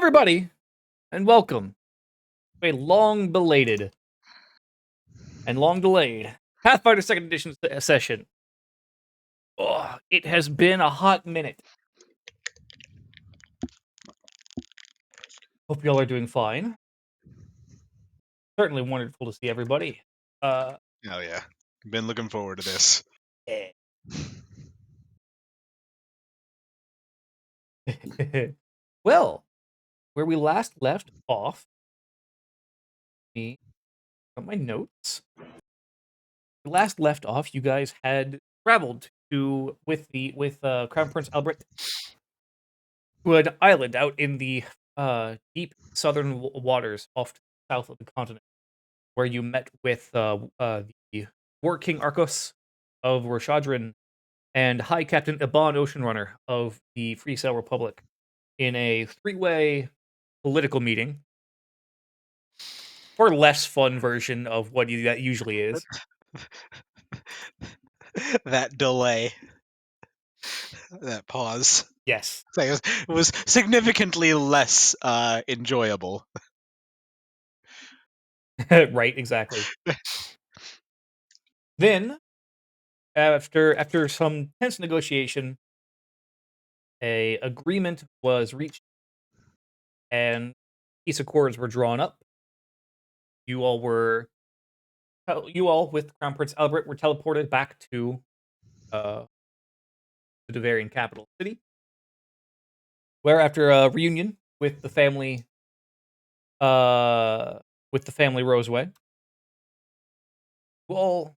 everybody, and welcome to a long belated and long delayed Pathfinder 2nd Edition session. Oh, it has been a hot minute. Hope y'all are doing fine. Certainly wonderful to see everybody. Oh yeah, been looking forward to this. Eh. Well, where we last left off, me on my notes. We last left off, you guys had traveled with Crown Prince Albert to an island out in the deep southern waters off to the south of the continent, where you met with the War King Arcos of Rashadrin and High Captain Iban Oceanrunner of the Free Sail Republic in a three-way political meeting. Or less fun version of what that usually is. That delay, that pause. Yes. It was significantly less enjoyable. Right, exactly. Then, after some tense negotiation, a agreement was reached and peace accords were drawn up. You all, with Crown Prince Albert, were teleported back to the Devarian capital city, where after a reunion with the family, Roseway, you all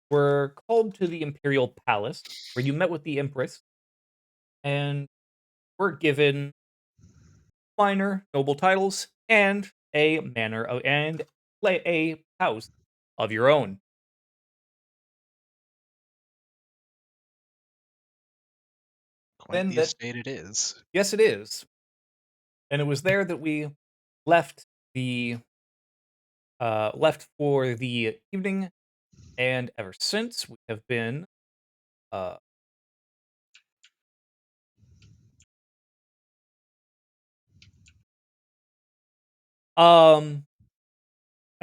were called to the Imperial Palace, where you met with the Empress and were given minor noble titles and a house of your own. Quite the estate it is. Yes, it is. And it was there that we left for the evening, and ever since we have been and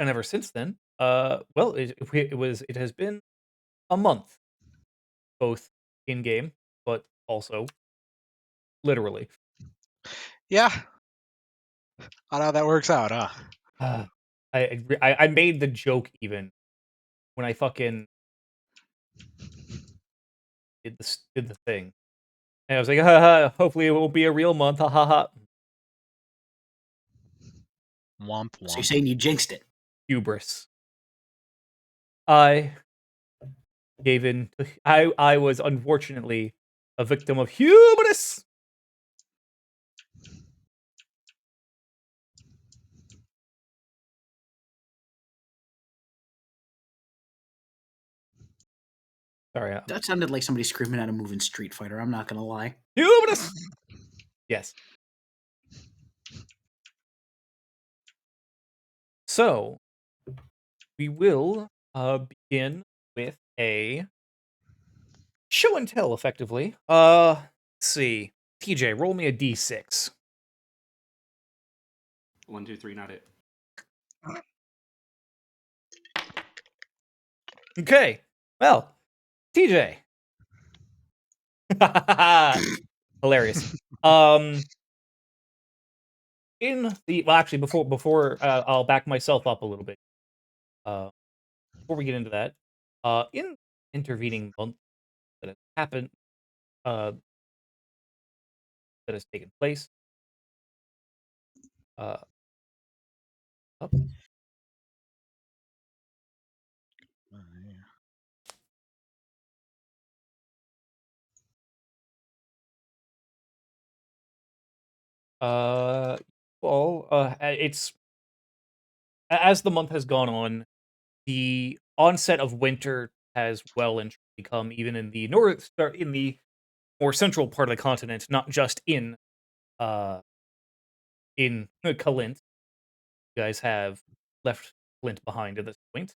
ever since then, well, it has been a month, both in game, but also literally. Yeah. Odd how that works out, huh? I made the joke even when I fucking did the thing, and I was like, hopefully it won't be a real month, ha ha ha. Womp womp. So you're saying you jinxed it? Hubris. I gave in. I was unfortunately a victim of hubris. Sorry. That sounded like somebody screaming at a moving Street Fighter. I'm not gonna lie. Hubris. Yes. So we will begin with a show and tell, effectively. Let's see. TJ, roll me a d6. 1, 2, 3, not it. Okay. Well, TJ. Hilarious. Before I'll back myself up a little bit. Before we get into that, in intervening month that has happened, that has taken place, up. It's as the month has gone on, the onset of winter has well and truly come, even in the in the more central part of the continent, not just in Kalint. You guys have left Flint behind at this point.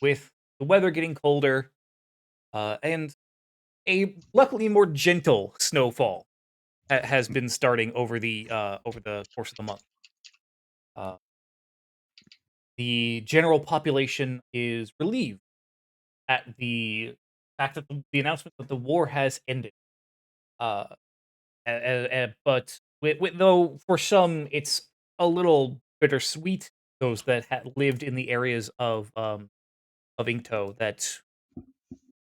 With the weather getting colder, and a luckily more gentle snowfall has been starting over the course of the month. Uh, the general population is relieved at the fact that the announcement that the war has ended. Uh, but though for some it's a little bittersweet, those that had lived in the areas of Inkto that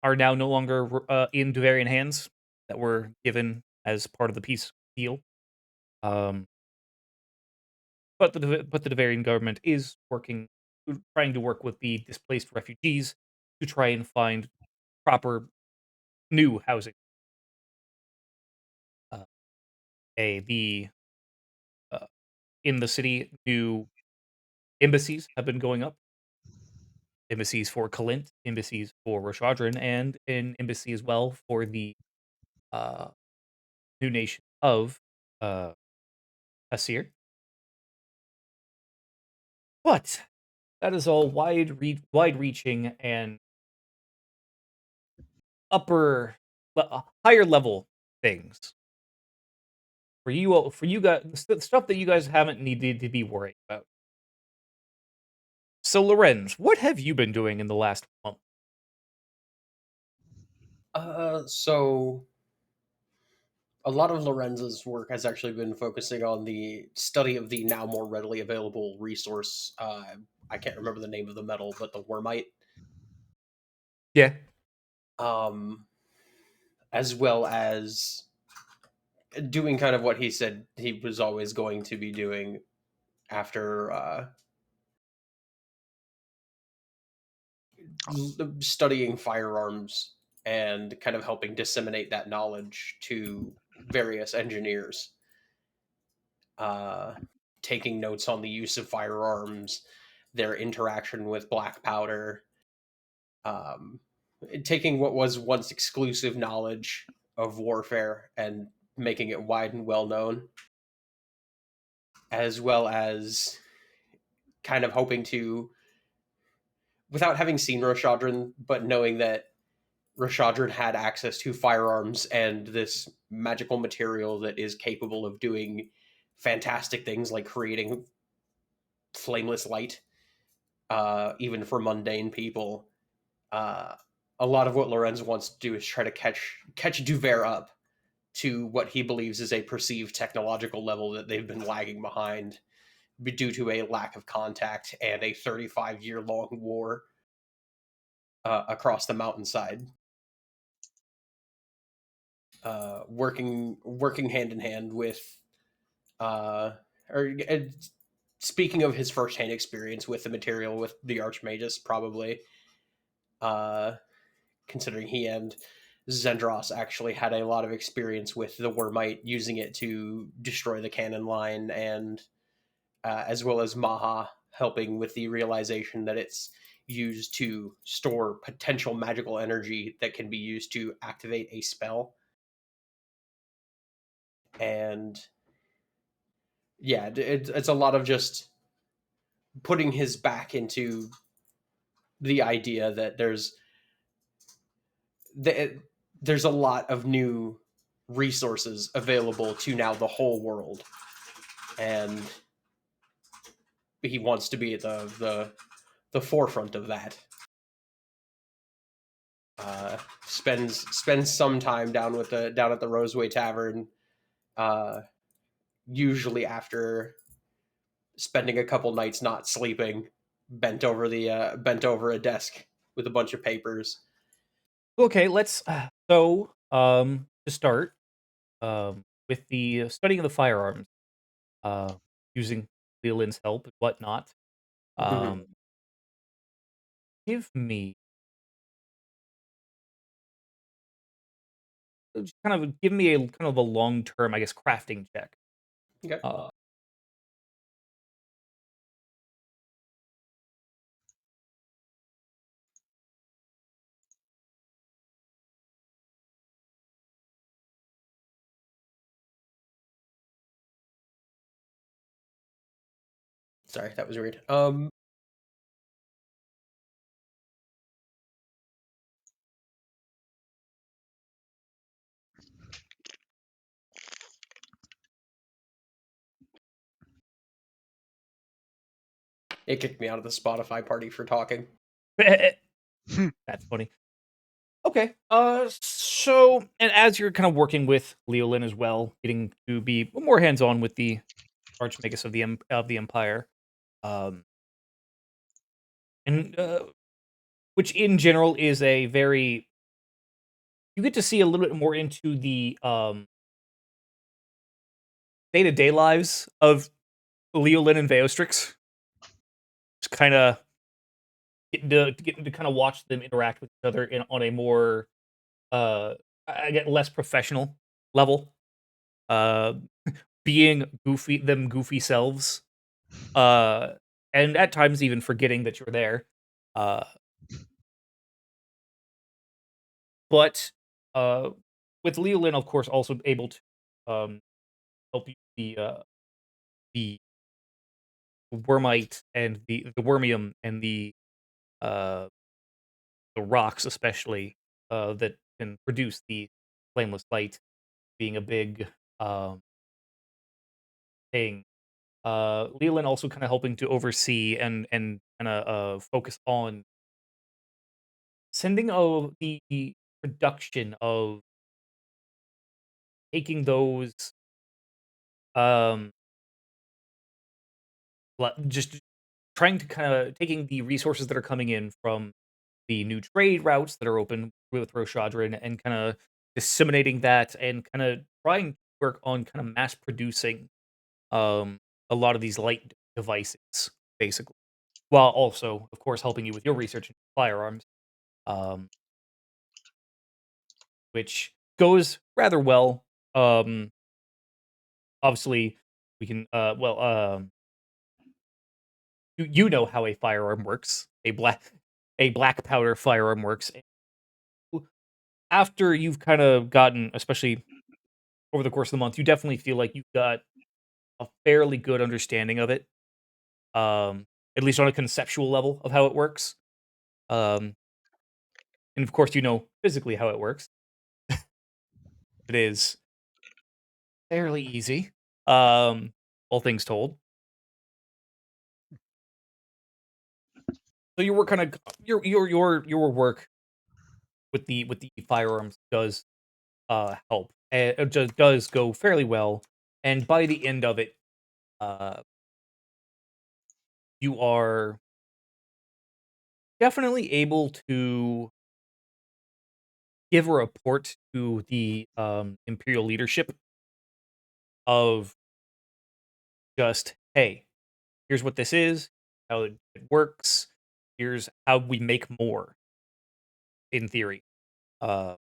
are now no longer in Duvarian hands that were given as part of the peace deal. Um, but the Bavarian government is trying to work with the displaced refugees to try and find proper new housing. Uh, the uh, in the city, new embassies have been going up. Embassies for Kalint, embassies for Roshadrin, and an embassy as well for the uh, new nation of uh, Asir. But that is all wide-reaching and higher level things for you guys, stuff that you guys haven't needed to be worried about. So, Lorenz, what have you been doing in the last month? So a lot of Lorenzo's work has actually been focusing on the study of the now more readily available resource. I can't remember the name of the metal, but the wormite. Yeah. Um, as well as doing kind of what he said he was always going to be doing after studying firearms and kind of helping disseminate that knowledge to various engineers. Uh, Taking notes on the use of firearms, their interaction with black powder, um, taking what was once exclusive knowledge of warfare and making it wide and well known, as well as kind of hoping to, without having seen Roshadrin, but knowing that Roshadrin had access to firearms and this magical material that is capable of doing fantastic things like creating flameless light, even for mundane people. Uh, a lot of what Lorenz wants to do is try to catch Duver up to what he believes is a perceived technological level that they've been lagging behind due to a lack of contact and a 35-year long war across the mountainside. Working hand in hand with, or speaking of his firsthand experience with the material with the Archmagus, probably, uh, considering he and Zendros actually had a lot of experience with the Wormite, using it to destroy the cannon line, and as well as Maha helping with the realization that it's used to store potential magical energy that can be used to activate a spell. And yeah, it's a lot of just putting his back into the idea that there's a lot of new resources available to now the whole world, and he wants to be at the forefront of that. Spends some time down at the Roseway Tavern, uh, usually after spending a couple nights not sleeping, bent over a desk with a bunch of papers. Okay, let's to start with the studying of the firearms, uh, using Leland's help and whatnot. Mhm. Um, give me just give me a kind of a long term, I guess, crafting check. Okay. Uh, Sorry, that was weird. It kicked me out of the Spotify party for talking. That's funny. Okay. So, and as you're kind of working with Leolin as well, getting to be more hands-on with the Archmagus of the Empire, um, and which in general is a very you get to see a little bit more into the day-to-day lives of Leolin and Veostrix. Just kind of getting to kind of watch them interact with each other on a more I get less professional level. Uh, being goofy selves, uh, and at times even forgetting that you're there. Uh, but with Leolin, of course, also able to help you the wormite and the wormium and uh, the rocks, especially that can produce the flameless light, being a big thing. Leland also kind of helping to oversee and kind of focus on sending of the production of taking those um just trying to kind of taking the resources that are coming in from the new trade routes that are open with Roshadrin and kind of disseminating that and kind of trying to work on kind of mass producing um a lot of these light devices basically, while also of course helping you with your research in firearms, um which goes rather well. um Obviously we can you know how a firearm works, a black powder firearm works. After you've kind of gotten, especially over the course of the month, you definitely feel like you've got a fairly good understanding of it, at least on a conceptual level of how it works. Um, and of course, you know physically how it works. It is fairly easy, all things told. So your work kind of your work with the firearms does help. And it just does go fairly well. And by the end of it, uh, you are definitely able to give a report to the imperial leadership of just, hey, here's what this is, how it works, here's how we make more in theory. Uh,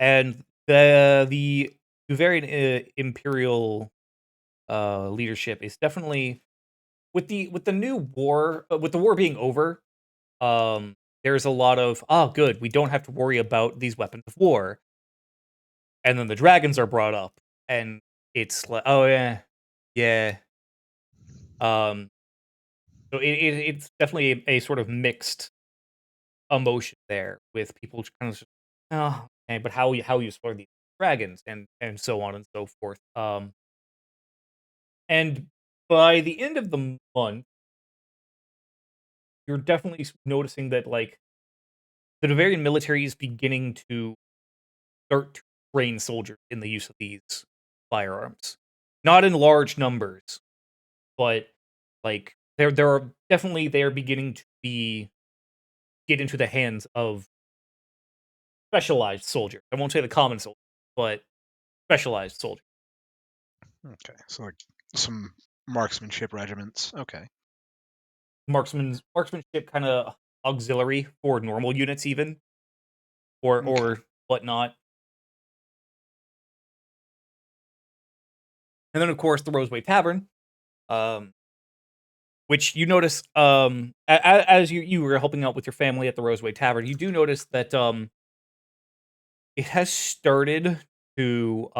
and the Bavarian imperial leadership is definitely with the new war, with the war being over. There's a lot of, oh, good, we don't have to worry about these weapons of war, and then the dragons are brought up, and it's like, oh yeah, yeah. Um, so it's definitely a sort of mixed emotion there with people just kind of, oh, okay, but how you explore these dragons and so on and so forth. And by the end of the month, you're definitely noticing that like the Bavarian military is beginning to start to train soldiers in the use of these firearms. Not in large numbers, but like there are definitely they are beginning to be get into the hands of specialized soldiers. I won't say the common soldier, but specialized soldiers. Okay, so like some marksmanship regiments. Okay. Marksmanship kind of auxiliary for normal units even Okay. or whatnot. And then of course the Roseway Tavern, um, which you notice as you were helping out with your family at the Roseway Tavern, you do notice that it has started to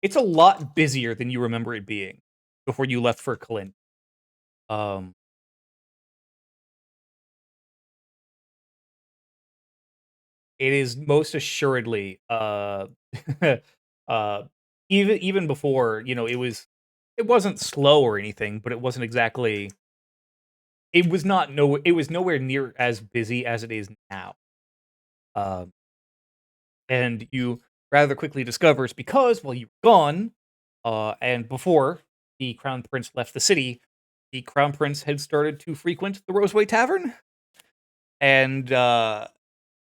it's a lot busier than you remember it being before you left for Clint. Um, it is most assuredly uh even before, you know, it was it wasn't slow or anything, but it wasn't exactly. It was not no. It was nowhere near as busy as it is now. Um, and you rather quickly discover it's because while you were gone, and before the Crown Prince left the city, the Crown Prince had started to frequent the Roseway Tavern, and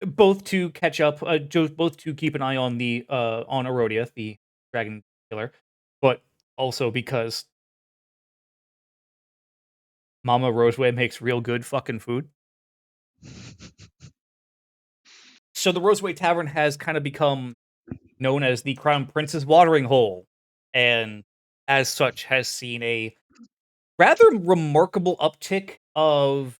both to catch up, both to keep an eye on the on Arodia, the dragon killer, but also because Mama Roseway makes real good fucking food. So the Roseway Tavern has kind of become known as the Crown Prince's watering hole, and as such has seen a rather remarkable uptick of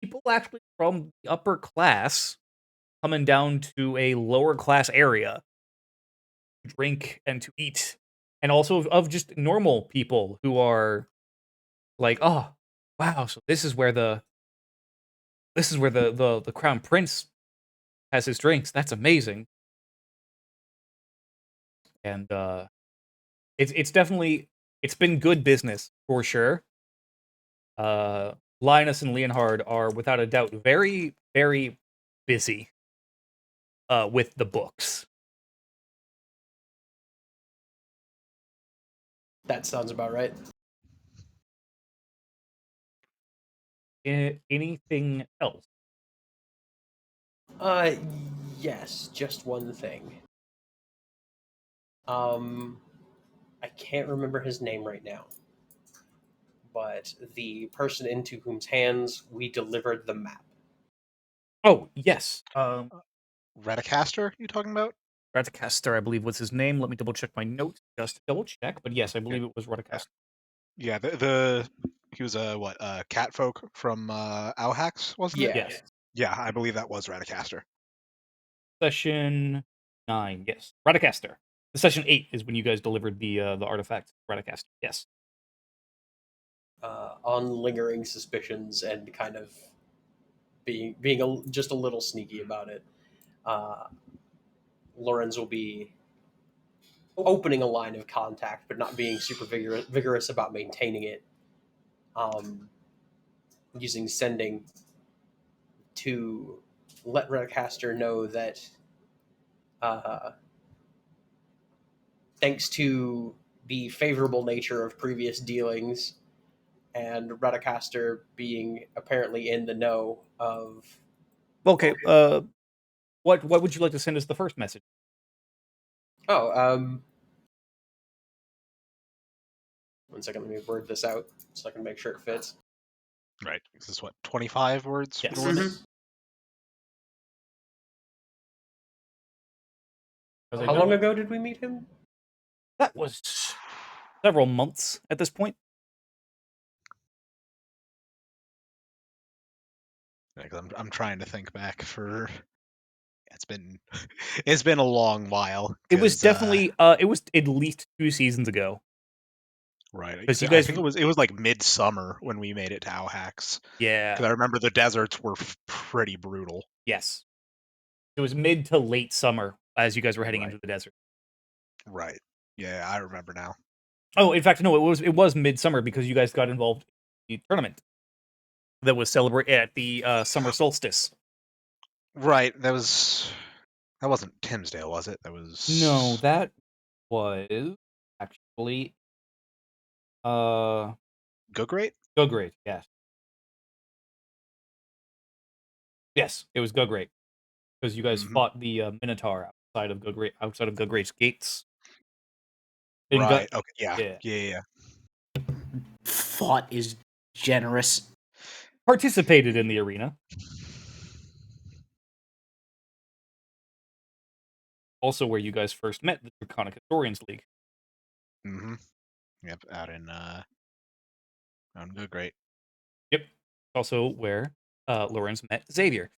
people actually from the upper class coming down to a lower class area to drink and to eat, and also of just normal people who are like, oh, wow, so this is where the Crown Prince has his drinks. That's amazing. And it's definitely it's been good business for sure. Linus and Leonhard are without a doubt very, very busy with the books. That sounds about right. Anything else? Uh, yes, just one thing. I can't remember his name right now, but the person into whose hands we delivered the map. Oh, yes. Redicaster, you talking about? Ratacaster, I believe was his name. Let me double check my notes just to double check. But yes, I believe it was Yeah, Ratacaster. yeah. The he was a what? Catfolk from Auhax, wasn't it? Yeah. Yes. Yeah, I believe that was Redicaster. Session 9, yes. Ratacaster. The session 8 is when you guys delivered the artifact. Ratacaster, yes. On lingering suspicions and kind of being just a little sneaky about it. Lorenz will be opening a line of contact, but not being super vigorous about maintaining it. Using sending to let Redcaster know that uh, thanks to the favorable nature of previous dealings and Redcaster being apparently in the know of. Okay, what would you like to send as the first message? Oh, one second, let me word this out so I can make sure it fits. Right. This is what 25 words Yes. for the limit. Mhm. As I How know, long ago did we meet him? that was several months at this point. Yeah, 'cause I'm trying to think back for. It's been it's been a long while. It was 'Cause, definitely it was at least 2 seasons ago. right. 'Cause you I guys think it was like midsummer when we made it to Auhax. Because I Yeah. remember the deserts were pretty brutal. Yes. It was mid to late summer as you guys were heading Right. into the desert. Right. Yeah, I remember now. Oh, in fact, no, it was midsummer because you guys got involved in the tournament that was celebrated at the summer solstice. Right. That wasn't Timsdale, was it? That No, was that was actually uh Good Great? Go Great, yes. Yes, it was Go Great. Because you guys Hmm. fought the Minotaur outside of Go Great's gates. And got Right. Okay. Yeah. yeah. Yeah. Fought is generous. Participated in the arena. Also where you guys first met the Draconic Historians League. Hmm. Yep. Out in on Good Great. Yep. Also where Lorenz met Xavier.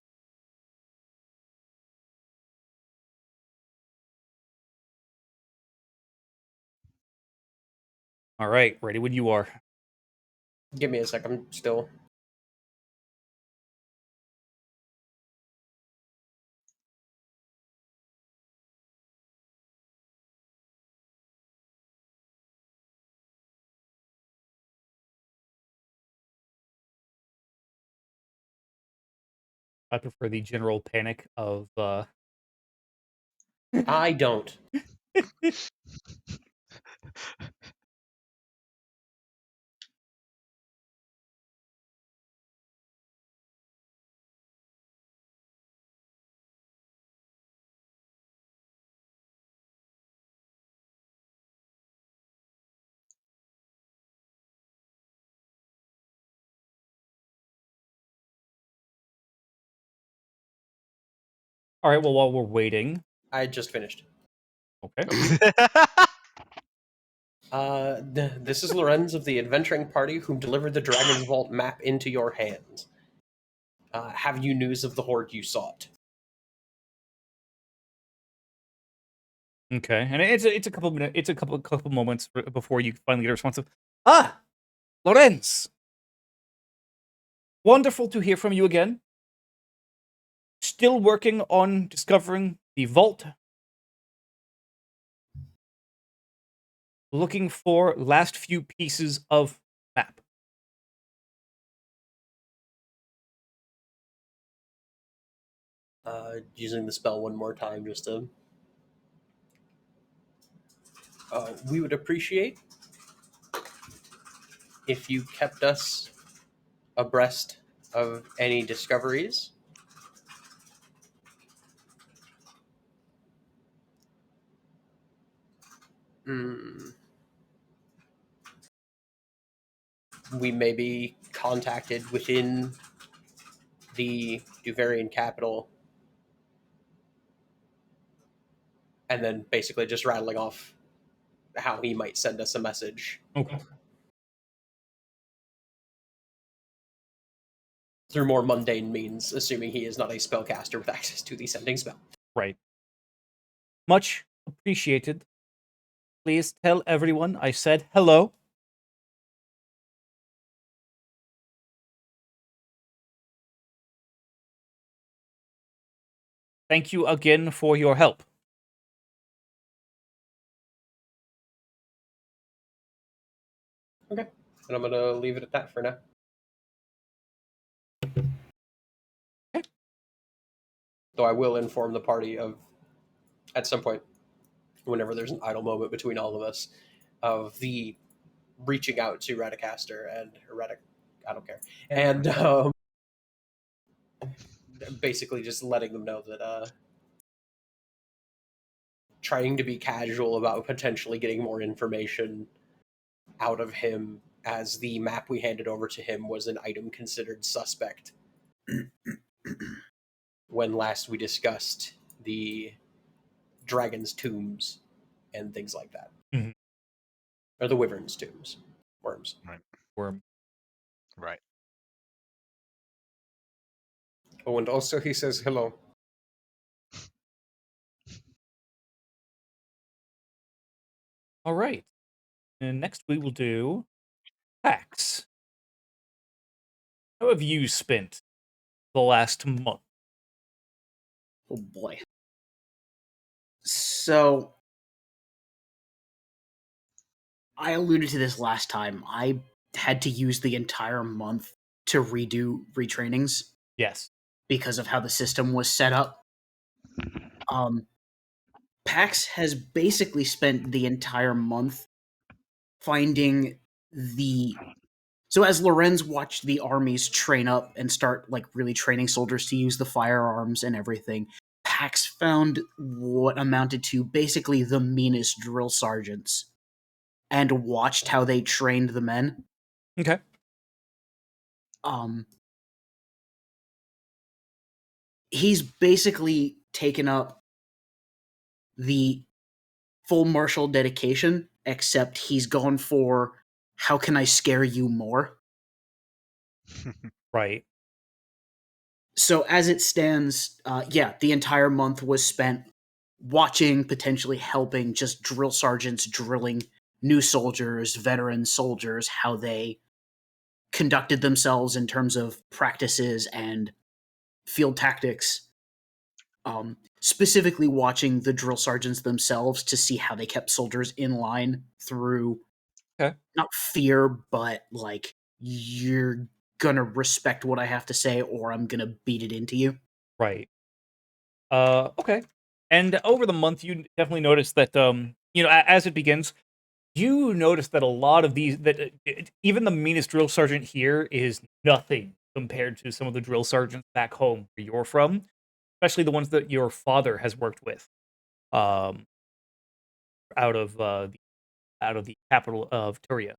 All right, ready when you are. Give me a sec. I'm still. I prefer the general panic of I don't. All right, well, while we're waiting, I just finished. okay. This is Lorenz of the adventuring party who delivered the Dragon's Vault map into your hands. Have you news of the horde you sought? Okay, and it's a couple minutes, it's a couple moments before you finally get a response of, "Ah, Lorenz, wonderful to hear from you again. Still working on discovering the vault. Looking for last few pieces of map." Using the spell one more time just to... we would appreciate if you kept us abreast of any discoveries. We may be contacted within the Duvarian capital, and then basically just rattling off how he might send us a message Okay. through more mundane means, assuming he is not a spellcaster with access to the sending spell. Right. Much appreciated. Please tell everyone I said hello. Thank you again for your help. Okay. And I'm going to leave it at that for now. Okay. Though I will inform the party of, at some point, whenever there's an idle moment between all of us, of the reaching out to Radicaster and I don't care. And basically just letting them know that trying to be casual about potentially getting more information out of him, as the map we handed over to him was an item considered suspect when last we discussed the dragon's tombs and things like that. Mhm. Or the wyvern's tombs. Worms. Worm. Right. Oh, and also he says hello. All right. And next we will do Pax. How have you spent the last month? Oh boy. So I alluded to this last time. I had to use the entire month to redo retrainings Yes. because of how the system was set up. Pax has basically spent the entire month finding the... So as Lorenz watched the armies train up and start like really training soldiers to use the firearms and everything, Pax found what amounted to basically the meanest drill sergeants and watched how they trained the men. Okay. He's basically taken up the full martial dedication, except he's gone for how can I scare you more? Right. So as it stands, the entire month was spent watching, potentially helping just drill sergeants drilling new soldiers, veteran soldiers, how they conducted themselves in terms of practices and field tactics. Specifically watching the drill sergeants themselves to see how they kept soldiers in line through Okay. not fear, but like you're gonna respect what I have to say, or I'm gonna beat it into you. Right. Okay. And over the month, you definitely notice that, as it begins, you notice that a lot of these, even the meanest drill sergeant here is nothing compared to some of the drill sergeants back home where you're from, especially the ones that your father has worked with, um, out of the capital of Turia.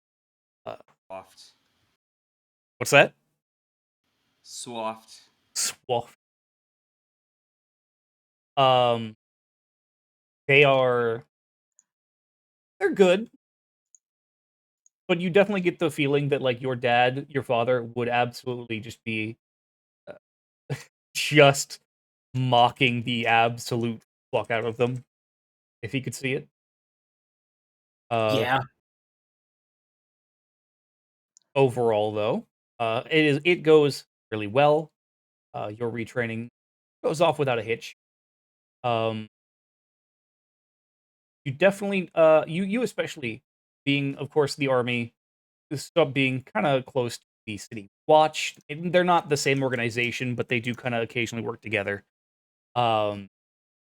Uh, Soft. what's that? Soft. Swolf. Um, they are they're good, but you definitely get the feeling that like your father, would absolutely just be uh, just mocking the absolute fuck out of them if he could see it. Uh, Yeah. Overall, though, it goes really well. Your retraining goes off without a hitch. Um, you definitely, you especially being, of course, the army, stop being kind of close to the city watch. They're not the same organization, but they do kind of occasionally work together. Um,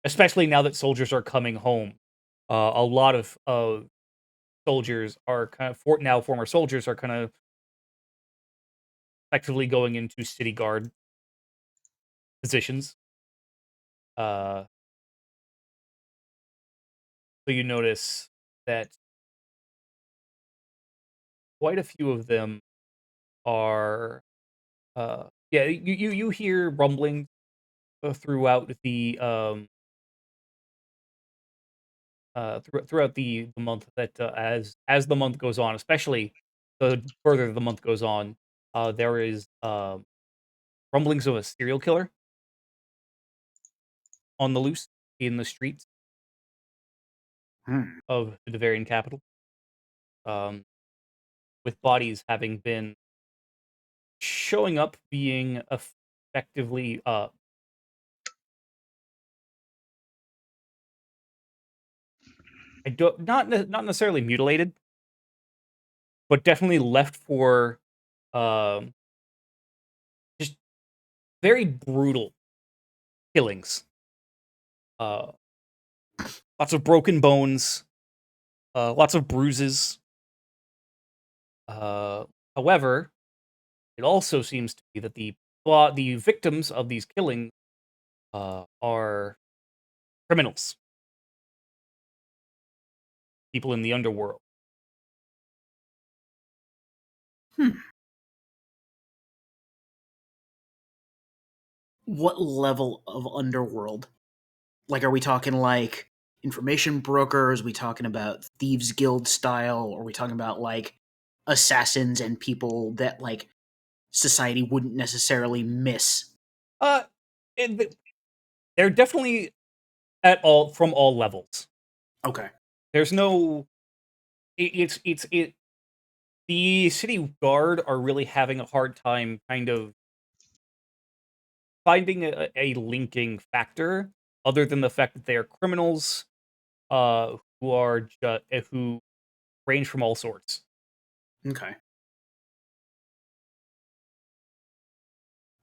Especially now that soldiers are coming home. A lot of soldiers are kind of former soldiers are kind of effectively going into city guard positions. Uh, so you notice that quite a few of them are, yeah. You hear rumbling throughout throughout the month that as the month goes on, especially the further the month goes on, there is rumblings of a serial killer on the loose in the streets Hmm. of the Bavarian capital, um, with bodies having been showing up being effectively, I don't not necessarily mutilated, but definitely left for um, just very brutal killings. Uh, Lots of broken bones, lots of bruises. Uh, However, it also seems to be that the victims of these killings are criminals, people in the underworld. Hmm. What level of underworld? Like, are we talking like information brokers? Are we talking about thieves guild style? Or are we talking about like assassins and people that like society wouldn't necessarily miss? Uh, they're definitely at all from all levels. Okay. There's no. It. The city guard are really having a hard time kind of finding a linking factor other than the fact that they are criminals who range from all sorts. Okay.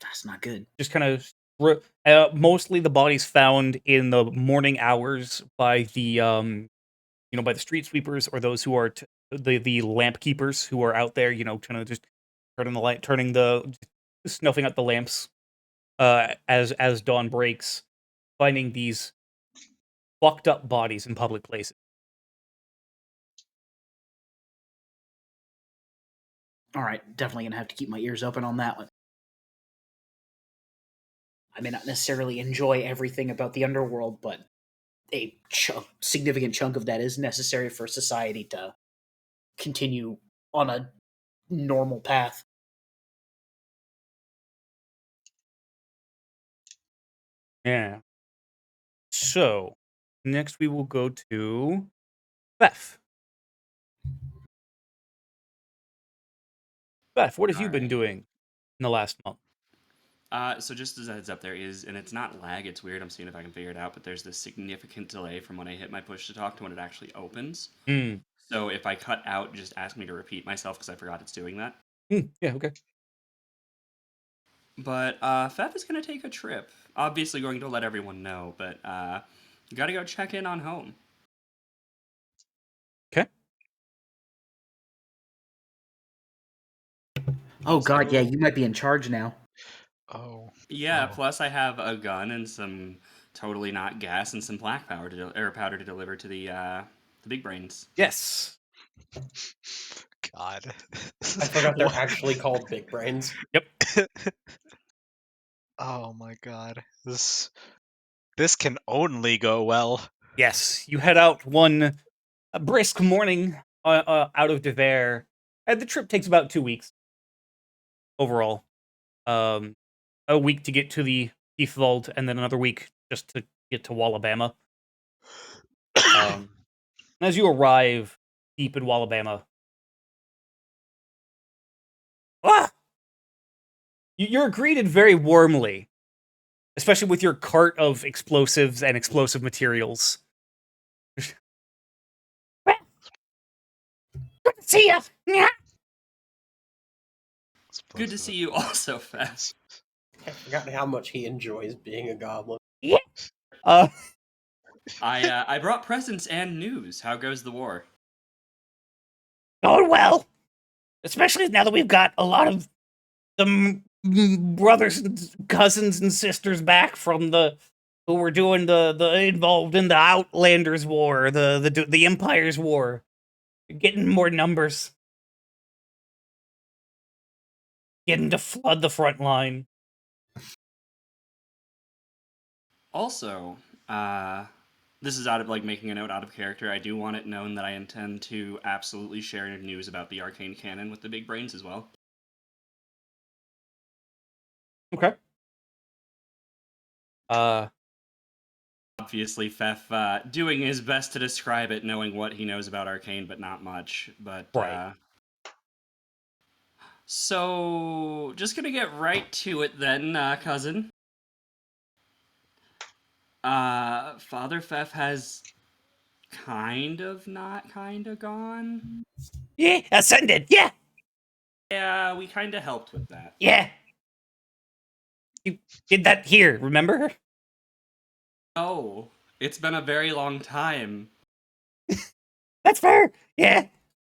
That's not good. Just kind of mostly the bodies found in the morning hours by by the street sweepers or those who are the lamp keepers who are out there, kind of just turning the snuffing out the lamps as dawn breaks, finding these fucked up bodies in public places. All right. Definitely gonna have to keep my ears open on that one. I may not necessarily enjoy everything about the underworld, but a significant chunk of that is necessary for society to continue on a normal path. Yeah. So next we will go to Beth. Beth, what have All you been right. doing in the last month? So just as a heads up, there is, and it's not lag. It's weird. I'm seeing if I can figure it out, but there's this significant delay from when I hit my push to talk to when it actually opens. Mm. So if I cut out, just ask me to repeat myself because I forgot it's doing that. Yeah. Okay. But Fef is going to take a trip. Obviously going to let everyone know, but you got to go check in on home. Okay. Oh god, yeah, you might be in charge now. Oh. Yeah, Oh. plus I have a gun and some totally not gas and some black powder powder to deliver to the big brains. Yes. God. I forgot they're What? actually called big brains. Oh my god. This can only go well. Yes. You head out one brisk morning out of Devere, and the trip takes about 2 weeks overall. A week to get to the Heath Vault, and then another week just to get to Wallabama. As you arrive deep in Wallabama, you're greeted very warmly, especially with your cart of explosives and explosive materials. Good to see ya. Yeah. Good to see you also, Fef. I forgot how much he enjoys being a goblin. Yeah. I brought presents and news. How goes the war? Going well, especially now that we've got a lot of the brothers and cousins and sisters back from the who were doing the involved in the Outlanders War, the Empire's War. You're getting more numbers, getting to flood the front line. Also, this is out of making a note out of character. I do want it known that I intend to absolutely share news about the arcane canon with the big brains as well. Okay. Obviously, Fef doing his best to describe it, knowing what he knows about arcane, but not much. But Right. So just gonna get right to it then, cousin. Father Fef has kind of gone. Yeah, ascended. Yeah, Yeah, we kind of helped with that. yeah. You did that here. Remember? Oh, it's been a very long time. That's fair. Yeah.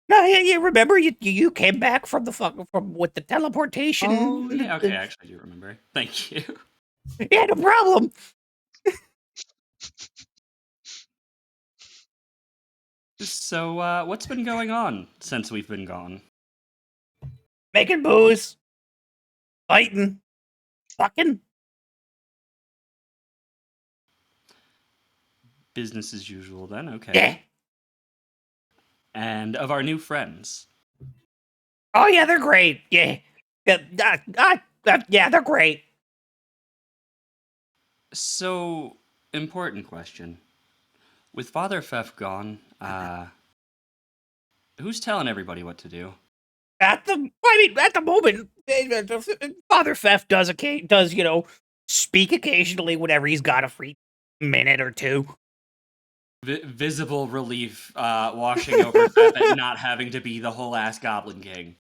No, yeah. Remember, you came back from from with the teleportation. Oh, yeah. Okay, actually, I do remember. Thank you. Yeah, no problem. So, what's been going on since we've been gone? Making booze, fighting, fucking. Business as usual, then. Okay. Yeah. And of our new friends. Oh yeah, they're great. Yeah. Yeah, they're great. So, important question. With Father Fef gone, who's telling everybody what to do? At the moment, Father Fef does speak occasionally whenever he's got a free minute or two. Visible relief washing over Fef at not having to be the whole ass Goblin King.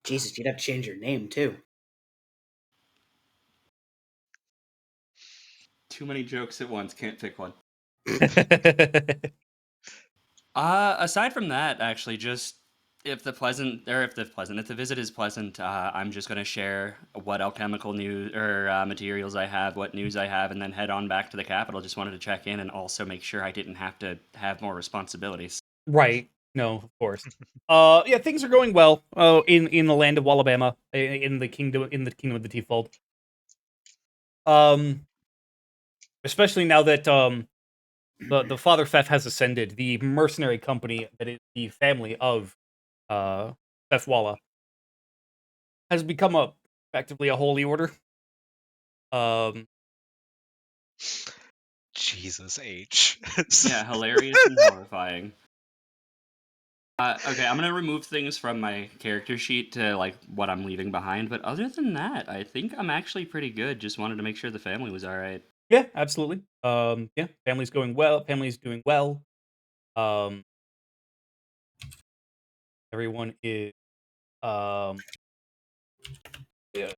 Jesus, you'd have to change your name too. Too many jokes at once, can't pick one. Okay. Aside from that, actually, just if the visit is pleasant, I'm just going to share what alchemical news or materials I have, what news I have, and then head on back to the capital. Just wanted to check in and also make sure I didn't have to have more responsibilities. Right. No, of course. Yeah, things are going well. In the land of Wallabama, in the kingdom of the Default. Especially now that the Father Fef has ascended, the mercenary company that is the family of Fefwalla has become effectively a holy order. Jesus H. Yeah, hilarious and horrifying. Okay, I'm gonna remove things from my character sheet to what I'm leaving behind, but other than that, I think I'm actually pretty good. Just wanted to make sure the family was all right. Yeah, absolutely. Yeah, family's going well. Family's doing well. Everyone is Yeah,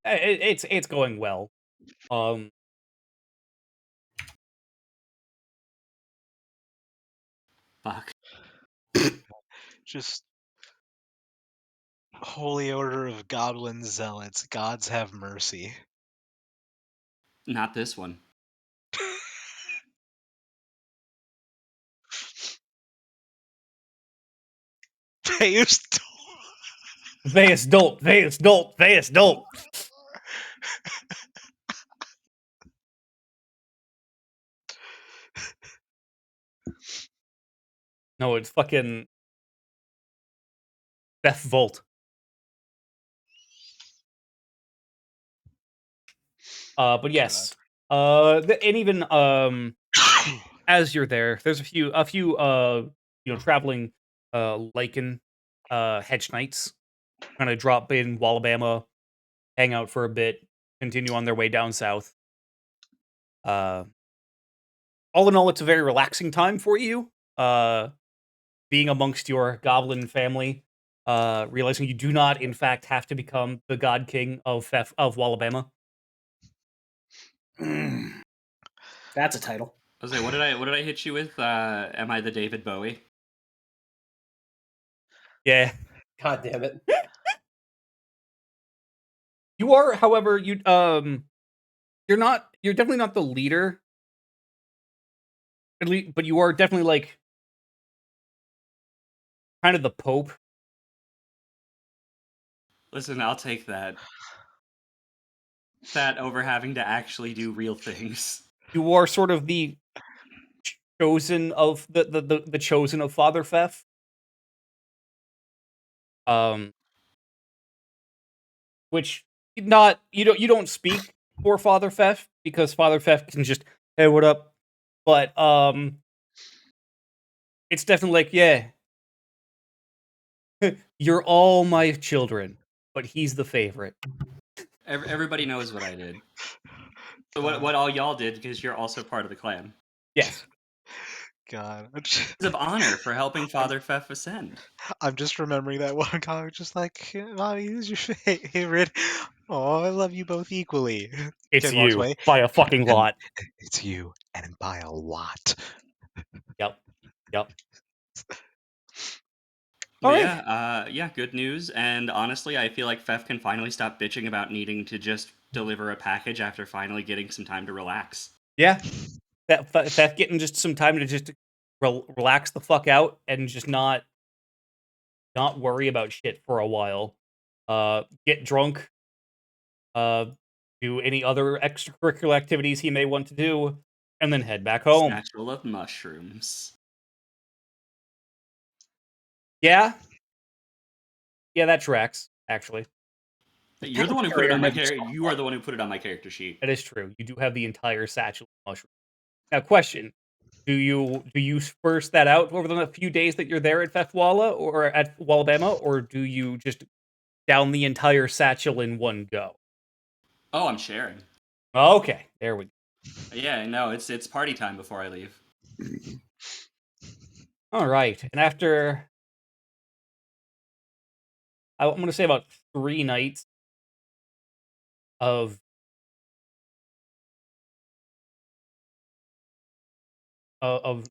it's going well. Fuck. Just Holy Order of Goblin Zealots, gods have mercy. Not this one. They used to- Veus dolt, Veus dolt, Veus dolt. No, it's fucking Beth Volt. But yes. And even as you're there, there's a few traveling Lycan hedge knights kind of drop in Wallabama, hang out for a bit, continue on their way down south. All in all, it's a very relaxing time for you. Being amongst your goblin family, realizing you do not, in fact, have to become the God King of Wallabama. That's a title. I was like, what did I hit you with? Am I the David Bowie? Yeah, God damn it. you are. However, you're not. You're definitely not the leader. At least, but you are definitely like kind of the Pope. Listen, I'll take that. That over having to actually do real things. You are sort of the chosen of the chosen of Father Fef. Which you don't speak for Father Fef because Father Fef can just, hey, what up? But it's definitely like, yeah, you're all my children, but he's the favorite. Everybody knows what I did. What all y'all did, because you're also part of the clan. Yes. God. It's of honor for helping Father Fef ascend. I'm just remembering that one comic, just like, Mommy, who's your favorite? Oh, I love you both equally. It's Kid walks you away. by a fucking And lot. it's you, and by a lot. Yep. But All right. yeah, good news. And honestly, I feel like Fef can finally stop bitching about needing to just deliver a package after finally getting some time to relax. Yeah. That Fef getting just some time to just relax the fuck out and just not worry about shit for a while. Get drunk. Do any other extracurricular activities he may want to do, and then head back home. Satchel of mushrooms. Yeah, that tracks. Actually, You're the one who put it on my character. You are the one who put it on my character sheet. that is true. You do have the entire satchel of mushrooms. Now, question: Do you spurse that out over the few days that you're there at Fefwalla or at Wallabama, or do you just down the entire satchel in one go? Oh, I'm sharing. Okay, there we go. Yeah, no, it's party time before I leave. All right, and after I'm going to say about 3 nights of just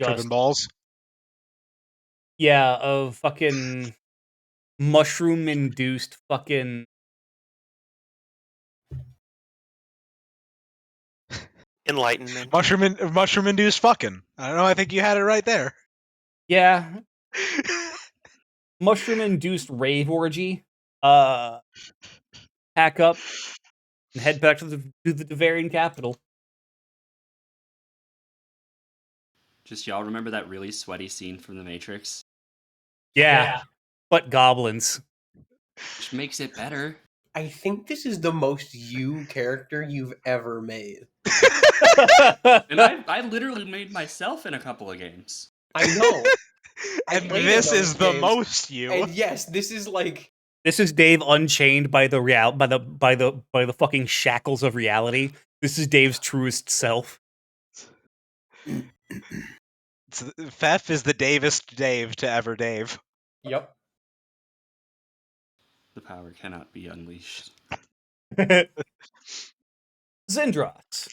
Tripping balls. of fucking mushroom induced fucking Enlightenment. Mushroom induced fucking. I don't know. I think you had it right there. yeah, mushroom induced rave orgy. Pack up and head back to the Bavarian capital. Just y'all remember that really sweaty scene from The Matrix? Yeah, but goblins. Which makes it better. I think this is the most you character you've ever made. And I literally made myself in a couple of games. I know. I And played in this those is the games, most you. And yes, this is like This is Dave unchained by the by the fucking shackles of reality. This is Dave's truest self. Fef is the Davest Dave to ever Dave. yep. The power cannot be unleashed. Zendros,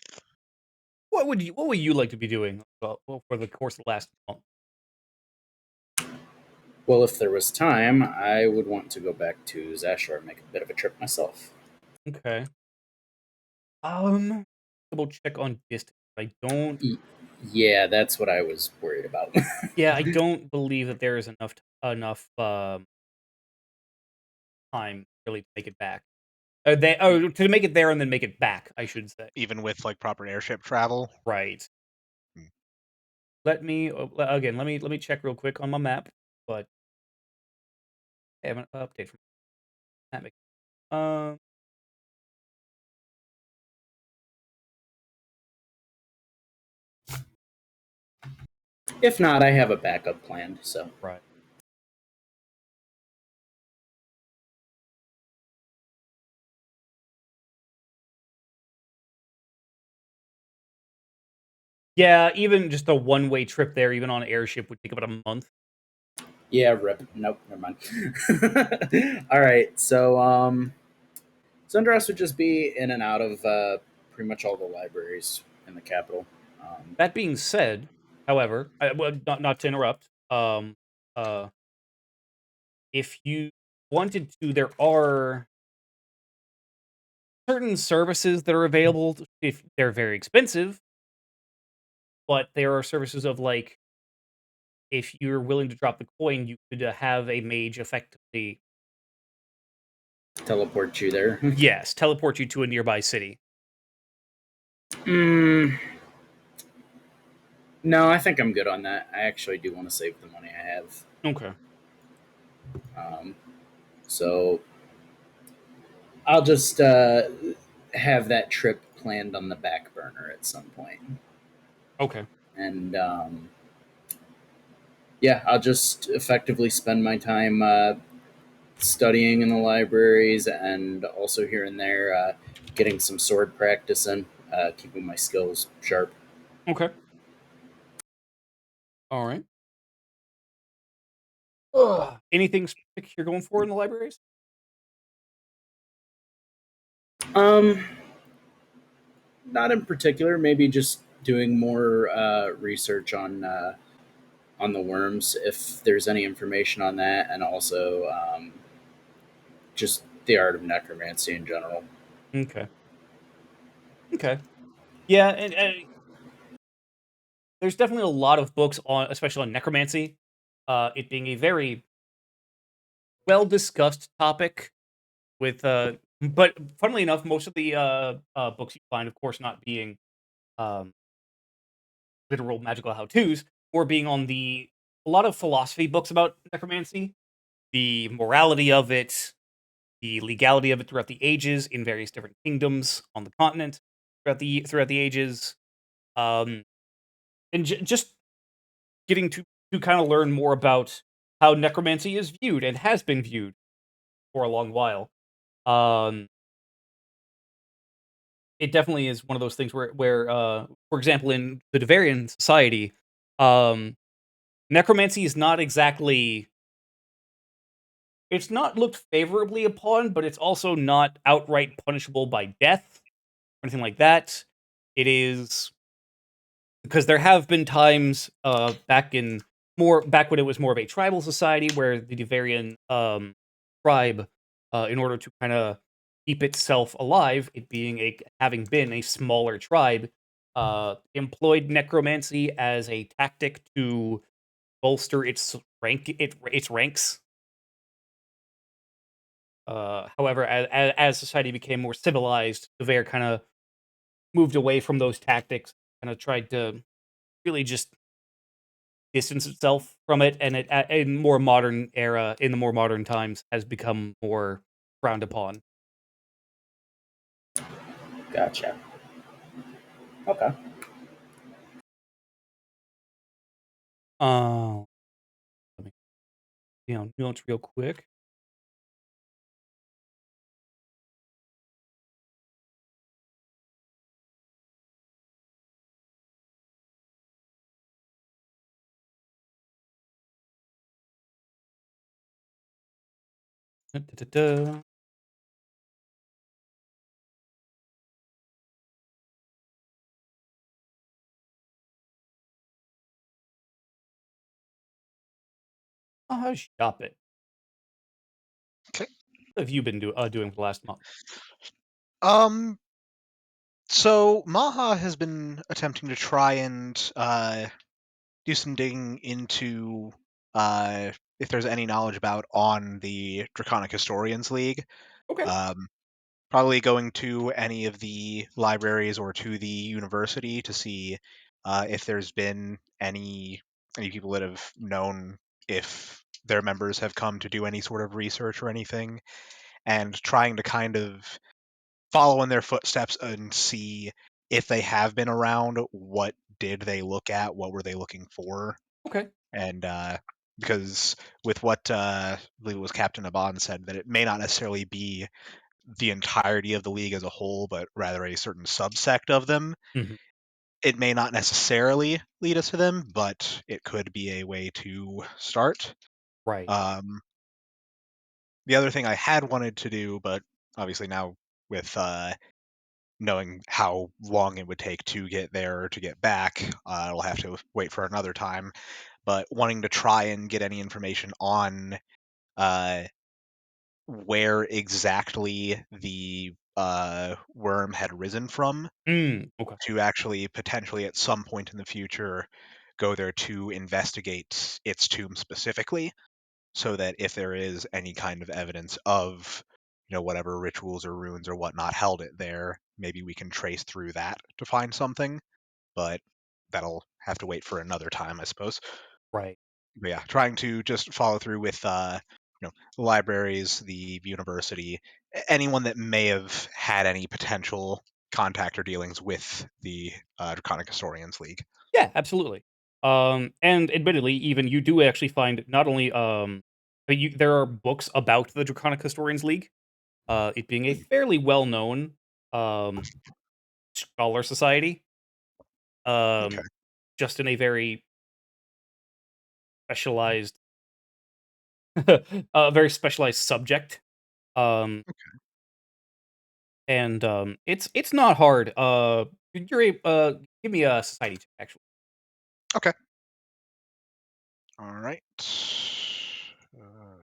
what would you like to be doing for the course of the last month? Well, if there was time, I would want to go back to Zashar and make a bit of a trip myself. Okay. Double check on distance. I don't. Yeah, that's what I was worried about. Yeah, I don't believe that there is enough time really to make it back. To make it there and then make it back, I should say. Even with like proper airship travel. Right. Hmm. Let me check real quick on my map, but I have an update from that. If not, I have a backup planned. So Right. Yeah, even just a one-way trip there, even on an airship, would take about a month. yeah, rip. Nope, never mind. All right, so Sundress would just be in and out of pretty much all the libraries in the capital. That being said, however, not to interrupt, if you wanted to, there are certain services that are available. If they're very expensive, but there are services of like, if you're willing to drop the coin, you could have a mage effectively, Teleport you there. yes, teleport you to a nearby city. No, I think I'm good on that. I actually do want to save the money I have. Okay. So I'll just have that trip planned on the back burner at some point. Okay. And yeah, I'll just effectively spend my time studying in the libraries and also here and there getting some sword practice in, keeping my skills sharp. Okay. All right. Anything specific you're going for in the libraries? Um, Not in particular. Maybe just doing more research on the worms, if there's any information on that, and also just the art of necromancy in general. Okay. Okay. Yeah, and there's definitely a lot of books on, especially on necromancy. It being a very well discussed topic. With but funnily enough, most of the books you find, of course, not being um, literal magical how tos, or being on a lot of philosophy books about necromancy, the morality of it, the legality of it throughout the ages in various different kingdoms on the continent throughout the ages, um, and just getting to kind of learn more about how necromancy is viewed and has been viewed for a long while. Um, it definitely is one of those things where, for example, in the Devarian society, um, necromancy is not exactly, it's not looked favorably upon, but it's also not outright punishable by death or anything like that. It is because there have been times back when it was more of a tribal society where the Devarian tribe, in order to kind of keep itself alive, it being having been a smaller tribe, employed necromancy as a tactic to bolster its ranks. However, as society became more civilized, the Devar kind of moved away from those tactics, kind of tried to really just distance itself from it, and in the more modern times, has become more frowned upon. Gotcha. Okay. Let me notes real quick. Da-da-da-da. Shop it. Okay. What have you been doing for the last month? So Maha has been attempting to try and do some digging into if there's any knowledge about on the Draconic Historians League. Okay. Um, Probably going to any of the libraries or to the university to see if there's been any people that have known if their members have come to do any sort of research or anything, and trying to kind of follow in their footsteps and see if they have been around, what did they look at, what were they looking for, Okay. and because with what I believe it was Captain Aban said, that it may not necessarily be the entirety of the league as a whole, but rather a certain subsect of them. Mhm. It may not necessarily lead us to them, but it could be a way to start. Right. Um, the other thing I had wanted to do, but obviously now with knowing how long it would take to get there or to get back, I'll have to wait for another time. But wanting to try and get any information on uh, where exactly the worm had risen from, Okay. to actually potentially at some point in the future go there to investigate its tomb specifically, so that if there is any kind of evidence of whatever rituals or runes or whatnot held it there, maybe we can trace through that to find something. But that'll have to wait for another time, I suppose. Right. But yeah, trying to just follow through with the libraries, the university, anyone that may have had any potential contact or dealings with the Draconic Historians League. Yeah, absolutely. And admittedly, even you do actually find not only but there are books about the Draconic Historians League, it being a fairly well-known um scholar society, Okay. um, just in a very specialized, a very specialized subject. Um, and it's not hard. Give me a society check, actually. Okay. All right. Uh,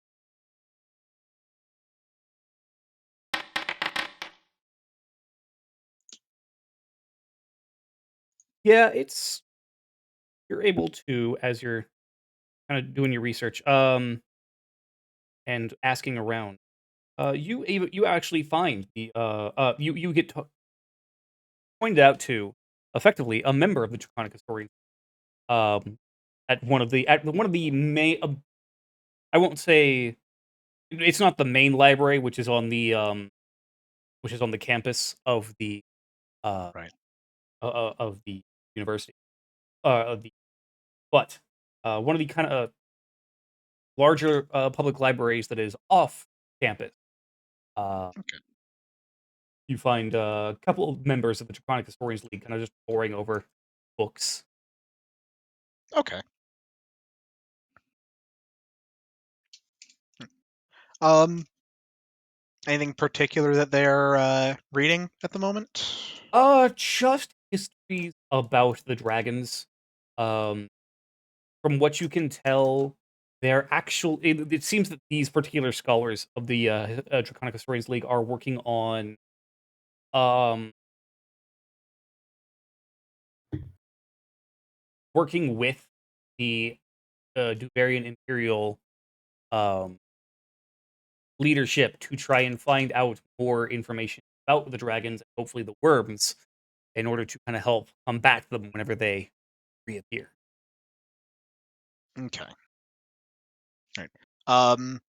Yeah, it's you're able to, as you're kind of doing your research, and asking around. You actually find you get pointed out to effectively a member of the Draconic Historian, um, at one of the main. I won't say it's not the main library, which is on the campus uh right. of the university, of the but one of the kind of larger public libraries that is off campus. Uh, Okay. you find a couple of members of the Draconic Historians League kind of just poring over books. Okay. Um, Anything particular that they're reading at the moment? Just histories about the dragons. Um, from what you can tell, it seems that these particular scholars of the Draconic Historians League are working on um working with the Duvarian Imperial um leadership to try and find out more information about the dragons and hopefully the worms in order to kind of help combat them whenever they reappear. Okay. All right. Um,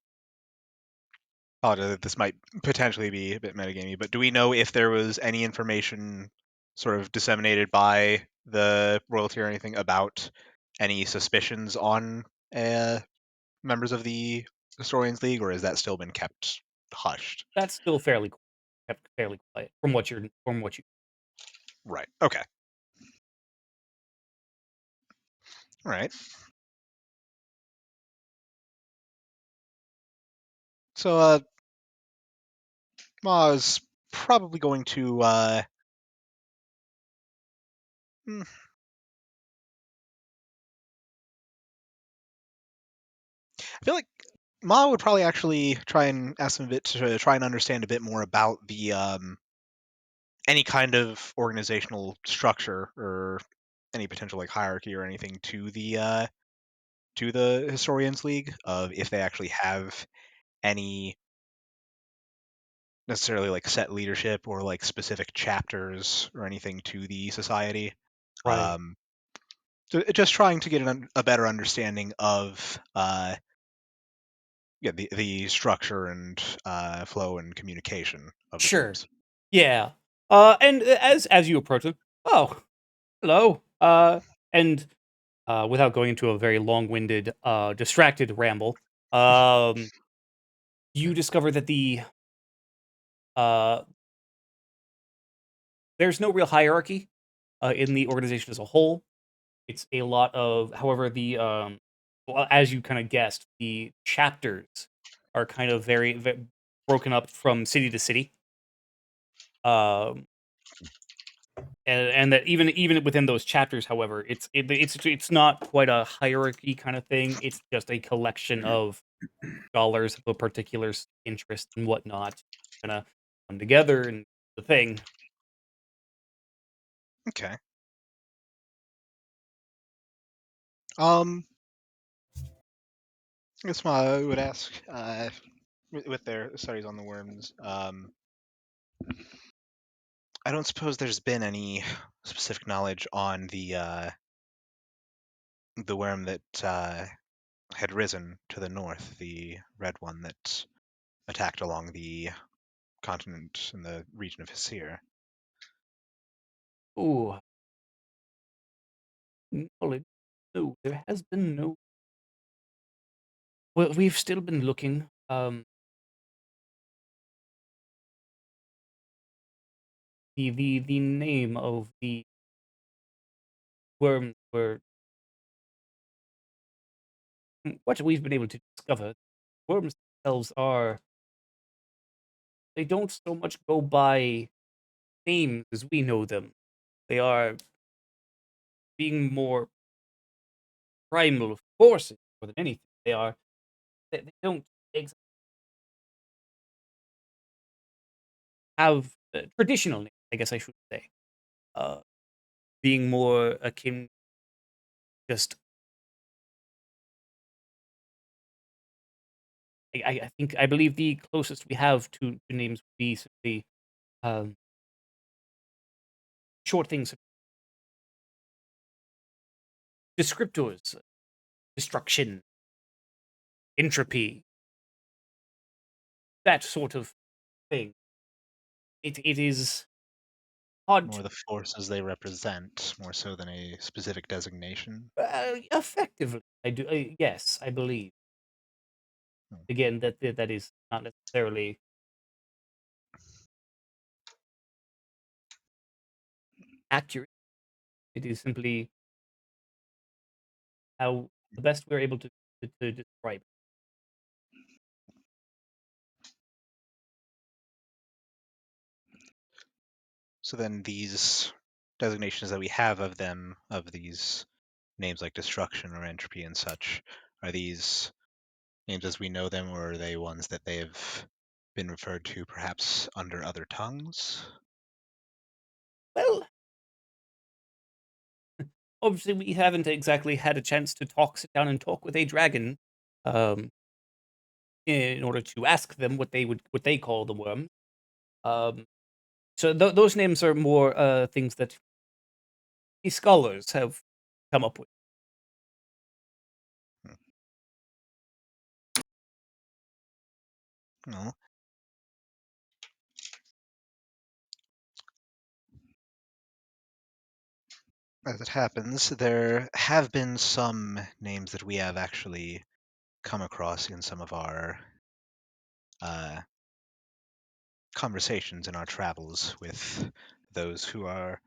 this might potentially be a bit metagamey, but do we know if there was any information sort of disseminated by the royalty or anything about any suspicions on uh, members of the Historians League, or has that still been kept hushed? That's still kept fairly quiet from what you. Right. Okay. All right. So, Ma is probably going to. Hmm, I feel like Ma would probably actually try and ask him a bit to try and understand a bit more about the any kind of organizational structure or any potential like hierarchy or anything to the Historians League of if they actually have any necessarily like set leadership or like specific chapters or anything to the society. Right. Um, so just trying to get a better understanding of yeah the structure and flow and communication of the Sure. groups. Yeah. And as you approach them, oh, hello. And without going into a very long-winded, distracted ramble, you discover that uh, there's no real hierarchy in the organization as a whole. It's a lot of, however, well, as you kind of guessed, the chapters are kind of very broken up from city to city. Um, and that even within those chapters, however, it's not quite a hierarchy kind of thing. It's just a collection of scholars of a particular interest and whatnot, kind of come together and the thing. Okay. Um, I guess I would ask with their studies on the worms. I don't suppose there's been any specific knowledge on the worm that had risen to the north, the red one that attacked along the continent in the region of Hesir. Oh, knowledge. No, there has been no. Well, we've still been looking. The name of the worms were what we've been able to discover. Worms themselves are they don't so much go by names as we know them. They are being more primal forces more than anything. They don't have traditional names, I guess I should say. Uh, being more akin, just I think I believe the closest we have to names would be simply um, short things, descriptors, destruction, entropy, that sort of thing. It is hard More to the forces they represent, more so than a specific designation. effectively. Yes, I believe. Hmm. Again, that is not necessarily accurate. It is simply how the best we're able to describe. So then these designations that we have of them, of these names like destruction or entropy and such, are these names as we know them, or are they ones that they have been referred to perhaps under other tongues? Well, obviously, we haven't exactly had a chance to sit down and talk with a dragon, um, in order to ask them what they call the worm. Um, so those names are more things that the scholars have come up with. Hmm. No. As it happens, there have been some names that we have actually come across in some of our uh, conversations in our travels with those who are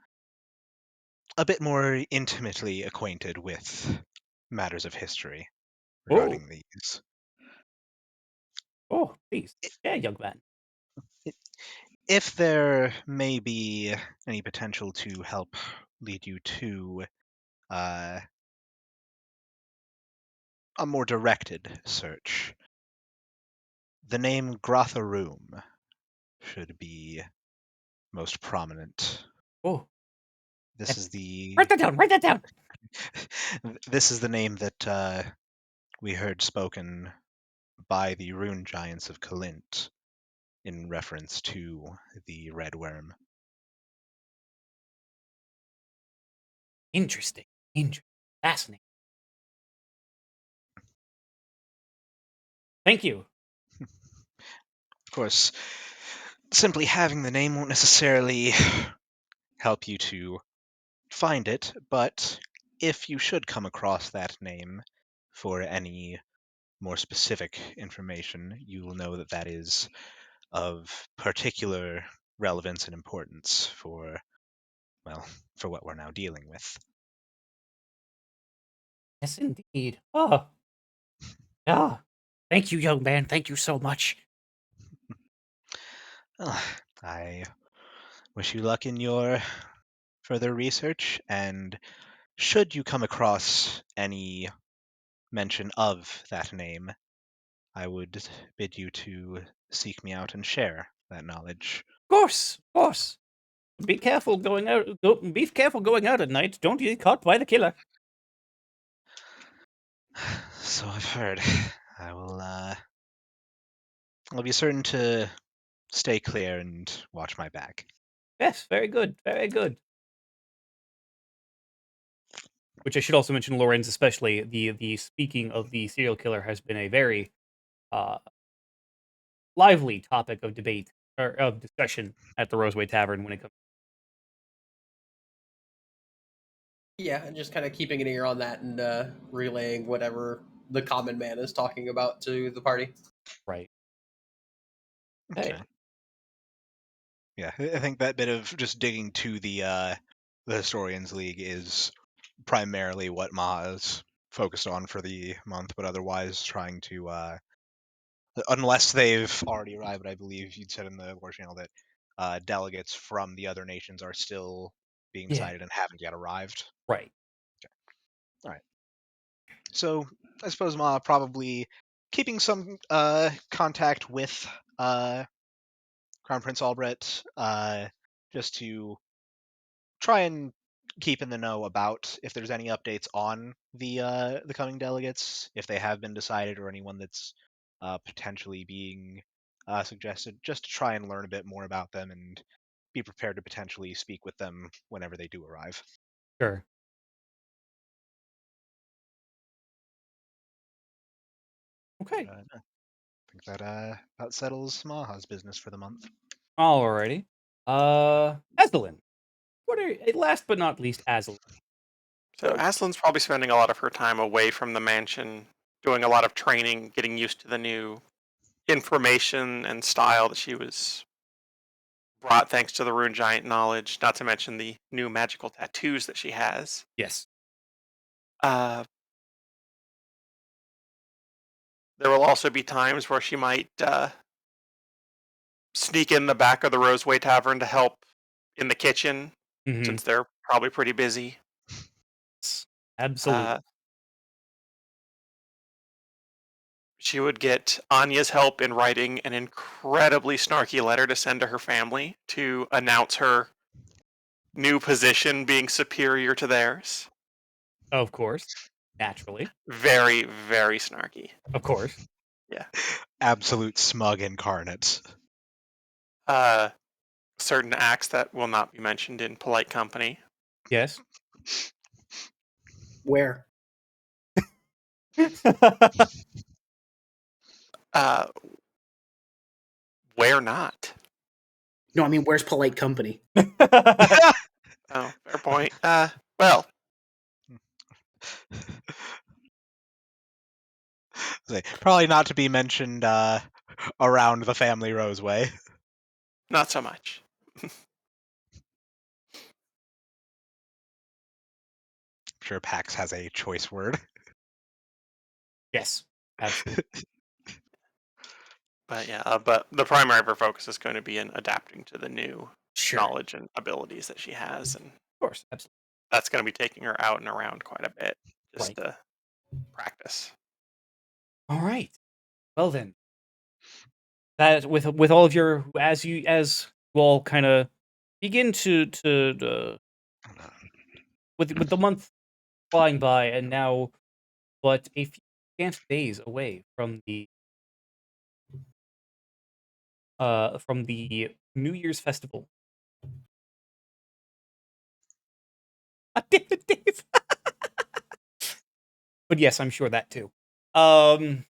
a bit more intimately acquainted with matters of history Oh, regarding these. Oh, please. Yeah, young man. If there may be any potential to help lead you to uh, a more directed search, the name Grotharoom should be most prominent. Oh, This is the write that down. Write that down. this is the name that we heard spoken by the rune giants of Kalint in reference to the red worm. Interesting. Interesting. Fascinating. Thank you. Of course, simply having the name won't necessarily help you to find it, but if you should come across that name for any more specific information, you will know that that is of particular relevance and importance for, well, for what we're now dealing with. Yes, indeed. Oh, ah. Thank you, young man. Thank you so much. Well, I wish you luck in your further research, and should you come across any mention of that name, I would bid you to seek me out and share that knowledge. Of course. Of course. Be careful going out. Be careful going out at night. Don't get caught by the killer. So I've heard. I will I'll be certain to stay clear and watch my back. Yes, very good. Very good. Which I should also mention, Lorenz, especially the speaking of the serial killer has been a very uh, lively topic of debate or of discussion at the Roseway Tavern when it comes. Yeah, and just kind of keeping an ear on that and relaying whatever the common man is talking about to the party. Right. Okay. Hey. Yeah, I think that bit of just digging to the Historians League is primarily what Maha is focused on for the month, but otherwise trying to unless they've already arrived, I believe you'd said in the War Channel that delegates from the other nations are still being Yeah. decided and haven't yet arrived. Right. All right. So I suppose Ma probably keeping some contact with Crown Prince Albrecht, just to try and keep in the know about if there's any updates on the coming delegates, if they have been decided, or anyone that's potentially being suggested, just to try and learn a bit more about them and be prepared to potentially speak with them whenever they do arrive. Sure. Okay. I think that about settles Maha's business for the month. Alrighty. Asdelin. What are last but not least, Asdelin? So Aslan's probably spending a lot of her time away from the mansion, doing a lot of training, getting used to the new information and style that she was brought thanks to the rune giant knowledge, not to mention the new magical tattoos that she has. Yes. Uh, there will also be times where she might sneak in the back of the Roseway Tavern to help in the kitchen, Mm-hmm. since they're probably pretty busy. Absolutely. She would get Anya's help in writing an incredibly snarky letter to send to her family to announce her new position being superior to theirs. Of course. Naturally. Very, very snarky. Of course. Yeah. Absolute smug incarnate. Certain acts that will not be mentioned in polite company. Yes. Where? Uh, where not? No, I mean, where's polite company? Oh, fair point. Well, Probably not to be mentioned around the family Roseway. not so much. I'm sure Pax has a choice word. Yes. Absolutely. But yeah, but the primary of her focus is going to be in adapting to the new Sure. knowledge and abilities that she has, and Of course, absolutely. that's going to be taking her out and around quite a bit just Right. to practice. All right. Well then, that with all of your as you all kind of begin to with the month flying by, and now but a few scant days away from the New Year's festival. Damn it, Dave. But yes, I'm sure that too. That's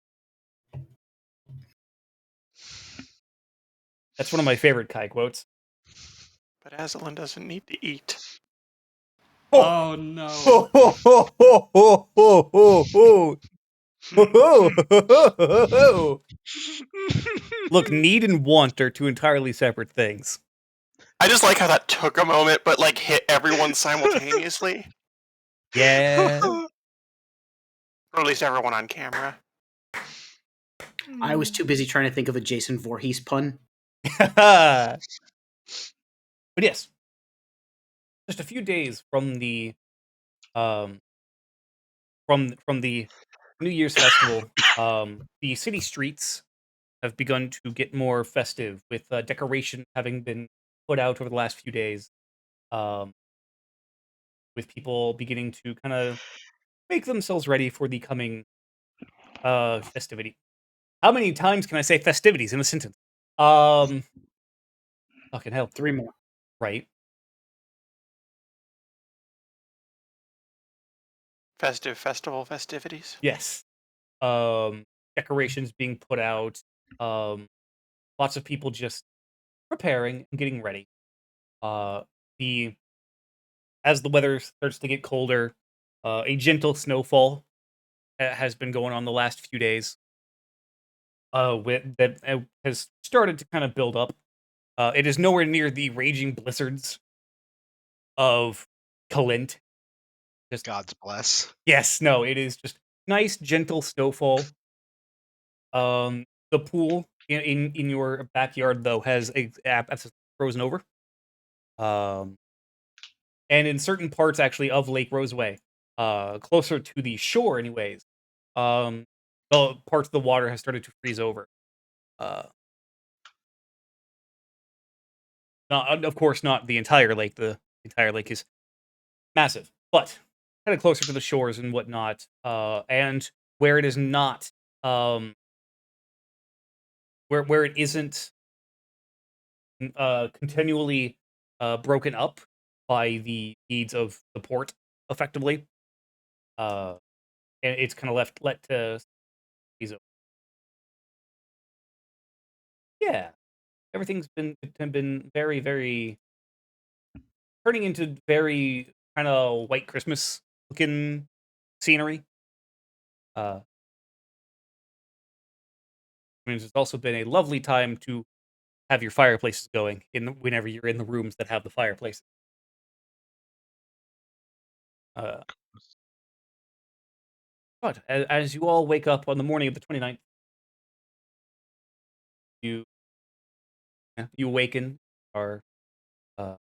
one of my favorite Kai quotes. But Aslan doesn't need to eat. Oh no. Ho, ho, ho, ho, ho, ho, ho, ho, ho, ho, ho. Look, need and want are two entirely separate things. I just like how that took a moment, but like hit everyone simultaneously. Yeah. Or at least everyone on camera. I was too busy trying to think of a Jason Voorhees pun. But yes, just a few days from the from the New Year's festival, the city streets have begun to get more festive with decoration having been put out over the last few days. Um, with people beginning to kind of make themselves ready for the coming festivity. How many times can I say festivities in a sentence? Fucking hell. 3 more. Right. Festive festival festivities. Yes. Decorations being put out. Lots of people just preparing and getting ready. The As the weather starts to get colder, a gentle snowfall has been going on the last few days. With that has started to kind of build up. It is nowhere near the raging blizzards of Kalint. Just God's bless. yes, no, it is just nice, gentle snowfall. The pool in your backyard though has absolutely frozen over. And in certain parts actually of Lake Roseway, closer to the shore, anyways, the parts of the water has started to freeze over. Uh, Not, of course, not the entire lake. The entire lake is massive, but kind of closer to the shores and whatnot. And where it is not, where it isn't continually broken up by the needs of the port, effectively. And it's kind of let to ease up. Yeah, everything's been very very turning into very kind of white Christmas looking scenery. Uh, I mean, it's also been a lovely time to have your fireplaces going whenever you're in the rooms that have the fireplaces. Uh, but as you all wake up on the morning of the 29th, you you awaken. Are uh,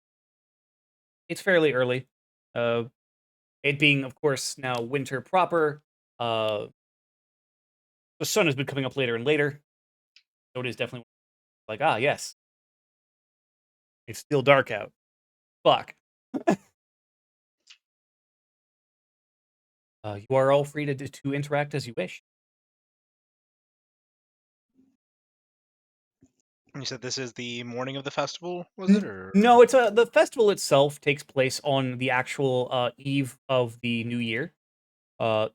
It's fairly early. Uh, it being, of course, now winter proper. Uh, the sun has been coming up later and later, so it is definitely like yes, it's still dark out. Fuck. You are all free to interact as you wish. You said this is the morning of the festival, was it? Or No, it's the festival itself takes place on the actual eve of the new year,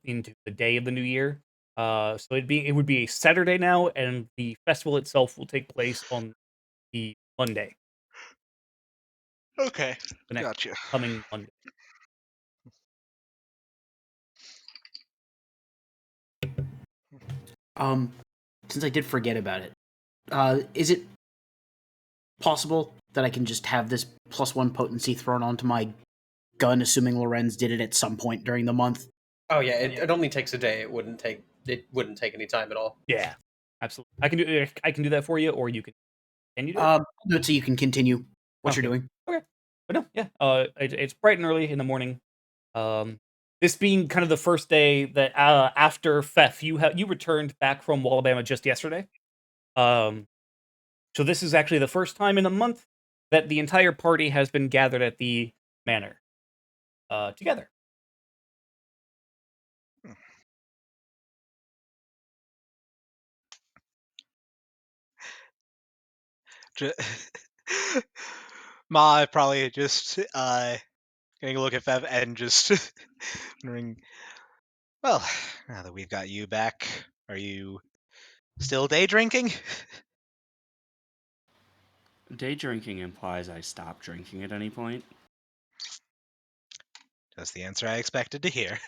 into the day of the new year. So it would be a Saturday now, and the festival itself will take place on the Monday, okay, the next gotcha. coming Monday. Since I did forget about it, is it possible that I can just have this +1 potency thrown onto my gun, assuming Lorenz did it at some point during the month? Oh yeah, it only takes a day. It wouldn't take any time at all. Yeah, Absolutely. I can do that for you, or you can. Can you do it? Do it so you can continue what you're Okay. doing. Okay. But no, yeah. It's bright and early in the morning. This being kind of the first day that after Fef, you returned back from Alabama just yesterday. Um, so this is actually the first time in a month that the entire party has been gathered at the manor, together. Ju- Ma probably just getting a look at Fev and just wondering, well, now that we've got you back, are you still day drinking? Day drinking implies I stop drinking at any point. That's the answer I expected to hear.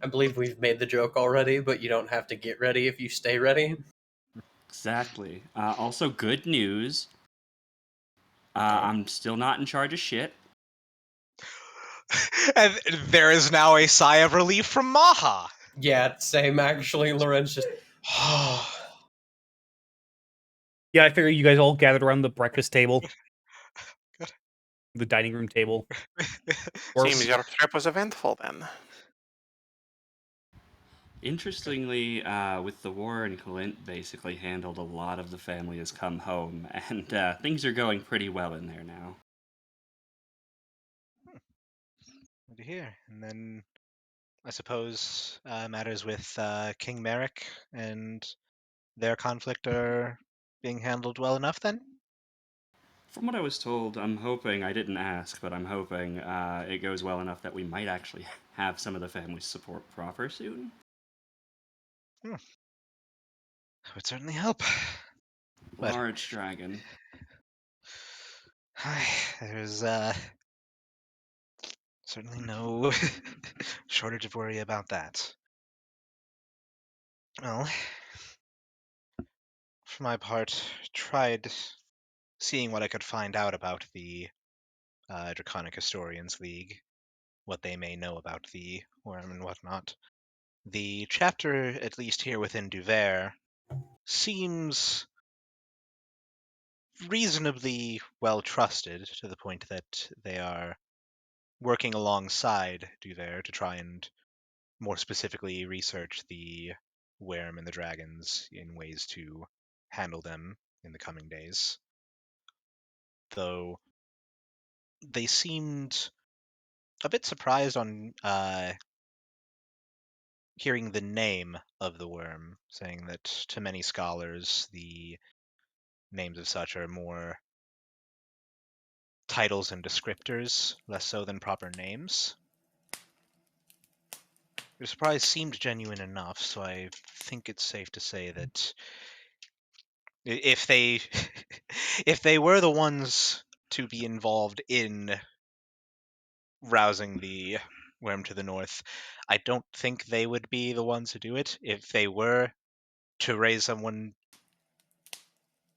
I believe we've made the joke already, but you don't have to get ready if you stay ready. Exactly. Also, good news. Oh. I'm still not in charge of shit. And there is now a sigh of relief from Maha. Yeah, same actually. Lorenz just. Yeah, I figure you guys all gathered around the breakfast table, the dining room table. Or Seems your trip was eventful then. Interestingly, with the war in Clint basically handled a lot of the family has come home, and things are going pretty well in there now. Good to hear. And then I suppose matters with King Merrick and their conflict are being handled well enough then? From what I was told, I'm hoping, I didn't ask, but I'm hoping it goes well enough that we might actually have some of the family's support proper soon. I would certainly help. But Large dragon. there's certainly no shortage of worry about that. Well, for my part, tried seeing what I could find out about the Draconic Historians League, what they may know about the worm and whatnot. The chapter, at least here within Duver, seems reasonably well trusted to the point that they are working alongside Duver to try and more specifically research the worm and the dragons in ways to handle them in the coming days. Though they seemed a bit surprised on hearing the name of the worm, saying that to many scholars the names of such are more titles and descriptors, less so than proper names. Their surprise seemed genuine enough, so I think it's safe to say that if they if they were the ones to be involved in rousing the worm to the north, I don't think they would be the ones to do it. If they were to raise someone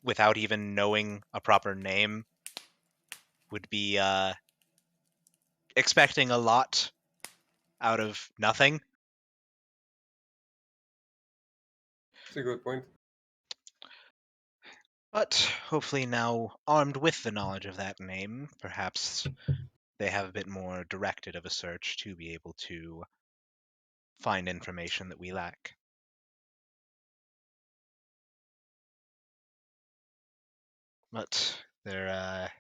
without even knowing a proper name, would be expecting a lot out of nothing. That's a good point. But hopefully now, armed with the knowledge of that name, perhaps they have a bit more directed of a search to be able to find information that we lack. But their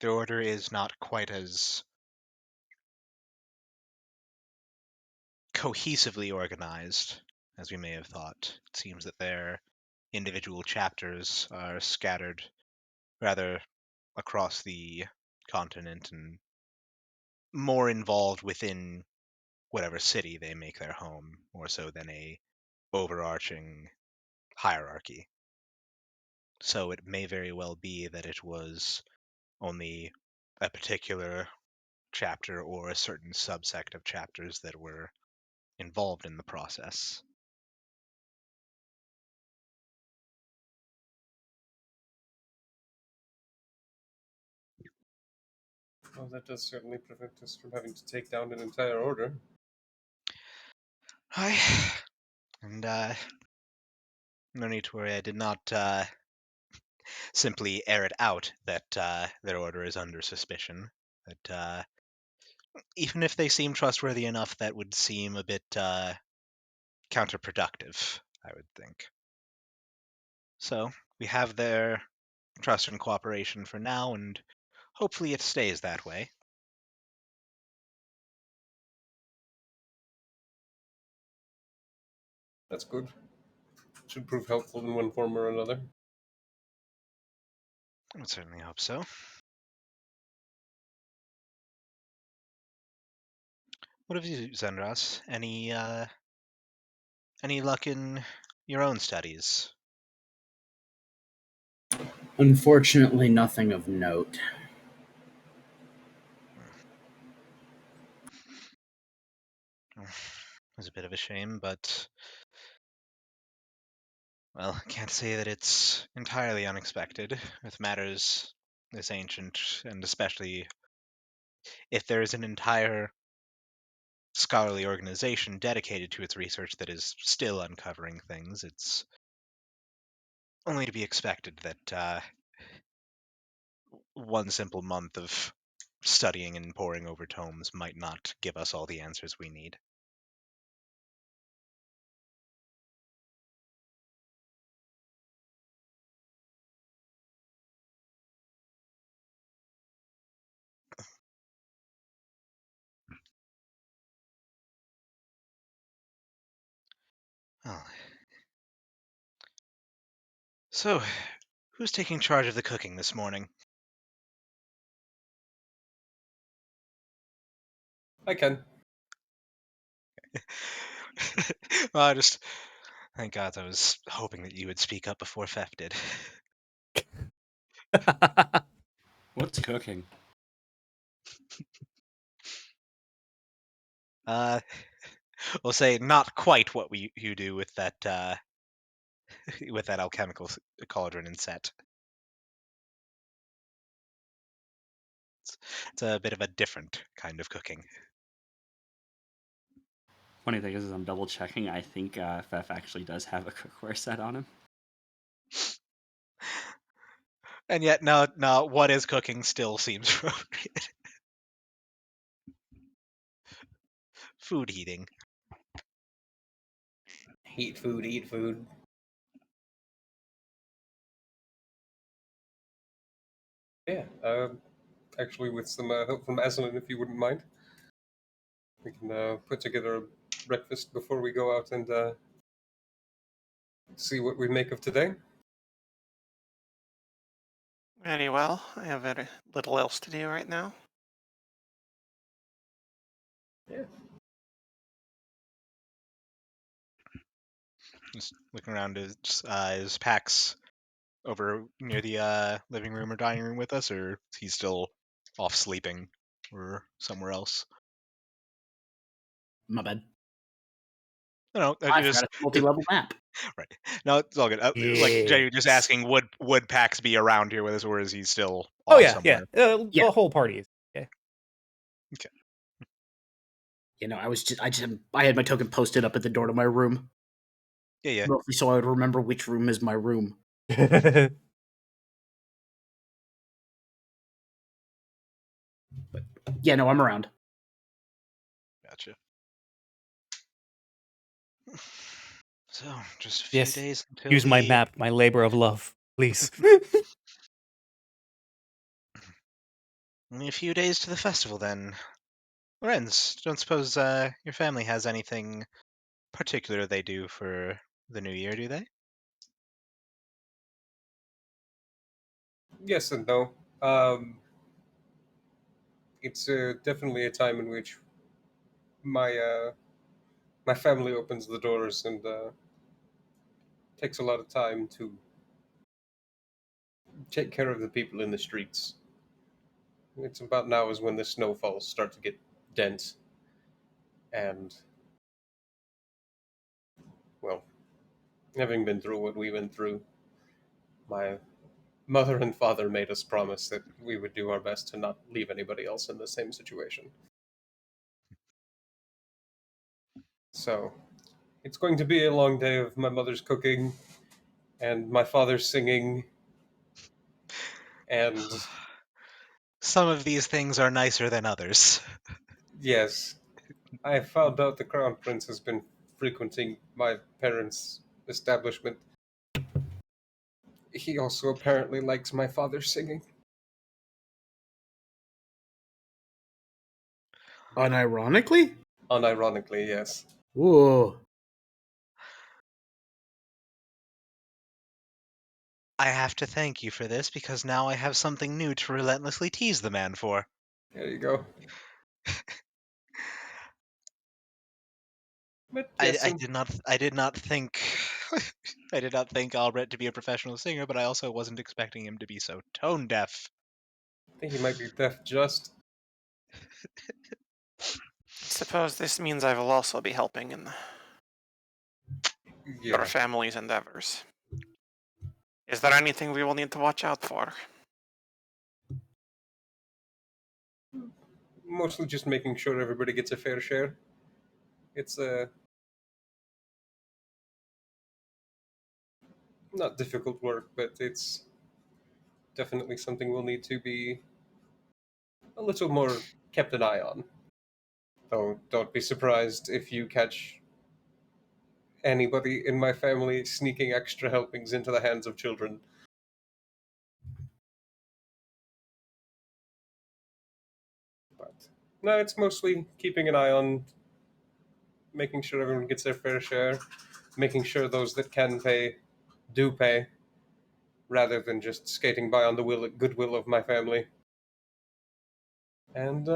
order is not quite as cohesively organized as we may have thought. It seems that their individual chapters are scattered rather across the continent and more involved within whatever city they make their home, more so than a overarching hierarchy. So it may very well be that it was only a particular chapter or a certain subsect of chapters that were involved in the process. Well, that does certainly prevent us from having to take down an entire order. Hi. And No need to worry. I did not simply air it out that their order is under suspicion. But even if they seem trustworthy enough, that would seem a bit counterproductive, I would think. So we have their trust and cooperation for now, and hopefully it stays that way. That's good. Should prove helpful in one form or another. I would certainly hope so. What have you, Zenras? Any luck in your own studies? Unfortunately, nothing of note. It's a bit of a shame, but well, I can't say that it's entirely unexpected with matters this ancient, and especially if there is an entire scholarly organization dedicated to its research that is still uncovering things. It's only to be expected that one simple month of studying and poring over tomes might not give us all the answers we need. Oh. So, who's taking charge of the cooking this morning? I can. Well, thank God, I was hoping that you would speak up before Fef did. What's cooking? We'll say not quite what you do with that with that alchemical cauldron and set. It's a bit of a different kind of cooking. Funny thing is I'm double checking. I think Fef actually does have a cookware set on him. And yet, no, what is cooking still seems appropriate. Food heating. Eat food, eat food. Yeah, actually, with some help from Aslan, if you wouldn't mind, we can put together a breakfast before we go out and see what we make of today. Very well. I have very little else to do right now. Yeah. Just looking around, is Pax over near the living room or dining room with us, or is he still off sleeping or somewhere else? My bad. No, I just forgot it's a multi-level map. right. No, it's all good. Like Jay, just Yes. asking, would Pax be around here with us, or is he still Oh off yeah, somewhere? yeah. Yeah. The whole party is okay. Okay. You know, I had my token posted up at the door to my room, Yeah. mostly so I would remember which room is my room. Yeah, no, I'm around. Gotcha. So, just a few Yes. days until Use my map, my labor of love, please. Only a few days to the festival, then. Lorenz, don't suppose your family has anything particular they do for the new year, do they? Yes and no. It's definitely a time in which my family opens the doors and takes a lot of time to take care of the people in the streets. It's about now is when the snowfalls start to get dense, and well, having been through what we went through, my mother and father made us promise that we would do our best to not leave anybody else in the same situation. So it's going to be a long day of my mother's cooking and my father singing, and Some of these things are nicer than others. yes, I found out the Crown Prince has been frequenting my parents' establishment. He also apparently likes my father singing. Unironically? Unironically, yes. Ooh. I have to thank you for this because now I have something new to relentlessly tease the man for. There you go. But I, yes, I did not I did not think I did not think Albert to be a professional singer, but I also wasn't expecting him to be so tone deaf. I think he might be deaf just. I suppose this means I will also be helping in your Yeah. family's endeavors. Is there anything we will need to watch out for? Mostly just making sure everybody gets a fair share. It's not difficult work, but it's definitely something we'll need to be a little more kept an eye on. Though don't be surprised if you catch anybody in my family sneaking extra helpings into the hands of children. But no, it's mostly keeping an eye on making sure everyone gets their fair share, making sure those that can pay do pay, rather than just skating by on the goodwill of my family. And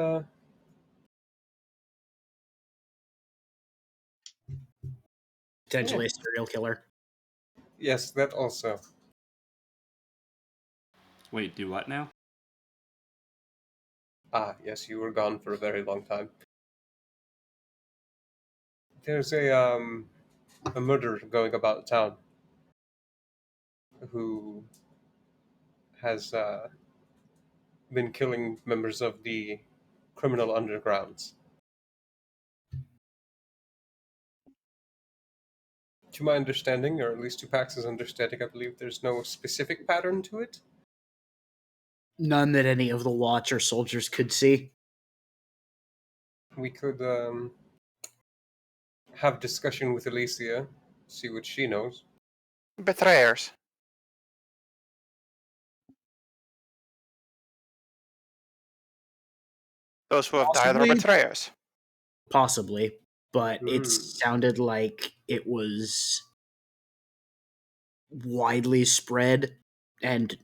Potentially a serial killer. yes, that also. Wait, do what now? Ah, yes, you were gone for a very long time. There's a murderer going about town who has been killing members of the criminal undergrounds. To my understanding, or at least to Pax's understanding, I believe there's no specific pattern to it. None that any of the watch or soldiers could see. We could have discussion with Alicia, see what she knows. Betrayers. Those who have died are Possibly. betrayers. Possibly. But it Hmm. sounded like it was widely spread and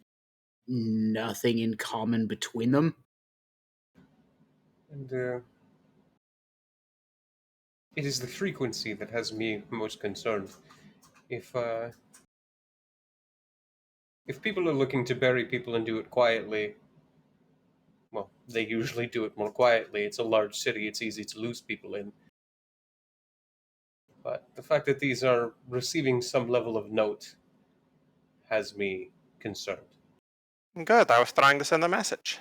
nothing in common between them. And it is the frequency that has me most concerned. If if people are looking to bury people and do it quietly, well, they usually do it more quietly. It's a large city; it's easy to lose people in. But the fact that these are receiving some level of note has me concerned. Good, I was trying to send a message.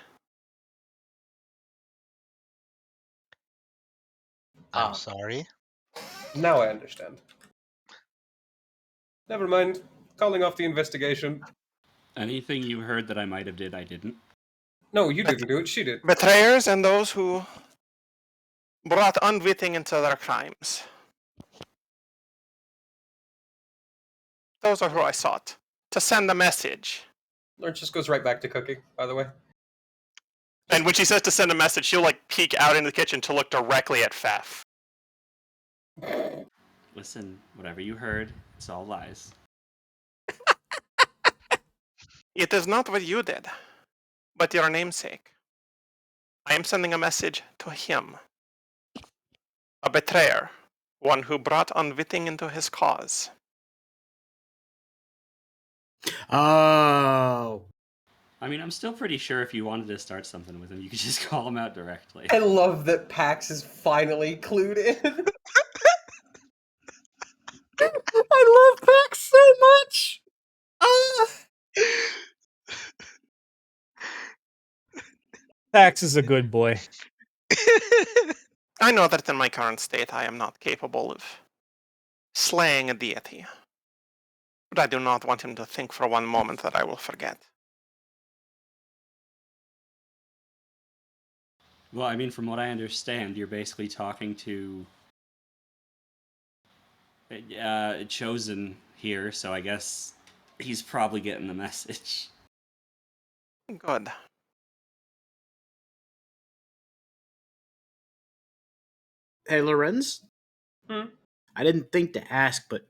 I'm Ah, sorry. now I understand. Never mind. Calling off the investigation. Anything you heard that I might have did, I didn't. No, you didn't do it. She did. Betrayers and those who brought unwitting into their crimes. Those are who I sought. To send a message. Lauren just goes right back to cooking, by the way. And when she says to send a message, she'll like peek out into the kitchen to look directly at Faf. Listen, whatever you heard, it's all lies. It is not what you did, but your namesake. I am sending a message to him. A betrayer. One who brought unwitting into his cause. Oh. I mean, I'm still pretty sure if you wanted to start something with him, you could just call him out directly. I love that Pax is finally clued in. I love Pax so much. Pax is a good boy. I know that in my current state I am not capable of slaying a deity. But I do not want him to think for one moment that I will forget. Well, I mean, from what I understand, you're basically talking to Chosen here, so I guess he's probably getting the message. Good. Hey, Lorenz? Hmm? I didn't think to ask, but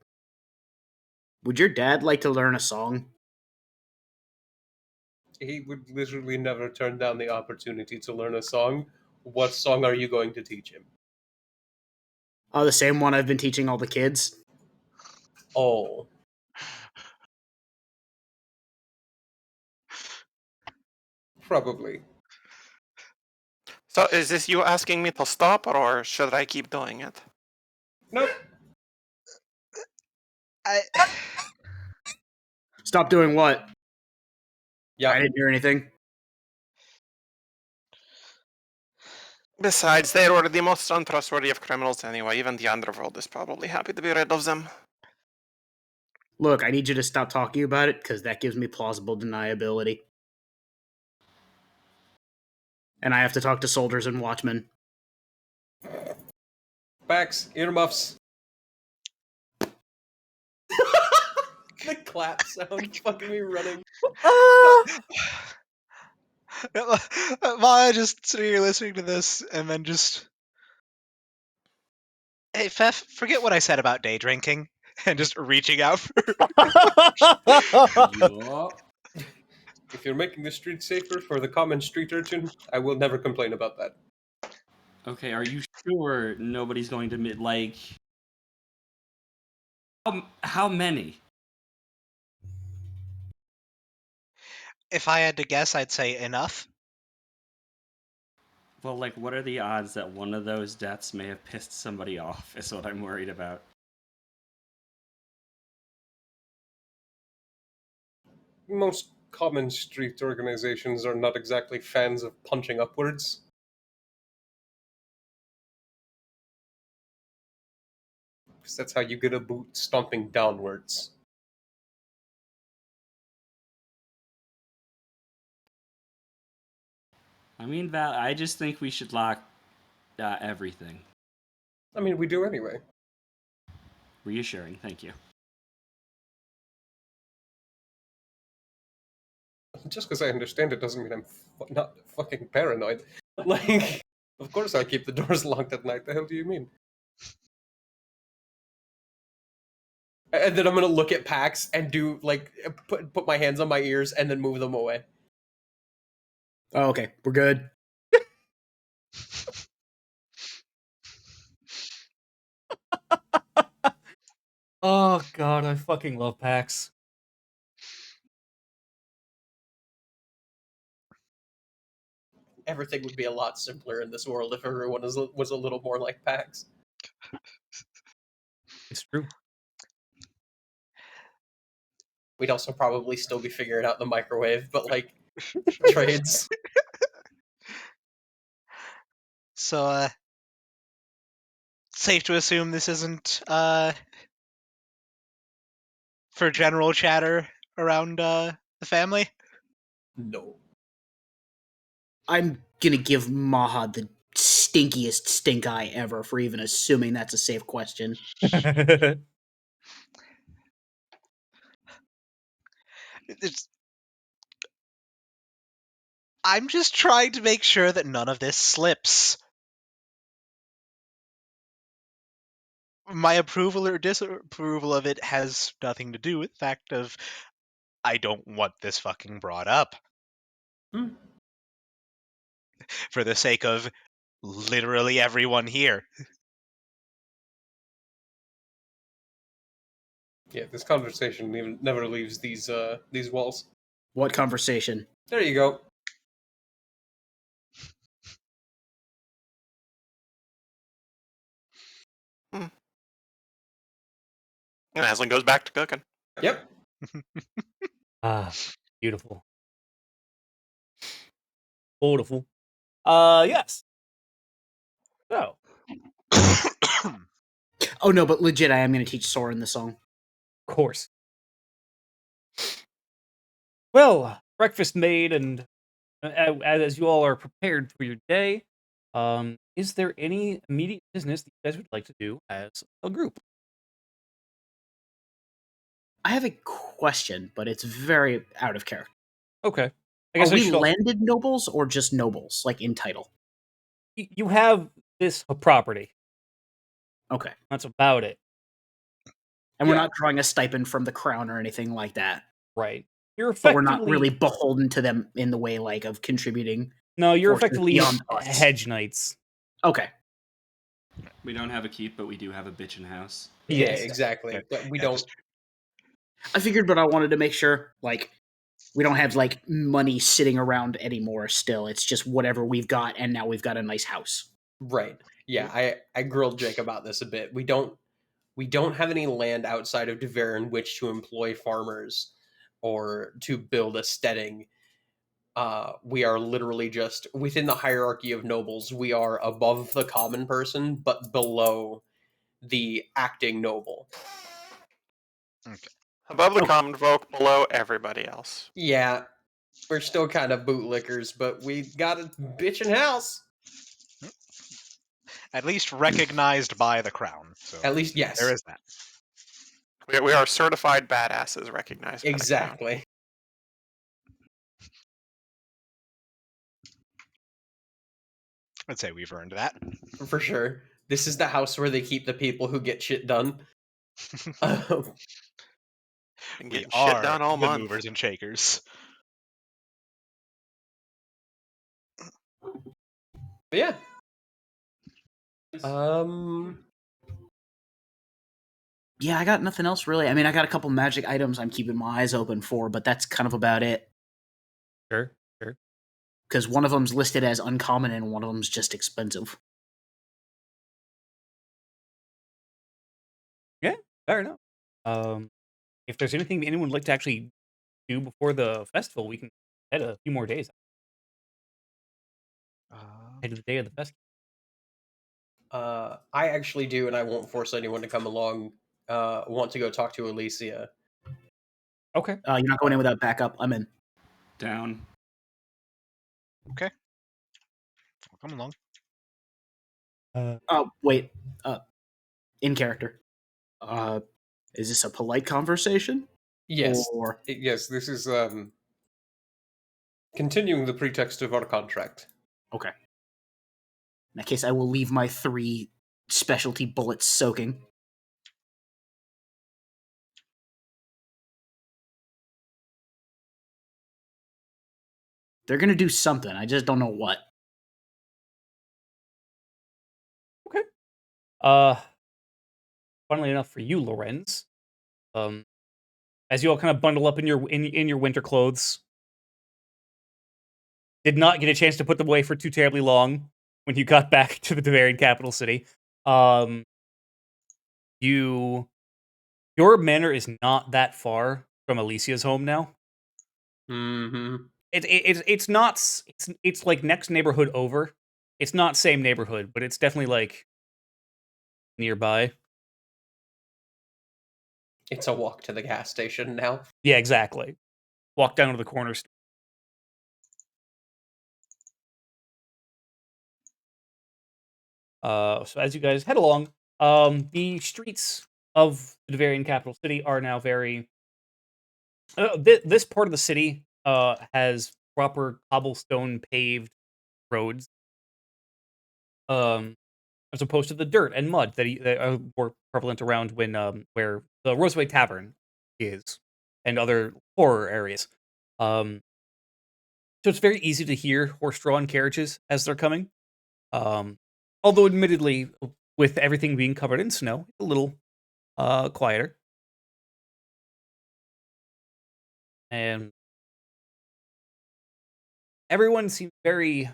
would your dad like to learn a song? He would literally never turn down the opportunity to learn a song. What song are you going to teach him? Oh, the same one I've been teaching all the kids? Oh. Probably. So is this you asking me to stop, or should I keep doing it? Nope. I, Stop doing what? I Yeah. didn't hear anything. Besides, they were the most untrustworthy of criminals anyway. Even the underworld is probably happy to be rid of them. Look, I need you to stop talking about it, because that gives me plausible deniability. And I have to talk to soldiers and watchmen. Backs, earmuffs. The clap sound fucking me running. Maya just sitting here listening to this and then just, hey, Fef, forget what I said about day drinking, and just reaching out for. If you're making the street safer for the common street urchin, I will never complain about that. Okay, are you sure nobody's going to like? How many? If I had to guess, I'd say enough. Well, like, what are the odds that one of those deaths may have pissed somebody off? Is what I'm worried about. Most common street organizations are not exactly fans of punching upwards. Because that's how you get a boot stomping downwards. I mean, Val, I just think we should lock everything. I mean, we do anyway. Reassuring, thank you. Just because I understand it doesn't mean I'm not fucking paranoid. Like, of course I keep the doors locked at night. The hell do you mean? And then I'm gonna look at Pax and do like put my hands on my ears and then move them away. Oh, okay, we're good. Oh god, I fucking love PAX. Everything would be a lot simpler in this world if everyone was a little more like Pax. It's true. We'd also probably still be figuring out the microwave, but like trades. So, safe to assume this isn't for general chatter around the family. No. I'm gonna give Maha the stinkiest stink eye ever for even assuming that's a safe question. It's, I'm just trying to make sure that none of this slips. My approval or disapproval of it has nothing to do with the fact of I don't want this fucking brought up. For the sake of literally everyone here. Yeah, this conversation never leaves these walls. What conversation? There you go. And Aslan goes back to cooking. Yep. Ah, beautiful. Beautiful. Yes. So, Oh no, but legit, I am gonna teach Soren the song. of course. Well, breakfast made, and as you all are prepared for your day, is there any immediate business that you guys would like to do as a group? I have a question, but it's very out of character. Okay. I Are guess I we should. landed nobles or just nobles, like in title? You have this property. Okay. That's about it. And we're Yeah. not drawing a stipend from the crown or anything like that. Right. You're But we're not effectively really beholden to them in the way like of contributing. no. You're forces effectively beyond us. hedge knights. Okay. We don't have a keep, but we do have a bitchin' house. Yeah, Yes. exactly. Yeah, But we yeah, don't. just- I figured, but I wanted to make sure, like, we don't have like money sitting around anymore. Still, it's just whatever we've got, and now we've got a nice house. Right. Yeah, I grilled Jake about this a bit. We don't have any land outside of Devere in which to employ farmers or to build a steading. We are literally just within the hierarchy of nobles. We are above the common person, but below the acting noble. Above the common folk, below everybody else. Yeah, we're still kind of bootlickers, but we got a bitchin' house. At least recognized by the crown. So At least, yes. there is that. We are certified badasses recognized by the crown. Exactly. I'd say we've earned that. For sure. This is the house where they keep the people who get shit done. Um, And We getting are shit done all the month. movers and shakers. but yeah. Yeah, I got nothing else really. I mean, I got a couple magic items I'm keeping my eyes open for, but that's kind of about it. Sure. Because one of them's listed as uncommon and one of them's just expensive. Fair enough. If there's anything anyone would like to actually do before the festival, we can head a few more days. Head to the day of the festival. I actually do, and I won't force anyone to come along. Want to go talk to Alicia. Okay. You're not going in without backup. I'm in. Down. I'll come along. Oh, wait. In character. Is this a polite conversation? Yes, Or yes. This is continuing the pretext of our contract. okay. In that case, I will leave my 3 specialty bullets soaking. They're gonna do something. I just don't know what. Okay. Funnily enough for you, Lorenz, as you all kind of bundle up in your winter clothes, did not get a chance to put them away for too terribly long when you got back to the Bavarian capital city. Your manor is not that far from Alicia's home now. Mm-hmm. It's not it's like next neighborhood over. It's not same neighborhood, but it's definitely like nearby. It's a walk to the gas station now. Yeah, exactly. Walk down to the corner store. So as you guys head along, the streets of the Bavarian capital city are now very. This part of the city has proper cobblestone paved roads, as opposed to the dirt and mud that are more prevalent around where the Roseway Tavern is and other poorer areas. So it's very easy to hear horse-drawn carriages as they're coming. Although, admittedly, with everything being covered in snow, a little quieter. And everyone seems very.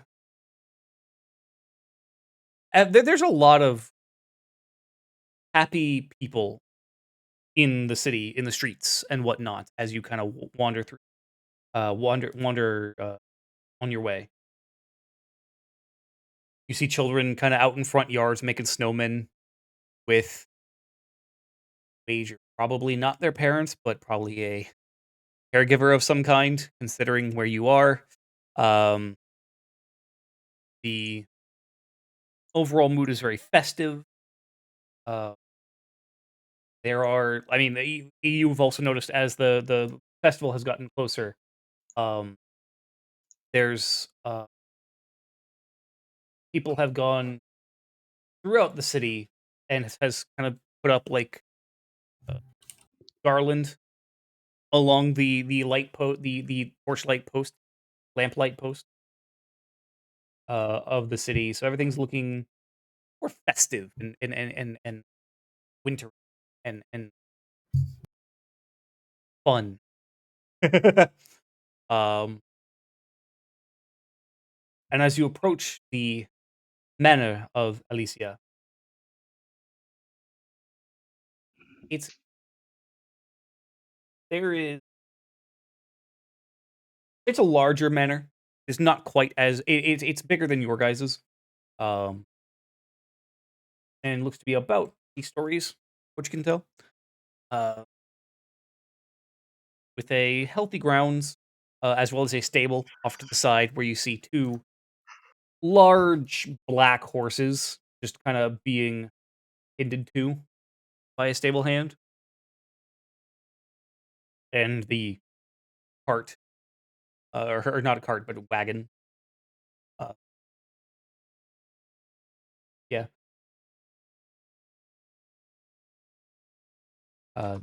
There's a lot of happy people in the city, in the streets, and whatnot, as you kind of wander through, wander on your way. You see children kind of out in front yards making snowmen with wager, probably not their parents, but probably a caregiver of some kind, considering where you are. Um, the overall mood is very festive. Uh, there are, I mean, you've also noticed as the festival has gotten closer. Um, there's people have gone throughout the city and has kind of put up like a garland along the light post, the torchlight post, lamplight post of the city. So everything's looking more festive and winter and fun. um, and as you approach the manor of Alicia, it's there is it's a larger manor. It's not quite as it's bigger than your guys's. Um, and looks to be about 3 stories, which you can tell. Uh, with a healthy grounds, as well as a stable off to the side where you see 2 large black horses just kind of being tended to by a stable hand, and the cart, or not a cart, but a wagon. Uh, yeah,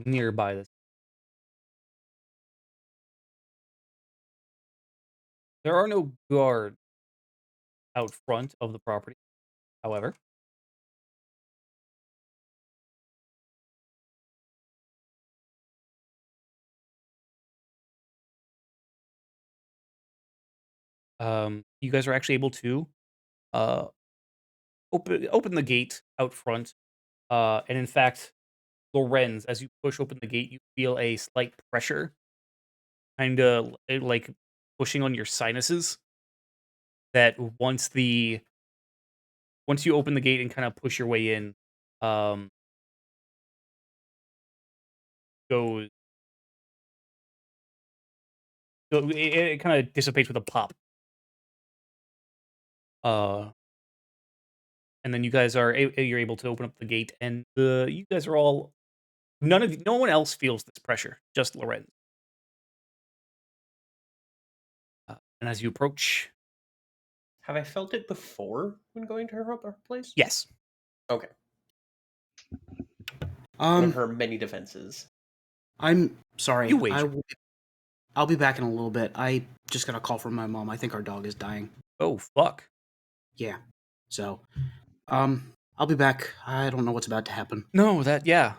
nearby this. There are no guards out front of the property, however. You guys are actually able to uh, open the gate out front, and in fact, Lorenz, as you push open the gate, you feel a slight pressure, kinda like pushing on your sinuses. That once you open the gate and kind of push your way in, um, goes it kind of dissipates with a pop. Uh, and then you guys are you're able to open up the gate, and you guys are all no one else feels this pressure, just Lorenz. And as you approach, Have I felt it before when going to her place? yes, Okay. One of Um, her many defenses. I'm sorry. you wager. I'll be back in a little bit. I just got a call from my mom. I think our dog is dying. Oh fuck. Yeah. So, I'll be back. I don't know what's about to happen. No, yeah.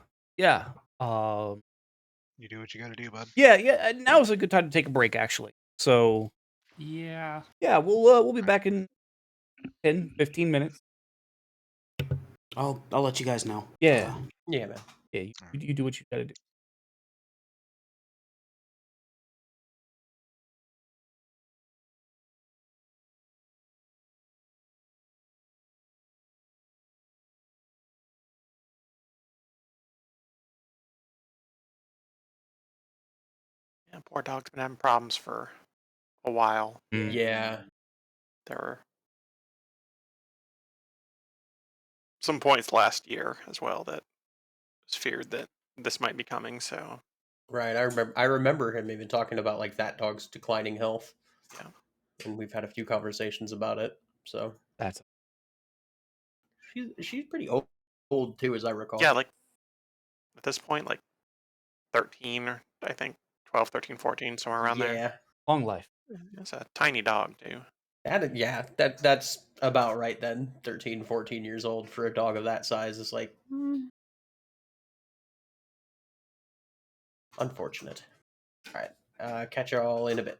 Um, You do what you gotta do, bud. yeah. Now is a good time to take a break, actually. So Yeah. yeah, we'll be back in 10, 15 minutes. I'll let you guys know. Yeah, Yeah, man. yeah. You do what you gotta do. Yeah, poor dog's been having problems for a while. Mm. Yeah. There were some points last year as well that was feared that this might be coming. So Right. I remember him even talking about like that dog's declining health. yeah, And we've had a few conversations about it. So That's she's pretty old too, as I recall. yeah, like at this point, like 13 or I think 12, 13, 14, somewhere around there. Yeah. long life. It's a tiny dog too. That's about right then. 13, 14 years old for a dog of that size is like unfortunate. All right. Catch y'all in a bit.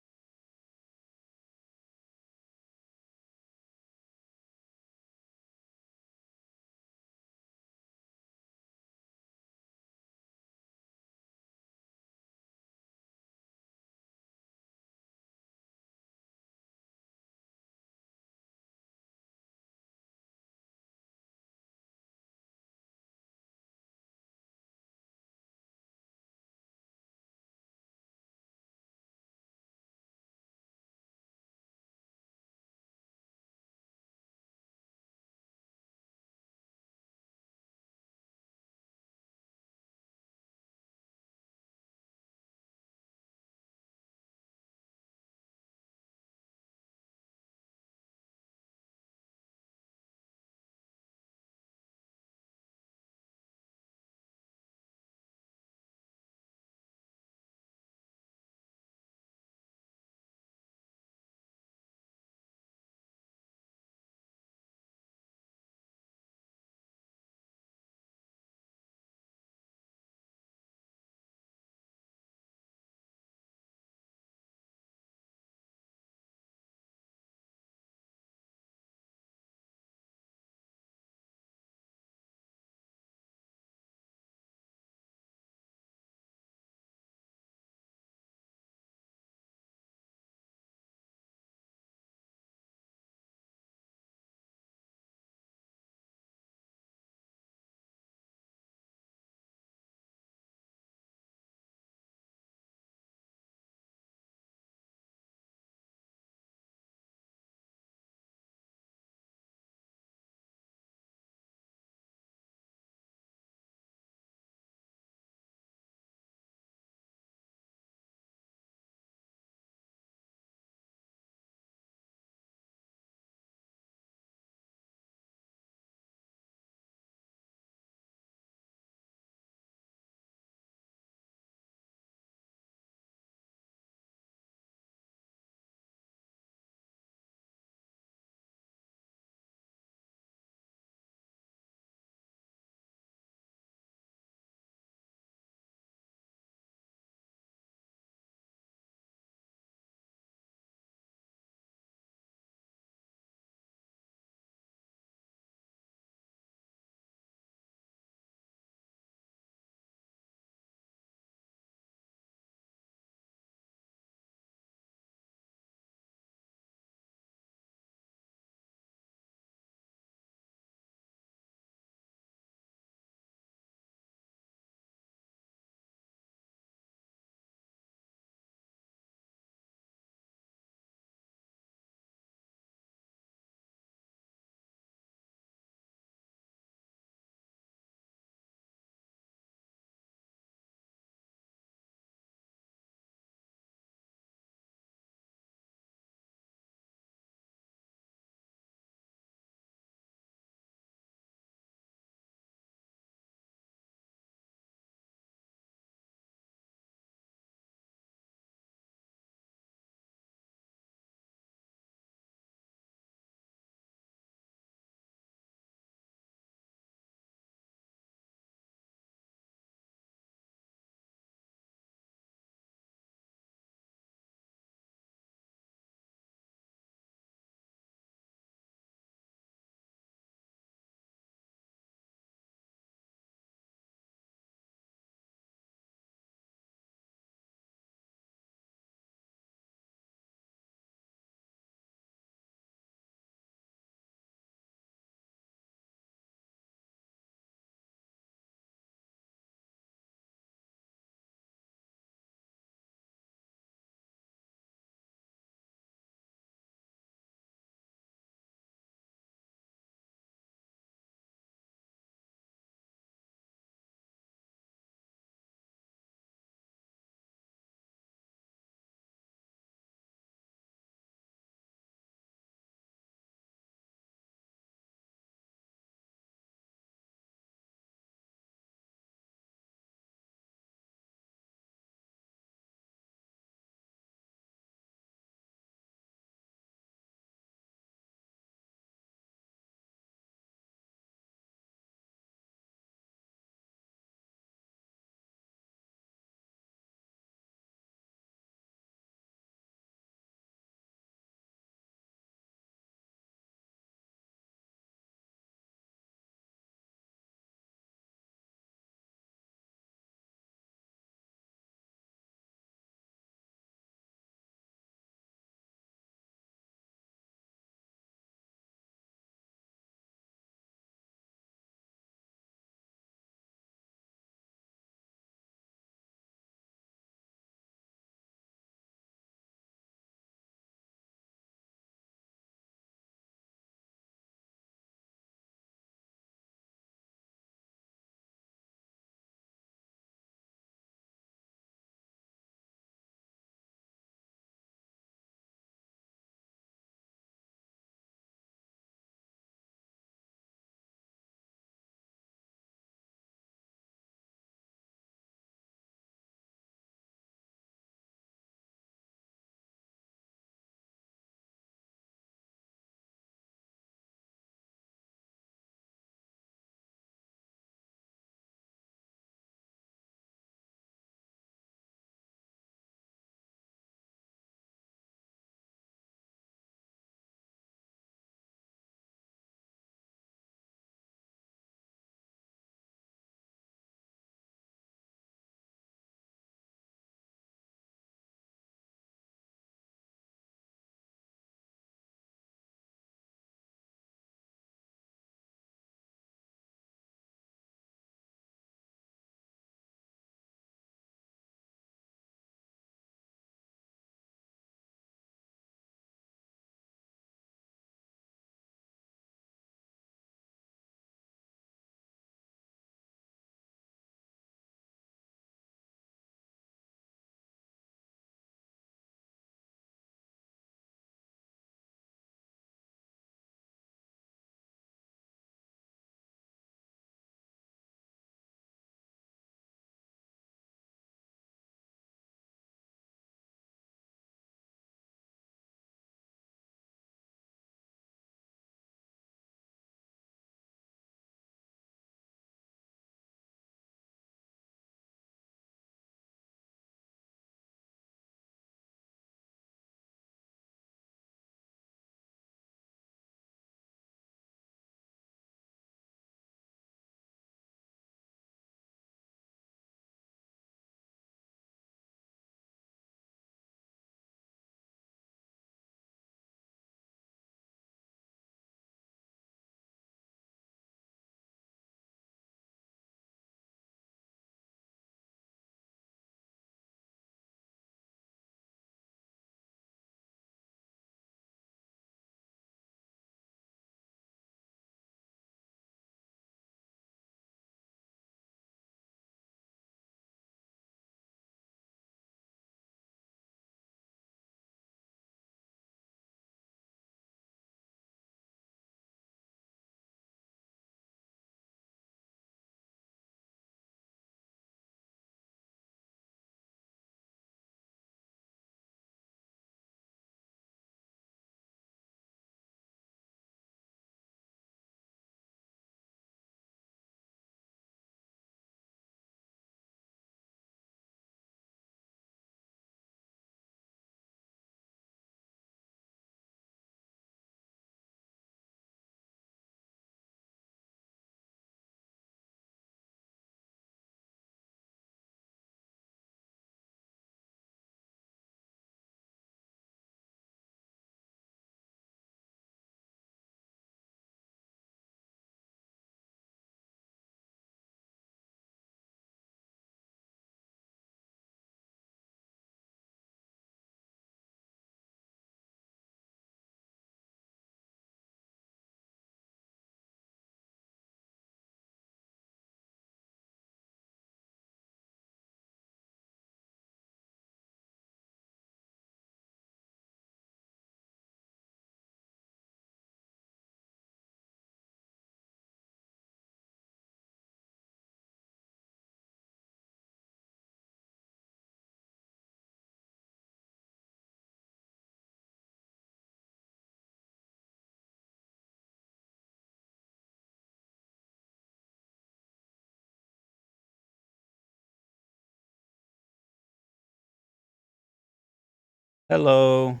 Hello.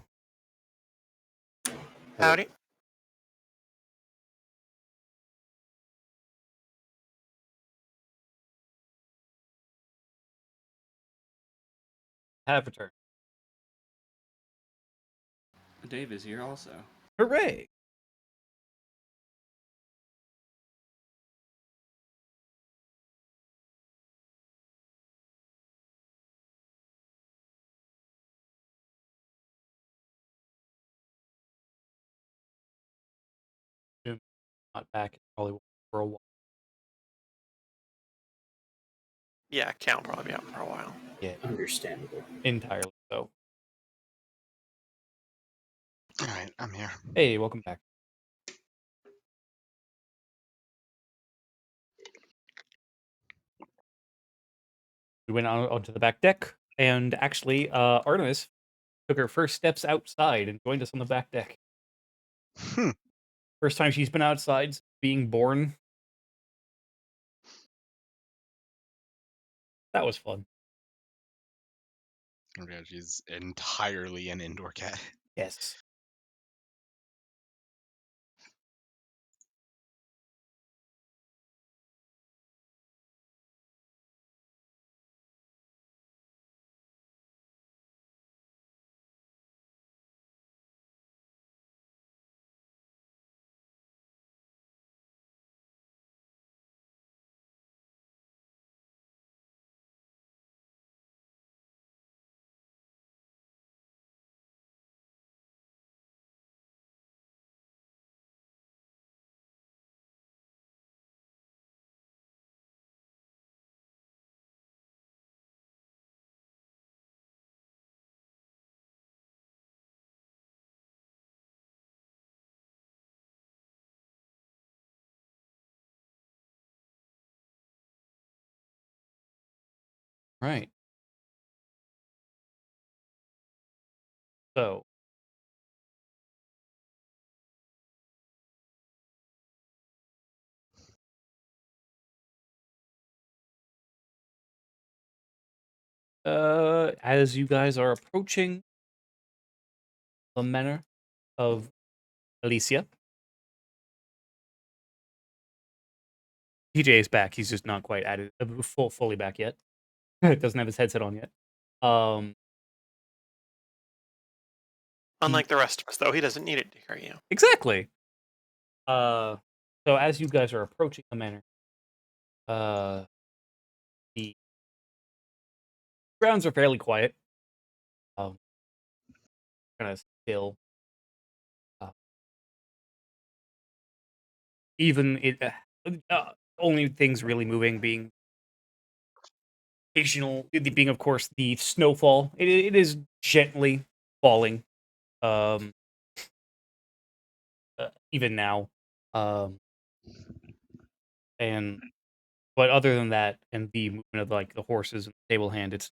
Howdy. Have returned. Dave is here also. Hooray! Not back. Probably for a while. Yeah, Cal will probably be out for a while. Yeah, Understandable. entirely so. All right, I'm here. Hey, welcome back. We went onto the back deck, and actually, Artemis took her first steps outside and joined us on the back deck. Hmm. First time she's been outside since being born. That was fun. Okay, she's entirely an indoor cat. Yes. Right. So, as you guys are approaching the manor of Alicia, TJ is back. He's just not quite at it, fully back yet. Doesn't have his headset on yet. Unlike the rest of us, though, he doesn't need it to hear you. Exactly. So as you guys are approaching the manor, the grounds are fairly quiet. Kind of still. Even it, only things really moving being occasional, being of course the snowfall. It is gently falling. Um, even now. Um, and but other than that, and the movement of like the horses and the table hand, it's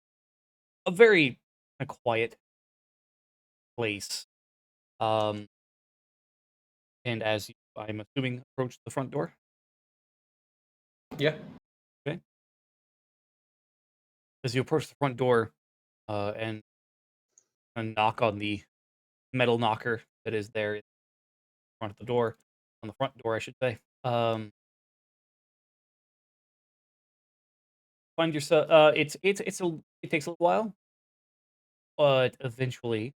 a very quiet place. Um, and as you, I'm assuming, approach the front door. Yeah. Okay. As you approach the front door, and knock on the metal knocker that is there in front of the door, on the front door, I should say. Find yourself. It takes a little while, but eventually,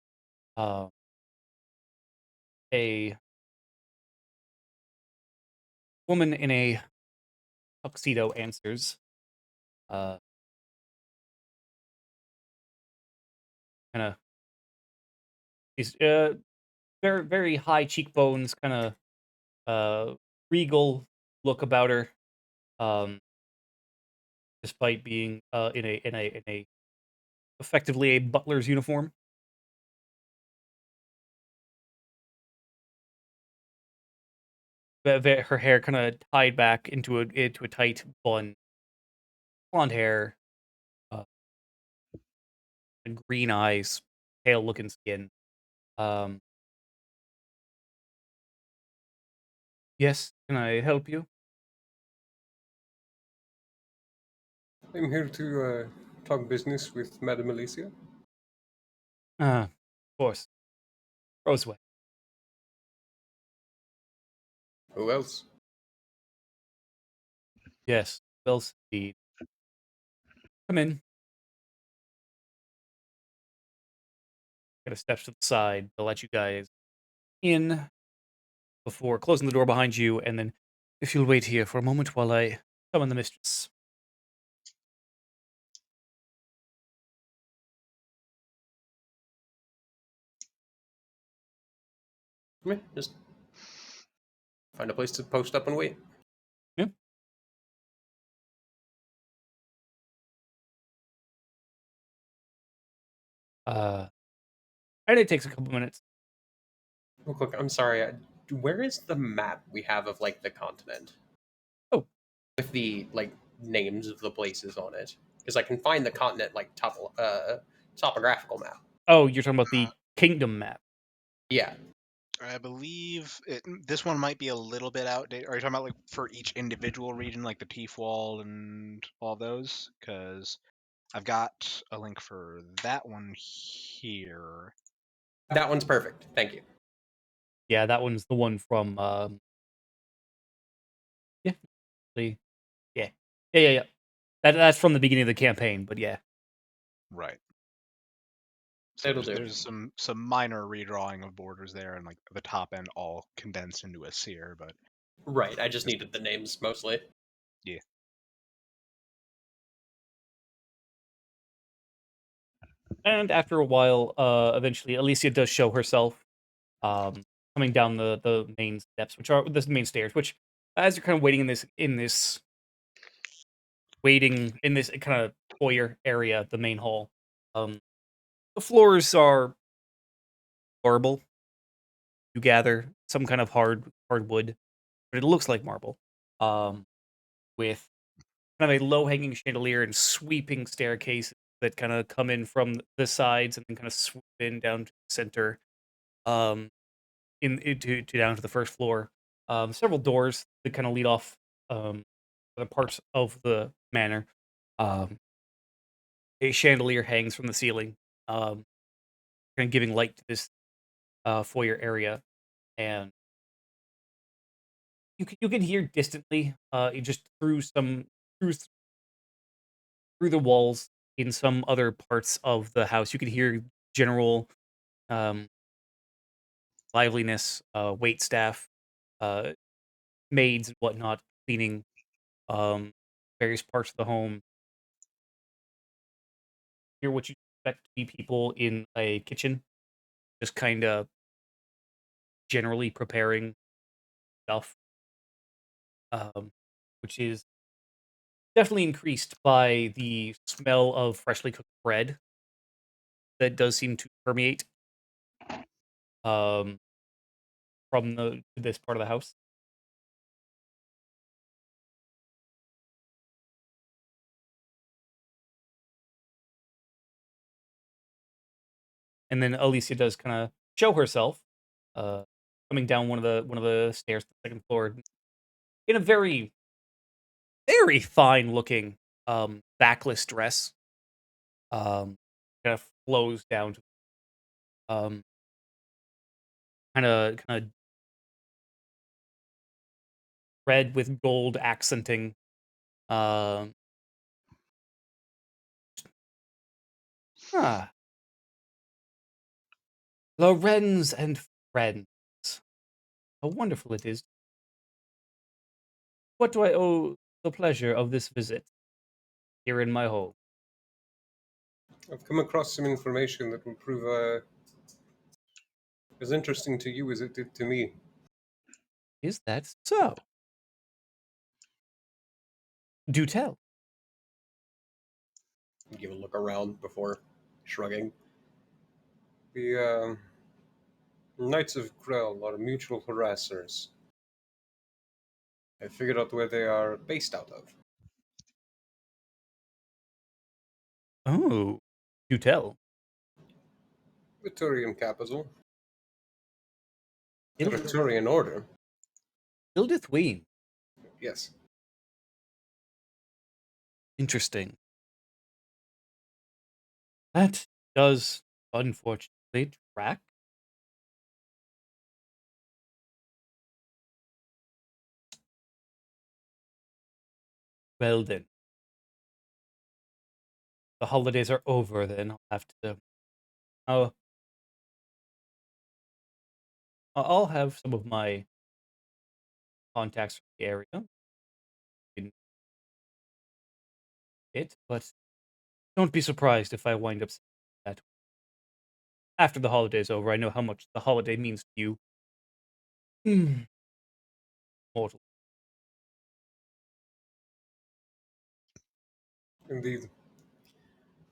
uh, a woman in a tuxedo answers. Kind of, she's very very high cheekbones, kind of regal look about her. Um, despite being in a effectively a butler's uniform. Her hair kind of tied back into a tight bun, blonde hair, uh, and green eyes, pale looking skin. Um, yes, can I help you? I'm here to talk business with Madame Alicia. Uh, course. Roseway. Who else? Yes, Wells indeed. Come in. Kind of steps to the side to let you guys in before closing the door behind you, and then if you'll wait here for a moment while I summon the mistress. Yeah, just find a place to post up and wait. Yeah. And it takes a couple minutes. Real quick, I'm sorry. Where is the map we have of like the continent? Oh. With the like names of the places on it, because I can find the continent like topographical map. Oh, you're talking about the kingdom map. Yeah. I believe this one might be a little bit outdated. Are you talking about like for each individual region, like the Teeth Wall and all those? Because I've got a link for that one here. That one's perfect. Thank you. Yeah, that one's the one from yeah. Yeah. Yeah. That's from the beginning of the campaign, but yeah. Right. So It'll do. there's some minor redrawing of borders there, and like the top end all condensed into a sear, but Right. I just needed the names mostly. yeah. And after a while, eventually Alicia does show herself, coming down the main steps, which are the main stairs. Which, as you're kind of waiting in this kind of foyer area, the main hall, the floors are marble. You gather some kind of hard wood, but it looks like marble. With kind of a low hanging chandelier and sweeping staircases that kind of come in from the sides and then kind of swoop in down to the center. Um, to down to the first floor. Several doors that kind of lead off other parts of the manor. Um, a chandelier hangs from the ceiling, kind of giving light to this foyer area, and you can hear distantly, just through through the walls in some other parts of the house. You can hear general um, liveliness, wait staff, uh, maids and whatnot cleaning um, various parts of the home. Hear what you expect to be people in a kitchen, just kind of generally preparing stuff, which is definitely increased by the smell of freshly cooked bread that does seem to permeate um, from this part of the house. And then Alicia does kind of show herself, uh, coming down one of the stairs to the second floor in a very fine looking backless dress. Kind of flows down to um kind of red with gold accenting. Um ah, Lorenz and friends. How wonderful it is. What do I owe the pleasure of this visit here in my home? I've come across some information that will prove as interesting to you as it did to me. Is that so? Do tell. Give a look around before shrugging. The Knights of Grell are mutual harassers. I figured out where they are based out of. Oh, do tell. The Turian capital. The Ildith Turian order. Ween. Yes. Interesting. That does, unfortunately, They track? Well then. The holidays are over then. I'll have to I'll I'll have some of my contacts from the area in it, but don't be surprised if I wind up saying that after the holiday's over. I know how much the holiday means to you. Mortal. Indeed.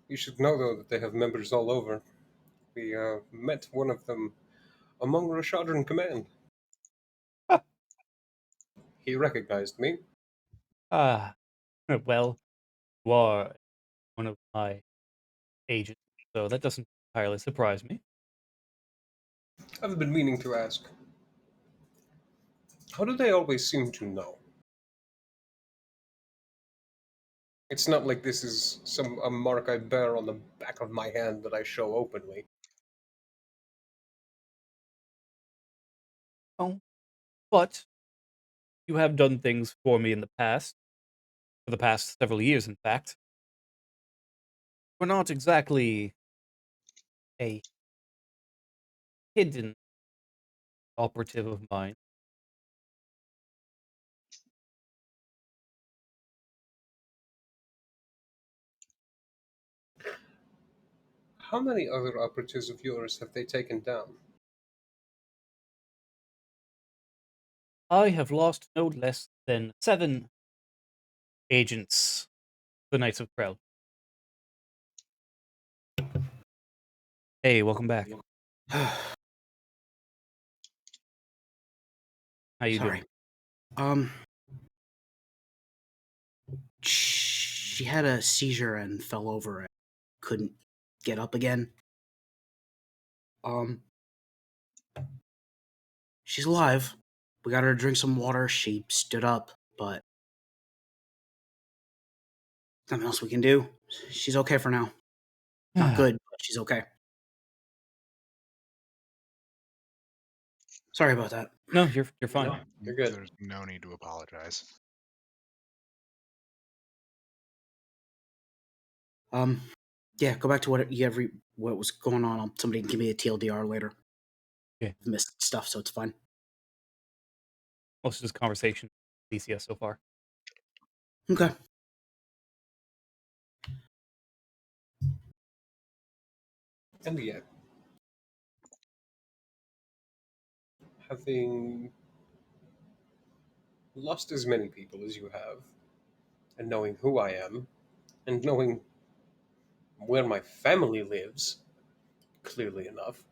You should know, though, that they have members all over. We met one of them among Rashadran Command. Ah, He recognized me. ah, well, you are one of my agents, so that doesn't entirely surprise me. I've been meaning to ask. How do they always seem to know? It's not like this is a mark I bear on the back of my hand that I show openly. Oh, but you have done things for me in the past, for the past several years, in fact. We're not exactly a hidden operative of mine. How many other operatives of yours have they taken down? I have lost no less than 7 agents, the Knights of Krell. Hey, welcome back. How you Sorry. doing? She had a seizure and fell over and couldn't get up again. Um, she's alive. We got her to drink some water. She stood up, but nothing else we can do. She's okay for now. Not good, but she's okay. Sorry about that. No, you're fine. No, you're good. There's no need to apologize. Yeah, go back to what was going on. Somebody can give me a TLDR later. Okay. I've missed stuff, so it's fine. Most of this conversation, DCS so far. Okay. And yet, having lost as many people as you have, and knowing who I am, and knowing where my family lives, clearly enough,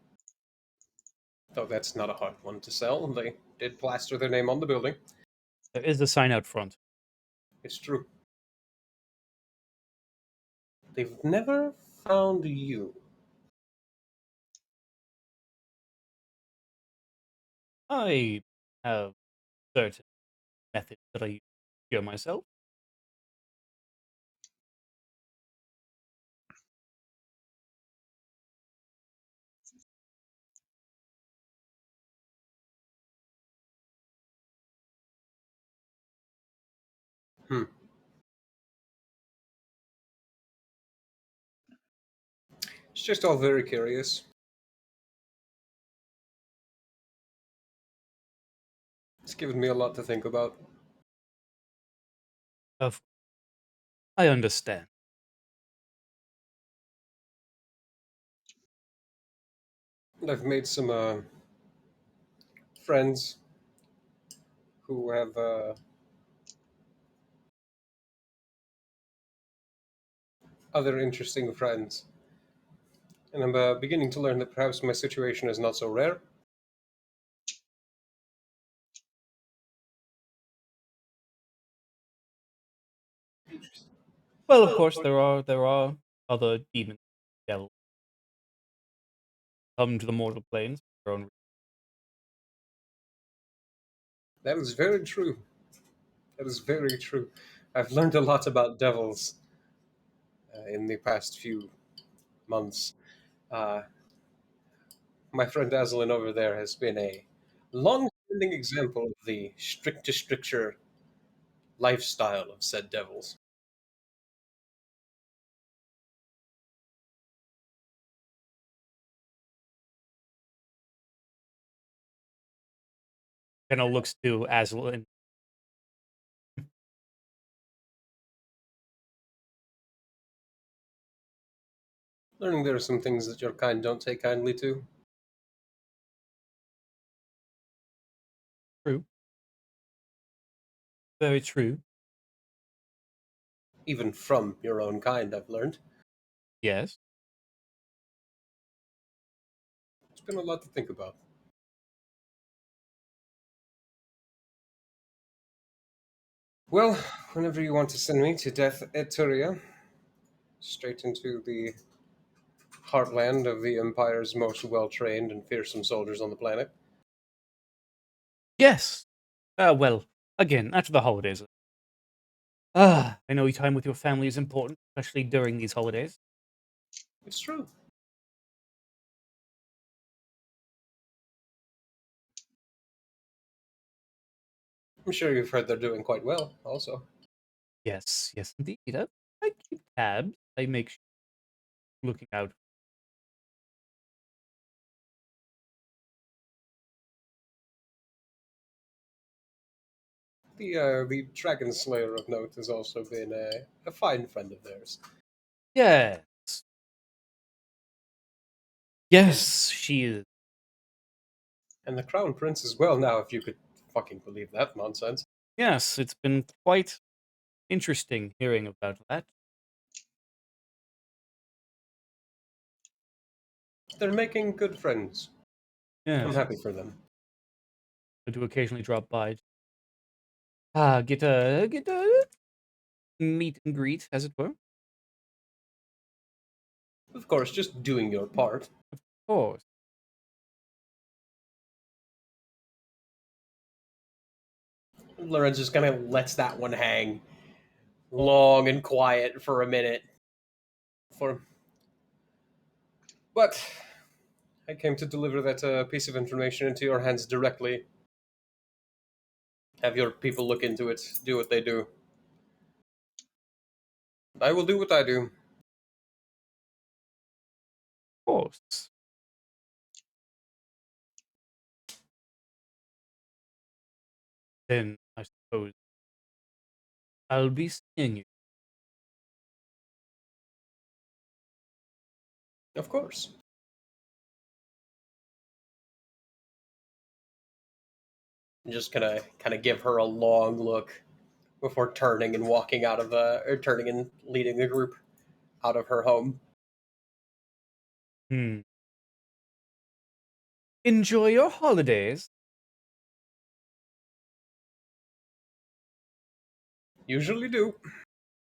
though that's not a hard one to sell, they did plaster their name on the building. There is a sign out front. It's true. They've never found you. I have certain methods that I use to cure myself. Hmm. It's just all very curious. It's given me a lot to think about. Of I understand. And I've made some friends who have other interesting friends. And I'm beginning to learn that perhaps my situation is not so rare. Well, of course, there are other demons, devils, come to the mortal planes for their own reasons. That is very true. That is very true. I've learned a lot about devils in the past few months. Uh, My friend Aslan over there has been a long-standing example of the strict to stricture lifestyle of said devils. Kind of looks to Aslan. Learning there are some things that your kind don't take kindly to. True. Very true. Even from your own kind, I've learned. Yes. It's been a lot to think about. Well, whenever you want to send me to Death Eturia, straight into the heartland of the Empire's most well-trained and fearsome soldiers on the planet. Yes. Well, again, after the holidays. I know your time with your family is important, especially during these holidays. It's true. I'm sure you've heard they're doing quite well, also. Yes, yes, indeed. I keep tabs. I make sure looking out. The Dragon Slayer of note has also been a fine friend of theirs. Yes. Yes, she is. And the Crown Prince as well now, if you could fucking believe that nonsense. Yes, it's been quite interesting hearing about that. They're making good friends. I'm Yes, happy for them. I do occasionally drop by. Get a meet and greet, as it were. Of Of course, just doing your part. course. Lorenz just kind of lets that one hang long and quiet for a minute. But I came to deliver that piece of information into your hands directly. Have your people look into it, do what they do. I will do what I do. Of course. Then I suppose I'll be seeing you. Of course. Just gonna kind of give her a long look before turning and walking out of or turning and leading the group out of her home. Enjoy your holidays. Usually do.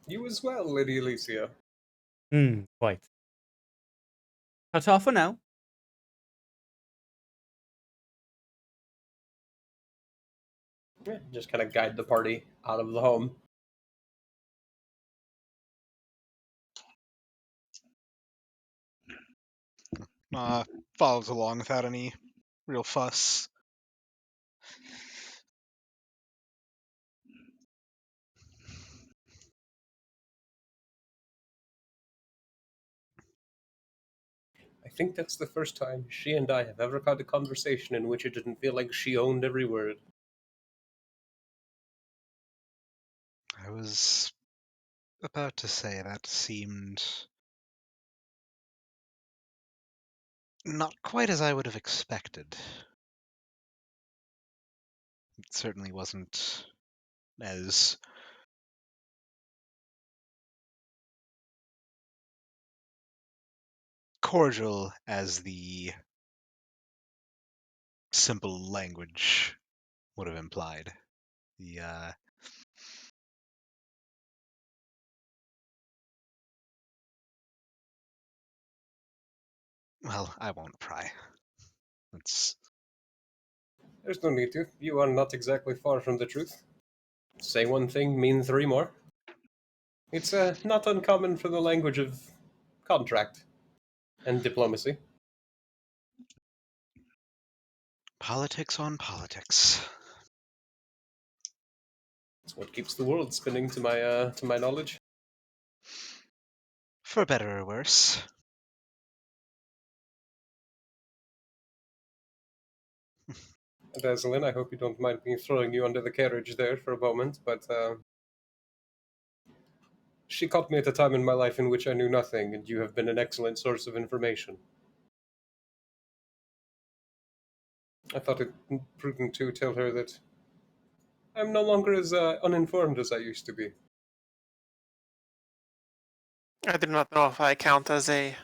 You as well, Lady Alicia. Quite. Ta-ta for now. Yeah, just kind of guide the party out of the home. Follows along without any real fuss. I think that's the first time she and I have ever had a conversation in which it didn't feel like she owned every word. I was about to say that seemed not quite as I would have expected. It certainly wasn't as cordial as the simple language would have implied. The well, I won't pry. It's There's no need to. You are not exactly far from the truth. Say one thing, mean three more. It's not uncommon for the language of contract and diplomacy. Politics on politics. It's what keeps the world spinning, to my knowledge. For better or worse. Rosalind, I hope you don't mind me throwing you under the carriage there for a moment, but she caught me at a time in my life in which I knew nothing, and you have been an excellent source of information. I thought it prudent to tell her that I'm no longer as uninformed as I used to be. I do not know if I count as a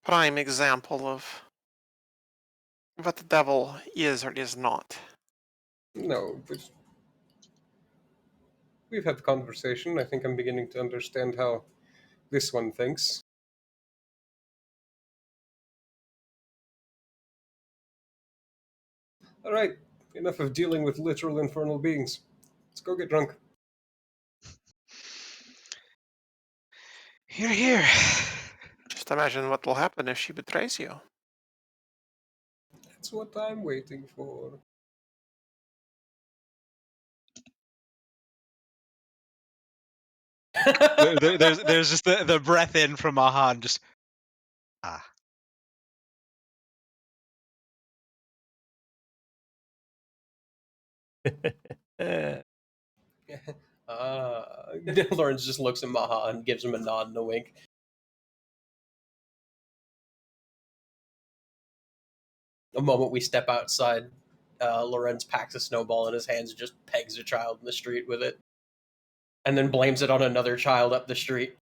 prime example of what the devil is or is not. No, but we've had the conversation. I think I'm beginning to understand how this one thinks. All right, enough of dealing with literal infernal beings. Let's go get drunk. Here, here. Just imagine what will happen if she betrays you. That's what I'm waiting for. There's just the breath in from Mahan, just ah. Lawrence just looks at Maha and gives him a nod and a wink. The moment we step outside, Lorenz packs a snowball in his hands and just pegs a child in the street with it. And then blames it on another child up the street.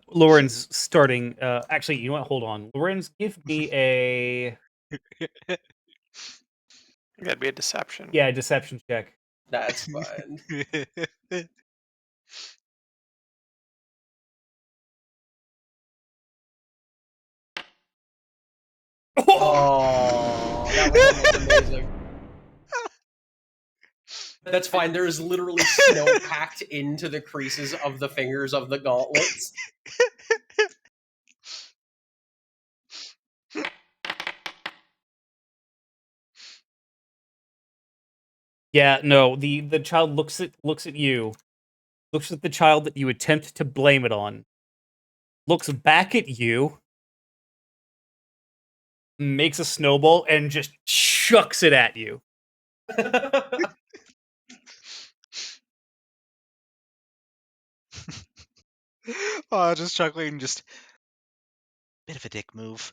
Lauren's starting. Actually, you know what? Hold on. Lauren's, give me a That'd be a deception. deception check. That's fine. Oh, that was almost amazing. That's fine. There is literally snow packed into the creases of the fingers of the gauntlets. Yeah, no. The child looks at you, looks at the child that you attempt to blame it on, looks back at you, makes a snowball, and just chucks it at you. Just chuckling, just bit of a dick move.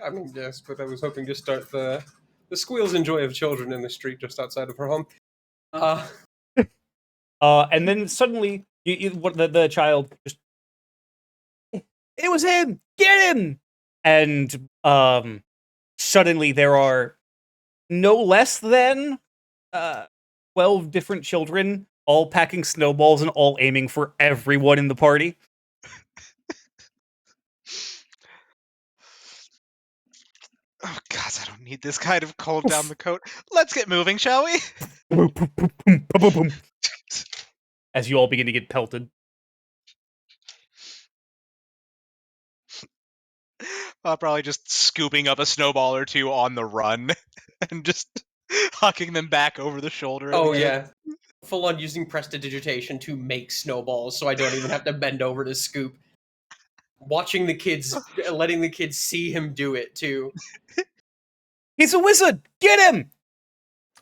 I mean, yes, but I was hoping to start the squeals and joy of children in the street just outside of her home. And then suddenly, the child just, it was him! Get him! And suddenly there are no less than 12 different children, all packing snowballs and all aiming for everyone in the party. Oh god, I don't need this kind of cold down the coat. Let's get moving, shall we? Boom, boom, boom, boom, boom, boom. As you all begin to get pelted. Probably just scooping up a snowball or two on the run and just hucking them back over the shoulder. Oh, yeah. Full on using prestidigitation to make snowballs so I don't even have to bend over to scoop. Watching the kids, letting the kids see him do it, too. He's a wizard! Get him!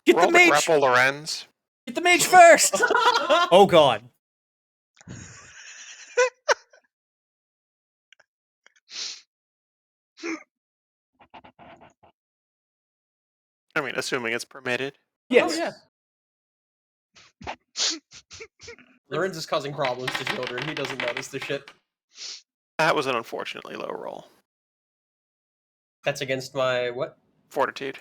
Get Roll the to mage! grapple Lorenz. Get the mage first! Oh god. I mean, assuming it's permitted. Yes. Oh, yeah. Lorenz is causing problems to children. He doesn't notice the shit. That was an unfortunately low roll. That's against my what? Fortitude.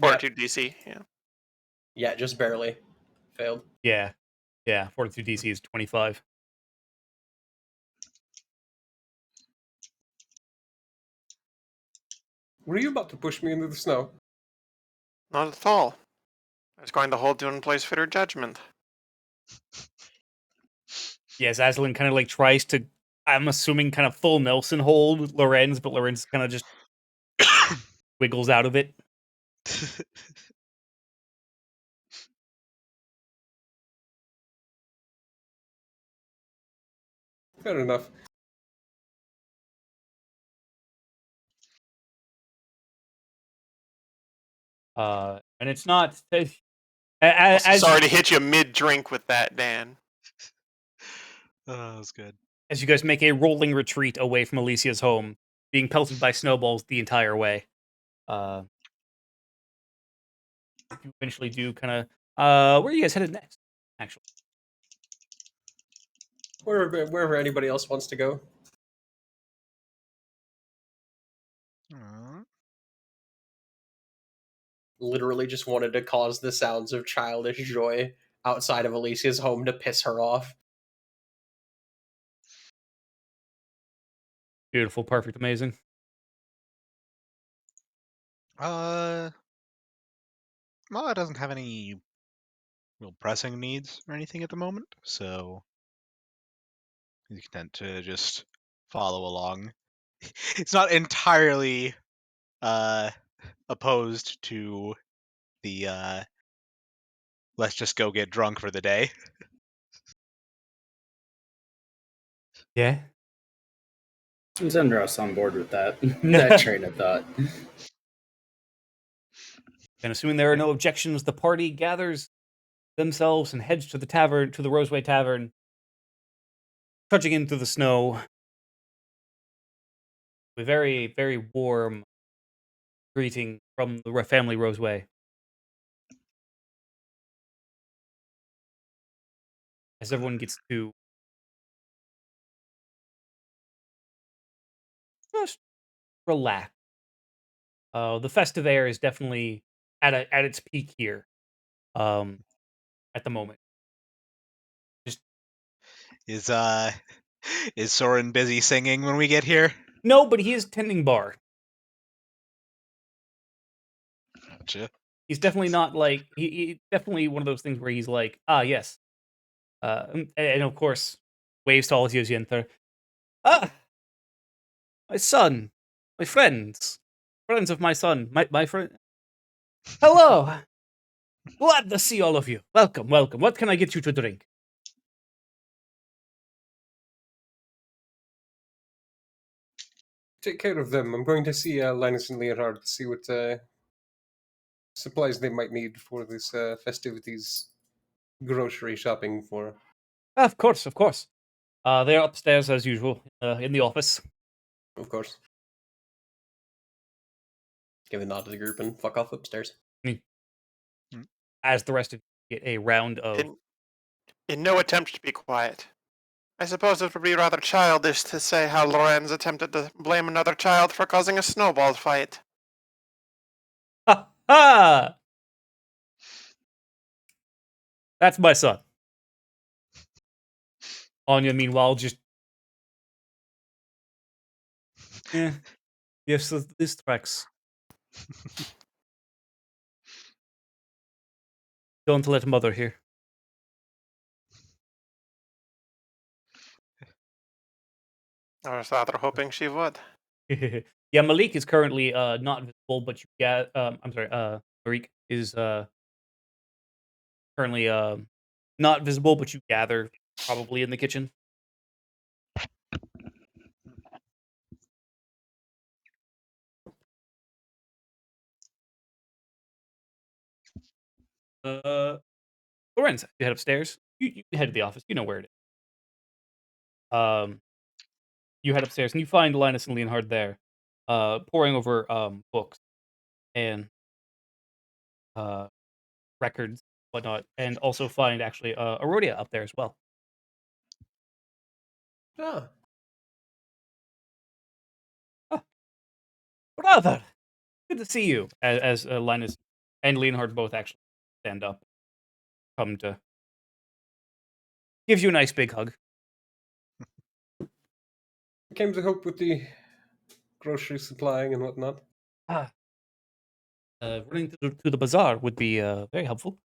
Yeah. Fortitude DC, yeah. Yeah, just barely. Failed. Yeah. Yeah, Fortitude DC is 25. Were you about to push me into the snow? Not at all. I was going to hold you in place for your judgment. Yes, Aslan kind of like tries to I'm assuming kind of full Nelson hold Lorenz, but Lorenz kind of just wiggles out of it. Fair enough. And it's not Also, as sorry to hit you mid-drink with that, Dan. That was good. as you guys make a rolling retreat away from Alicia's home, being pelted by snowballs the entire way. You eventually do kind of. Where are you guys headed next? Actually, Wherever anybody else wants to go. Aw. Literally just wanted to cause the sounds of childish joy outside of Alicia's home to piss her off. beautiful, perfect, amazing. Mala doesn't have any real pressing needs or anything at the moment, so he's content to just follow along. It's not entirely opposed to the let's just go get drunk for the day. Yeah. Zendros on board with that that train of thought. And assuming there are no objections, the party gathers themselves and heads to the tavern, to the Roseway Tavern, trudging in through the snow. A very, very warm greeting from the family Roseway. As everyone gets to just relax. The festive air is definitely at its peak here. At the moment. Is is Soren busy singing when we get here? No, but he is tending bar. Gotcha. He's definitely not like he definitely one of those things where he's like, yes. And of course, waves to all his Yenther. My son, my friends of my son, my friend. Hello, glad to see all of you. Welcome, welcome. What can I get you to drink? Take care of them. I'm going to see Linus and Leonhard to see what supplies they might need for this festivities grocery shopping for. Of course, of course. They're upstairs as usual, in the office. Of course. Give a nod to the group and fuck off upstairs. As the rest of you get a round of. In no attempt to be quiet. I suppose it would be rather childish to say how Lorenz attempted to blame another child for causing a snowball fight. Ha ha! That's my son. Anya, meanwhile, just. Yes, this tracks. Don't let mother hear. I was rather hoping she would. Yeah, Malik is currently not visible, but you get. I'm sorry. Marik is currently not visible, but you gather probably in the kitchen. Lorenz, you head upstairs. You head to the office. You know where it is. You head upstairs and you find Linus and Leonhard there, poring over books and records, whatnot, and also find actually Arodia up there as well. Ah, Brother, good to see you. As Linus and Leonhard both actually stand up, come to gives you a nice big hug. came to help with the grocery supplying and whatnot. Running to the bazaar would be very helpful.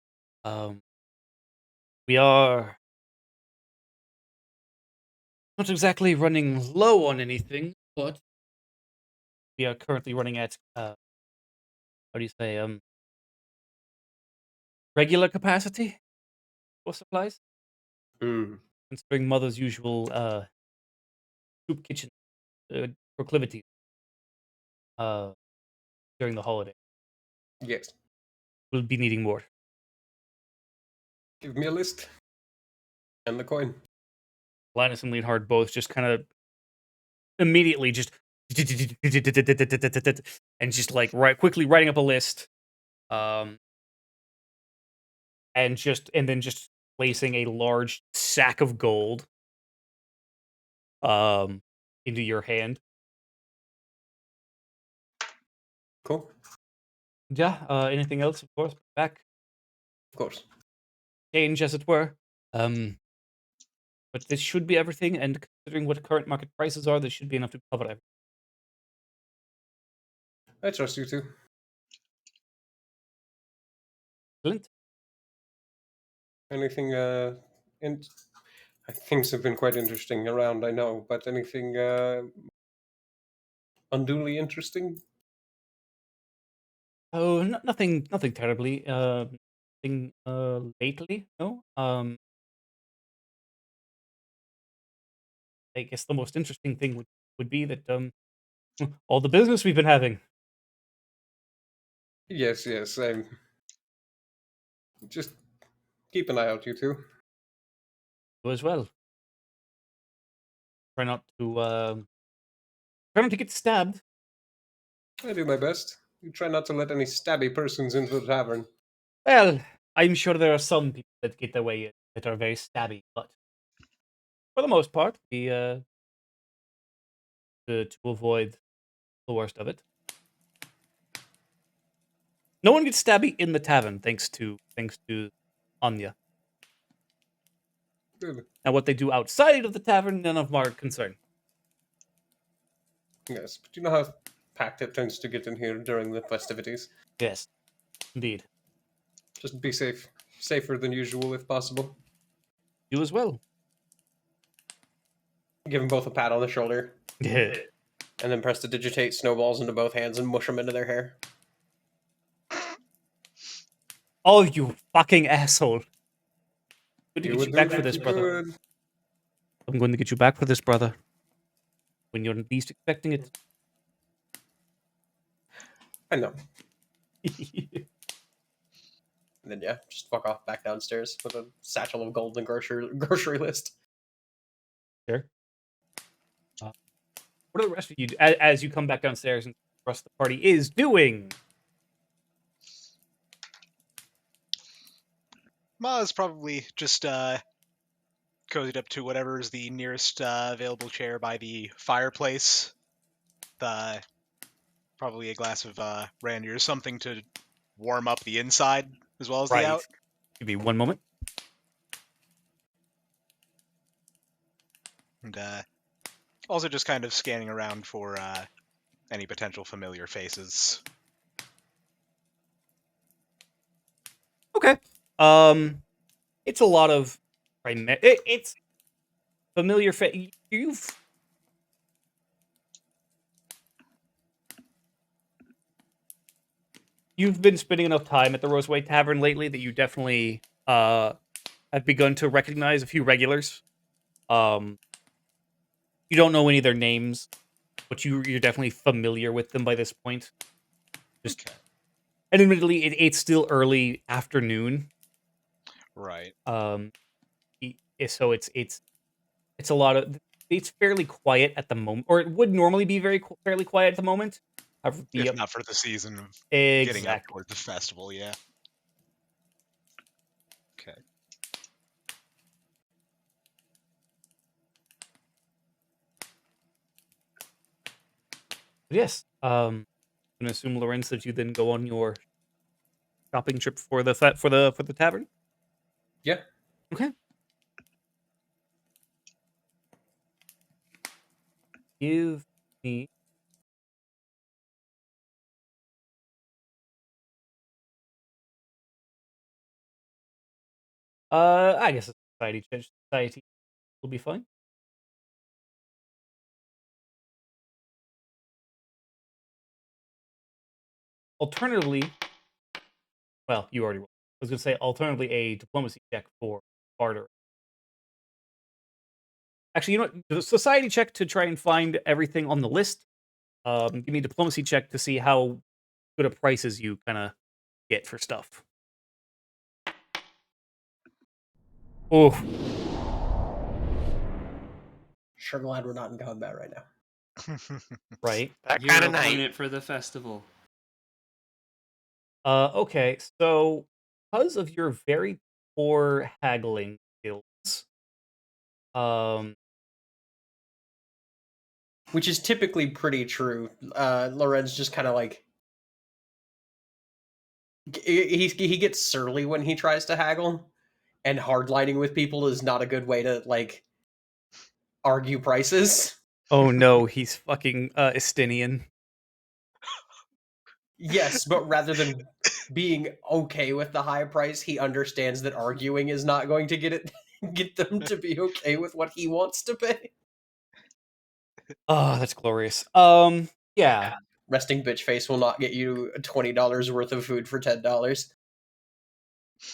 We are Not exactly running low on anything, but we are currently running at how do you say regular capacity for supplies, Mm. considering Mother's usual soup kitchen proclivities uh, during the holiday. Yes. We'll be needing more. Give me a list. And the coin. Linus and Leonhard both just kind of immediately just and just like quickly writing up a list, and then just placing a large sack of gold um into your hand. Cool. Yeah. Anything else? Of course. Back Of course. change, as it were. But this should be everything, and considering what current market prices are, this should be enough to cover everything. I trust you too. Excellent. Anything and things have been quite interesting around, I know, but anything unduly interesting? Oh, nothing terribly. Nothing lately. No. I guess the most interesting thing would be that all the business we've been having. Yes, yes. I'm just keep an eye out, you two. You as well. Try not to try not to get stabbed. I do my best. You try not to let any stabby persons into the tavern. Well, I'm sure there are some people that get away that are very stabby, but for the most part, we to avoid the worst of it. No one gets stabby in the tavern, thanks to Anya. Good. Now, what they do outside of the tavern, none of our concern. Yes, but you know how packed it tends to get in here during the festivities. Yes, indeed. Just be safe. Safer than usual if possible. You as well. Give them both a pat on the shoulder. Yeah. And then press to digitate snowballs into both hands and mush them into their hair. Oh, you fucking asshole! Good to You get would you do back it for if this, you brother. could. I'm going to get you back for this, brother. When you're least expecting it. I know. And then yeah, just fuck off back downstairs with a satchel of gold and grocery list. Sure. What are the rest of you as you come back downstairs and the rest of the party is doing? Ma's probably just cozied up to whatever's the nearest available chair by the fireplace. Probably a glass of brandy or something to warm up the inside as well as the Right. out. Give me one moment. And also just kind of scanning around for any potential familiar faces. Okay. It's a lot of it's familiar you've been spending enough time at the Roseway Tavern lately that you definitely have begun to recognize a few regulars. Um, you don't know any of their names, but you're definitely familiar with them by this point. Just Okay. and admittedly, it's still early afternoon. Right. So it's a lot of it's fairly quiet at the moment, or it would normally be fairly quiet at the moment. However, If not for the season of getting up exactly. towards the festival, yeah. Okay. Yes. I'm gonna assume Lorenz that you then go on your shopping trip for the for the tavern. Yeah. Okay. Give me I guess a society check. Society will be fine. Alternatively, well, you already rolled. I was going to say, alternatively, a diplomacy check for barter. Actually, you know what? The society check to try and find everything on the list. Give me a diplomacy check to see how good a prices you kind of get for stuff. Oh, Sure glad we're not in combat right now. right. That kind 0 of night. point for the festival. Okay, so because of your very poor haggling skills, Which is typically pretty true. Lorenz just kind of like he gets surly when he tries to haggle, and hardlining with people is not a good way to like argue prices. oh no, he's fucking Estinian. Yes, but rather than being okay with the high price, he understands that arguing is not going to get them to be okay with what he wants to pay. Oh, that's glorious. Yeah. Resting bitch face will not get you $20 worth of food for $10.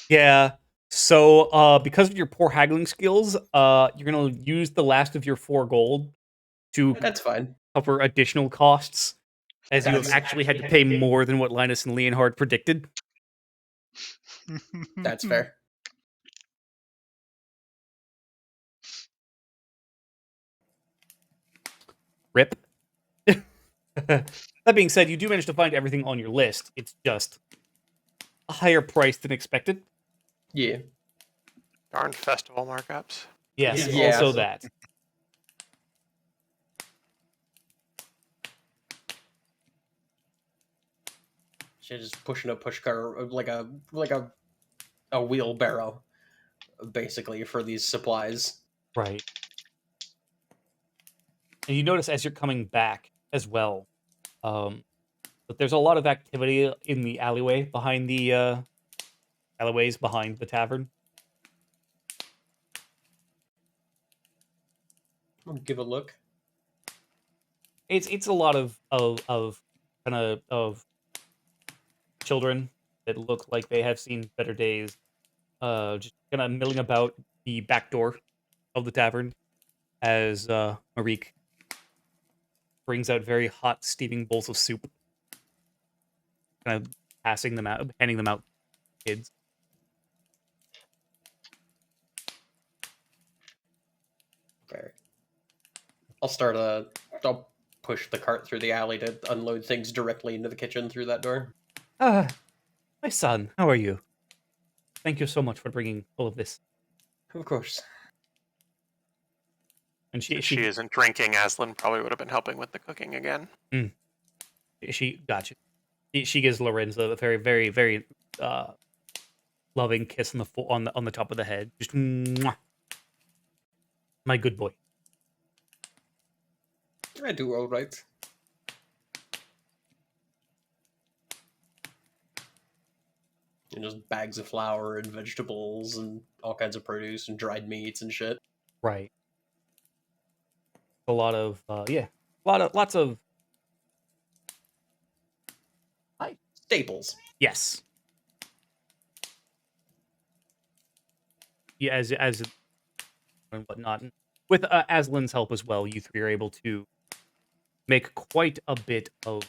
Yeah. So, because of your poor haggling skills, you're gonna use the last of your 4 gold to That's fine. cover additional costs, as you have actually had to pay more than what Linus and Leonhard predicted. That's fair. Rip. That being said, you do manage to find everything on your list. It's just a higher price than expected. Yeah. Darn festival markups. Yes, Yeah. also that. She's just pushing a push car like a wheelbarrow, basically, for these supplies. Right. And you notice as you're coming back as well, that there's a lot of activity in the alleyway behind the alleyways behind the tavern. I'll give a look. It's a lot of kind of children that look like they have seen better days, just kind of milling about the back door of the tavern as Marique brings out very hot, steaming bowls of soup, kind of passing them out, handing them out to kids. Fair. I'll push the cart through the alley to unload things directly into the kitchen through that door. Ah, my son, how are you? Thank you so much for bringing all of this. Of course. And If she isn't drinking, Aslan probably would have been helping with the cooking again. she gotcha. She gives Lorenz a very, very, very loving kiss on the top of the head. Just mwah. My good boy. I do all right. And just bags of flour and vegetables and all kinds of produce and dried meats and shit. Right. A lot of lots of Staples. yes. Yeah, as and whatnot. With Aslan's help as well, you three are able to make quite a bit of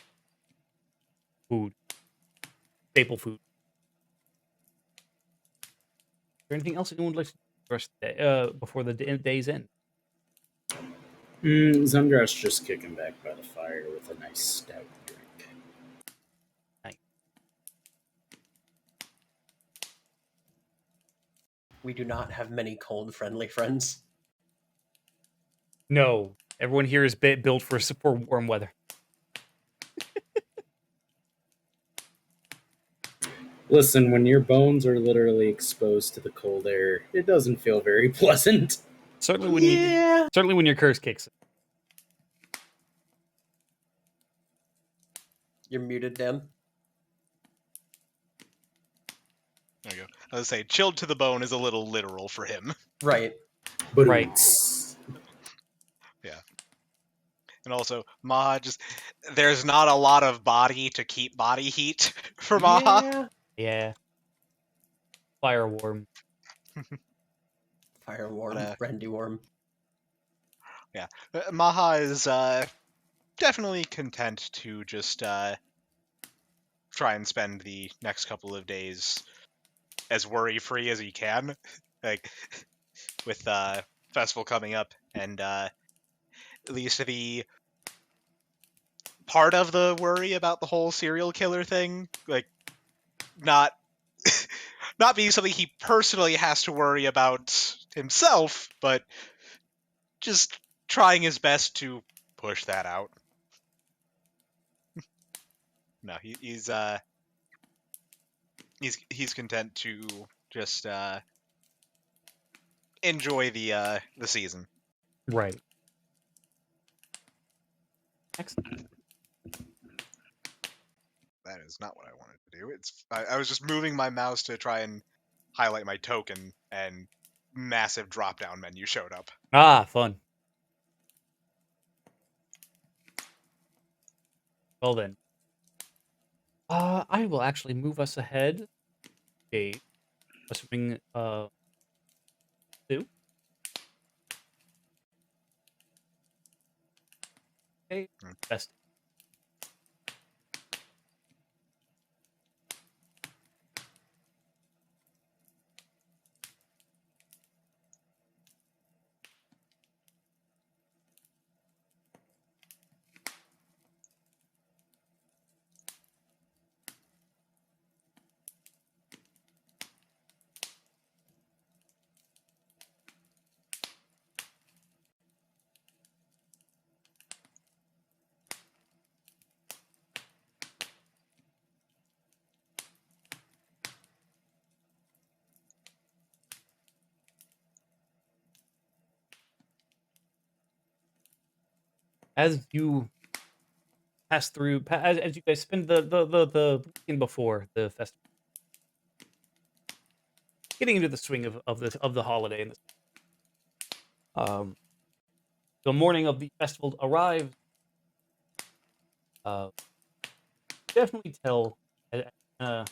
food, staple food. Is there anything else anyone would like to do the rest of the day, before the day's end? Zundra's just kicking back by the fire with a nice stout drink. We do not have many cold friendly friends. No, everyone here is built for warm weather. Listen, when your bones are literally exposed to the cold air, it doesn't feel very pleasant. Certainly when your curse kicks in. You're muted, Dan. There you go. I was say, chilled to the bone is a little literal for him. Right. But Right. And also, Maha there's not a lot of body to keep body heat for Maha. Yeah. Yeah. Fire warm. Fire warm, But, brandy warm. yeah. Maha is definitely content to just try and spend the next couple of days as worry-free as he can. Like, with festival coming up, and at least the part of the worry about the whole serial killer thing, like, not not being something he personally has to worry about himself, but just trying his best to push that out. No, he's content to just enjoy the season. Right. Excellent. That is not what I wanted to do. I was just moving my mouse to try and highlight my token, and massive drop-down menu showed up. Ah, fun. Well then. I will actually move us ahead. Okay. Assuming, 2. Okay. Hmm. Best. As you pass through, as you guys spend the weekend before the festival, getting into the swing of the holiday, and the morning of the festival arrives. Uh, definitely tell. Uh,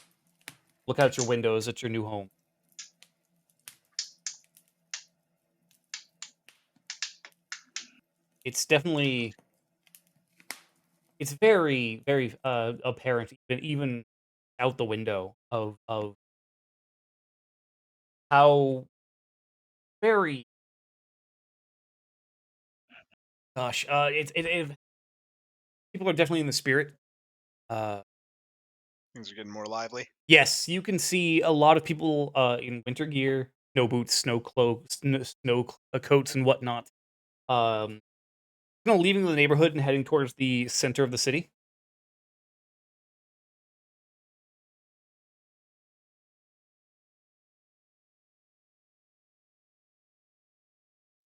look out your windows at your new home. It's definitely, it's very very apparent, even out the window, of how very, gosh, people are definitely in the spirit. Uh, Things are getting more lively. yes, you can see a lot of people in winter gear, snow boots, snow cloaks, coats, and whatnot. Um, leaving the neighborhood and heading towards the center of the city.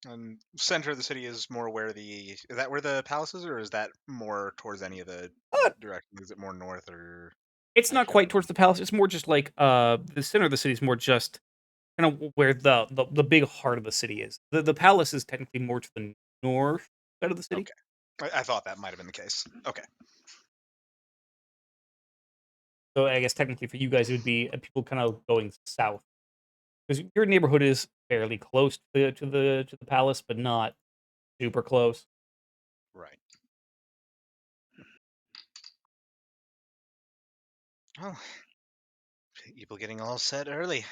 And center of the city is more where is that where the palace is, or is that more towards any of the Uh, directions? Is it more north, or it's I not can't quite remember. towards the palace. It's more just like the center of the city is more just kind of where the big heart of the city is. The palace is technically more to the north side of the city. Okay, I thought that might have been the case. Okay, So I guess technically for you guys it would be people kind of going south, because your neighborhood is fairly close to the palace, but not super close. right. Oh, people getting all set early.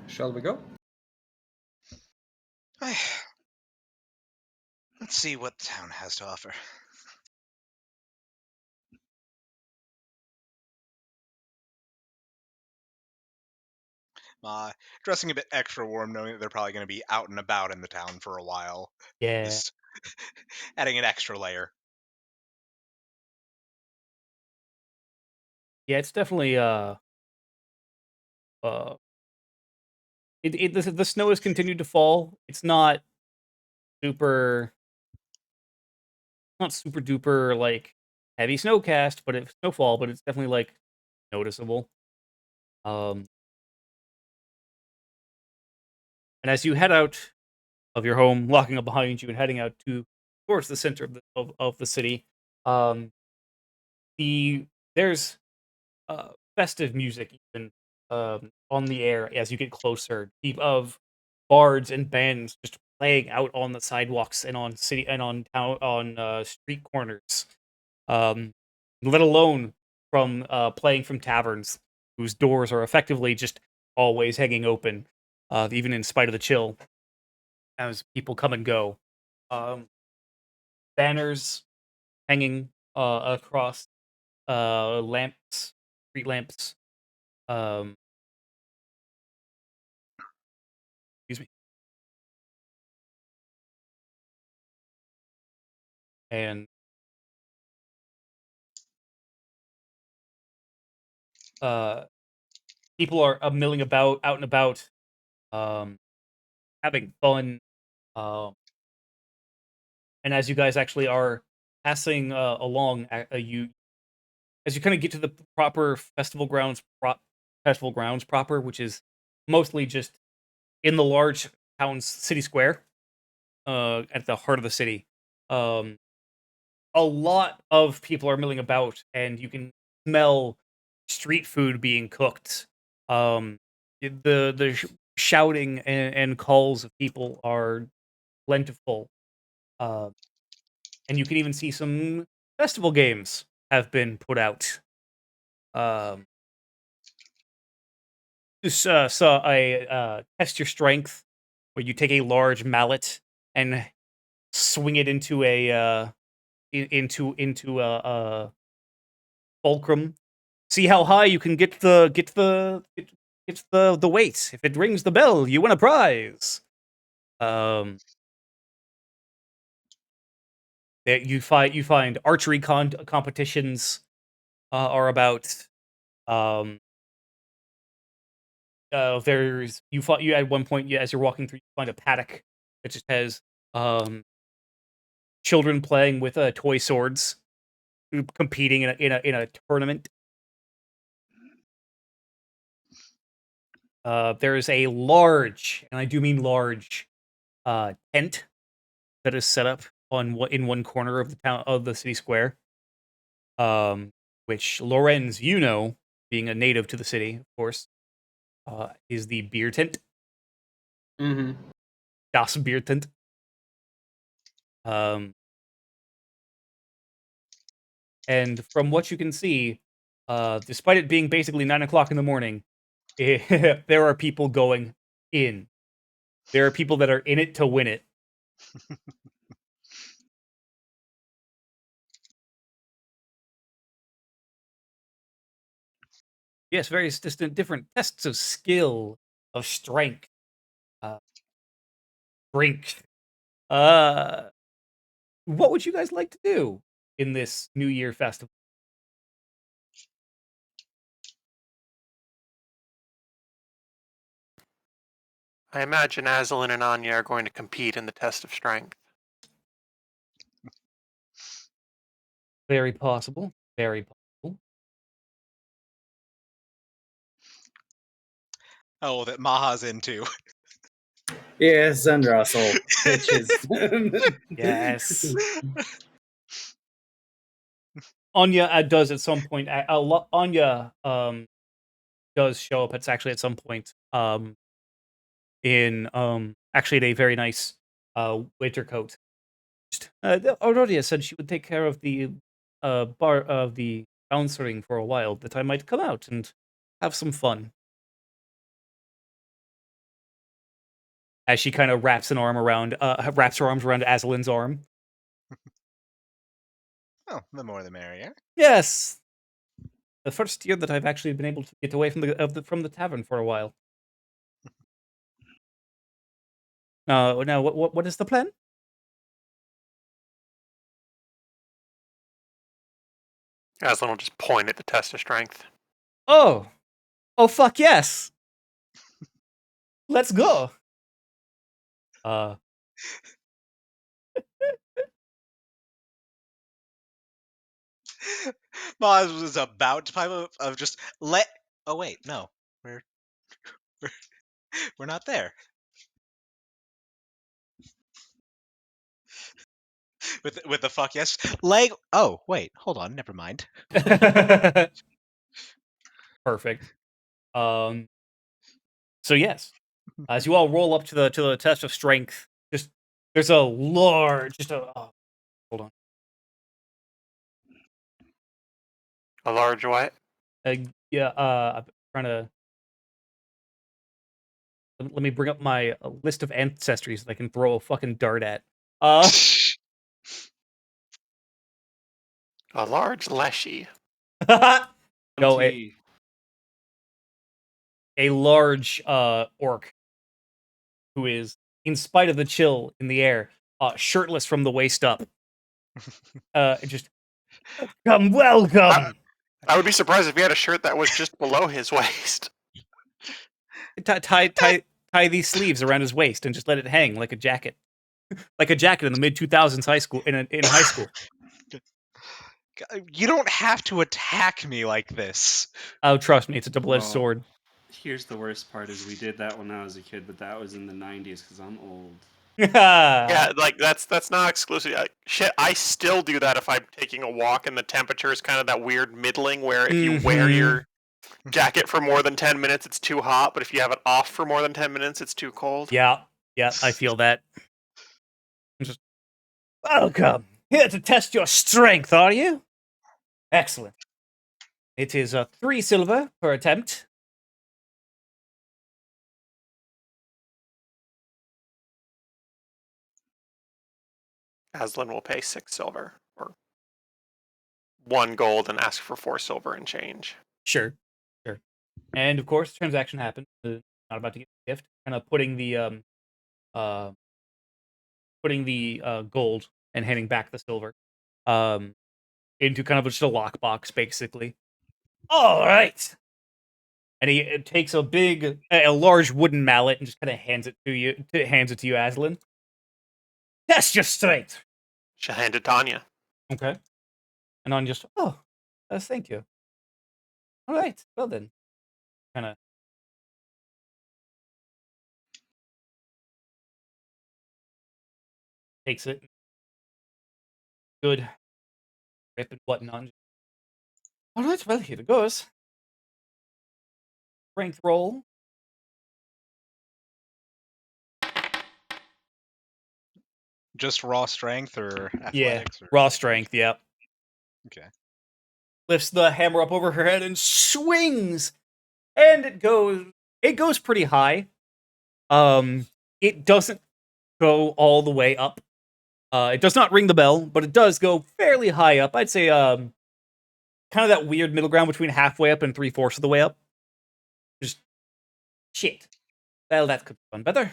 Shall we go? Let's see what the town has to offer. Dressing a bit extra warm, knowing that they're probably going to be out and about in the town for a while. Yeah, Just adding an extra layer. yeah, it's definitely uh the snow has continued to fall. It's super not super duper like heavy snowcast, but it's snowfall, but it's definitely like noticeable. Um, And as you head out of your home, locking up behind you and heading out towards the center of the city, um, there's festive music even on the air as you get closer. Of bards and bands just playing out on the sidewalks and on city and on town on street corners. Um, let alone from playing from taverns whose doors are effectively just always hanging open, even in spite of the chill, as people come and go. Um, Banners hanging across lamps, street lamps. Um, excuse me. And uh, people are milling about, out and about, um, having fun. Um, and as you guys actually are passing along, you as you kind of get to the proper festival grounds proper, which is mostly just in the large town's city square, at the heart of the city. Um, a lot of people are milling about, and you can smell street food being cooked. The shouting and calls of people are plentiful, uh, and you can even see some festival games have been put out. Um, just saw a test your strength, where you take a large mallet and swing it into a into a fulcrum. See how high you can get the weight. If it rings the bell, you win a prize. Um, you find archery competitions are about. Um, there's you at one point, as you're walking through, you find a paddock that just has children playing with toy swords, competing in a tournament. There is a large, and I do mean large, tent that is set up in one corner of the city square. Um, which Lorenz, being a native to the city, of course, is the beer tent. Mm-hmm. Das Beer tent. Um, and from what you can see, despite it being basically 9 o'clock in the morning, there are people going in. There are people that are in it to win it. Yes, various different tests of skill, of strength, uh, drink. Uh, what would you guys like to do in this New Year festival? I imagine Aslan and Anya are going to compete in the test of strength. Very possible. Very possible. Oh, that Maha's into. Yeah, Sunrussell pitches. Yes. Anya does at some point. Anya does show up. It's actually at some point in actually in a very nice winter coat. Auroria said she would take care of the bar of the bouncing for a while. That I might come out and have some fun. As she kind of wraps her arms around Aslan's arm. Oh, the more the merrier. Yes, the first year that I've actually been able to get away from the tavern for a while. Now what is the plan? Aslan will just point at the test of strength. Oh, fuck yes! Let's go. Uh, Maz was about to pipe up of just let. Oh wait, no, we're we're not there. with the fuck yes leg. Oh wait, hold on, never mind. Perfect. So yes, as you all roll up to the test of strength, just there's a large, hold on, A large what? yeah, I'm trying to let me bring up my list of ancestries that I can throw a fucking dart at. A large leshy. No, MT. a large orc who is, in spite of the chill in the air, shirtless from the waist up. Just welcome. I would be surprised if he had a shirt that was just below his waist. Tie these sleeves around his waist and just let it hang like a jacket, like a jacket in the mid 2000s high school in high school. You don't have to attack me like this. Oh, trust me, it's a double-edged Well, sword. Here's the worst part: is we did that when I was a kid, but that was in the '90s because I'm old. Yeah, like that's not exclusive. Shit, I still do that if I'm taking a walk and the temperature is kind of that weird middling where if you wear your jacket for more than 10 minutes, it's too hot, but if you have it off for more than 10 minutes, it's too cold. Yeah, I feel that. Just welcome. Here to test your strength, are you? Excellent. It is 3 silver per attempt. Aslan will pay 6 silver or 1 gold and ask for 4 silver and change. Sure. And of course, the transaction happens. Not about to get a gift. Kind of putting the gold and handing back the silver into kind of just a lockbox, basically. All right. And he takes a large wooden mallet and just kind of hands it to you, Aslan. Test your strength. She'll hand it to Tanya. Okay. And on just, thank you. All right. Well then, kind of takes it. Good. Grip and whatnot. All right. Well, here it goes. Strength roll. Just raw strength or athletics? Yeah. Or... Raw strength. Yep. Okay. Lifts the hammer up over her head and swings, and it goes pretty high. It doesn't go all the way up. It does not ring the bell, but it does go fairly high up. I'd say kind of that weird middle ground between halfway up and 3/4 of the way up. Just shit. Well, that could be done better.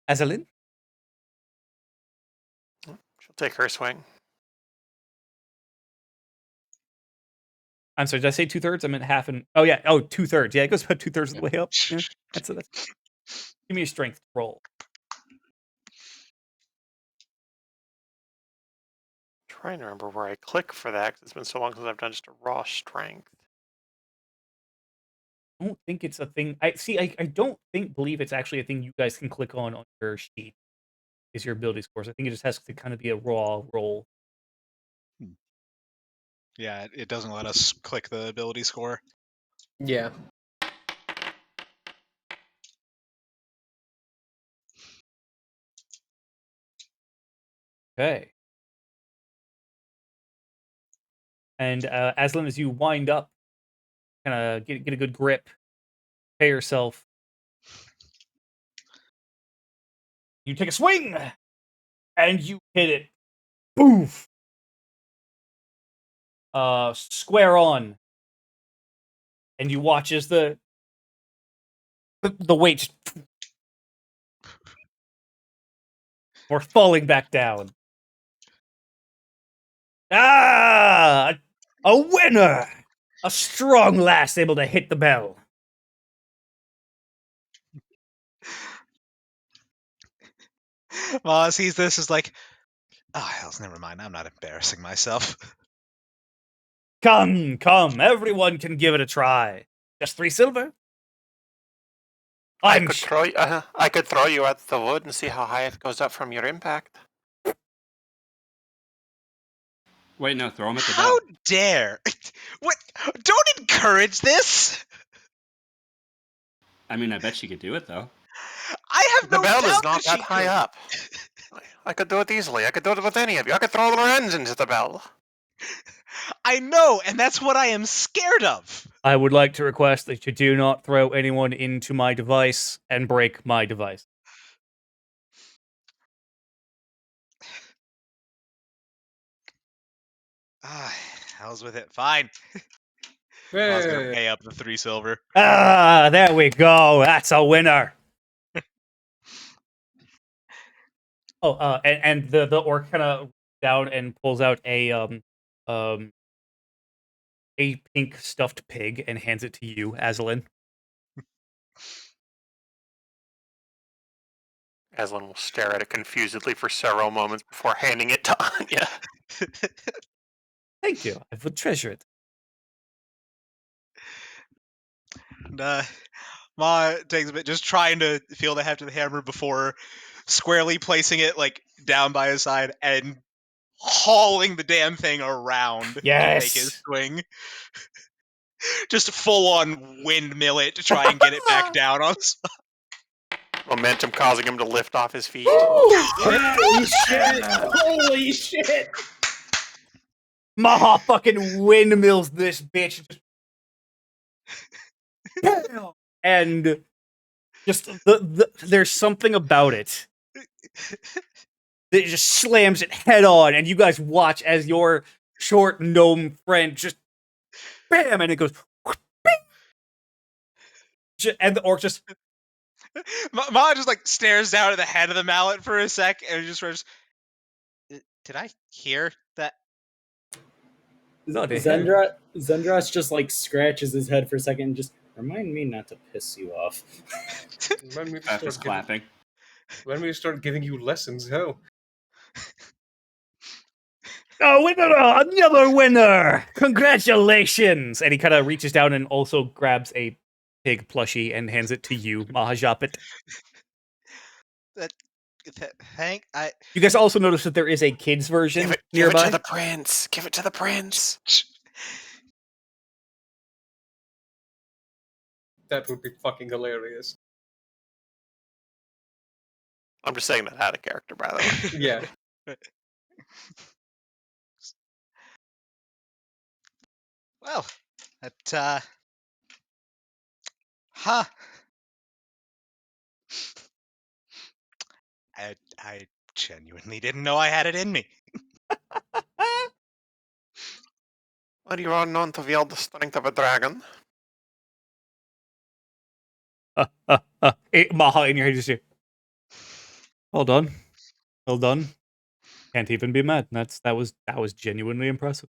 Azalin? She'll take her swing. I'm sorry, did I say 2/3? I meant half and... Oh, yeah. Oh, 2/3. Yeah, it goes about 2/3 of the way up. Yeah, that's give me a strength roll. Trying to remember where I click for that because it's been so long since I've done just a raw strength. I don't think it's a thing. I don't believe it's actually a thing you guys can click on your sheet. Is your ability scores. I think it just has to kind of be a raw roll. Yeah, it doesn't let us click the ability score. Yeah. Okay. And Aslan, as you wind up, kind of get a good grip, pay yourself. You take a swing, and you hit it. Boof! Square on. And you watch as the weight just... We're falling back down. Ah! A winner! A strong lass able to hit the bell. Maz sees this is like, oh, hell, never mind. I'm not embarrassing myself. Come, everyone can give it a try. Just 3 silver? I could throw you at the wood and see how high it goes up from your impact. Wait, no, throw him at the How bell. dare? What? Don't encourage this. I mean, I bet she could do it, though. I have The no bell doubt is not that that she high could. up. I could do it easily. I could do it with any of you. I could throw Lorenz into the bell. I know, and that's what I am scared of. I would like to request that you do not throw anyone into my device and break my device. Hell's with it. Fine. I was gonna Hey. pay up the 3 silver. Ah, there we go. That's a winner. Oh, and the orc kind of down and pulls out a pink stuffed pig and hands it to you, Aslan. Aslan will stare at it confusedly for several moments before handing it to Anya. Thank you. I would treasure it. And, Ma takes a bit, just trying to feel the heft of the hammer before squarely placing it like down by his side and hauling the damn thing around to make his Yes. swing. Just full on windmill it to try and get it back down on. Momentum causing him to lift off his feet. Holy shit! Holy shit! Maha fucking windmills this bitch. And just there's something about it that just slams it head on, and you guys watch as your short gnome friend just bam, and it goes bing! And the orc just Ma just like stares down at the head of the mallet for a sec and just goes, "Did I hear that?" Zendros just like scratches his head for a second and just remind me not to piss you off. When we Beth is start clapping. when we start giving you lessons, hell. oh, winner, another winner! Congratulations! And he kind of reaches down and also grabs a pig plushie and hands it to you, Mahajapit. Hank, You guys also notice that there is a kids version Give it nearby. to the prince. Give it to the prince. That would be fucking hilarious. I'm just saying that out of character, by the way. Yeah. Well, that huh. I genuinely didn't know I had it in me. Well, you are known to wield the strength of a dragon. Maha in your head just well done. Well done. Can't even be mad. That was genuinely impressive.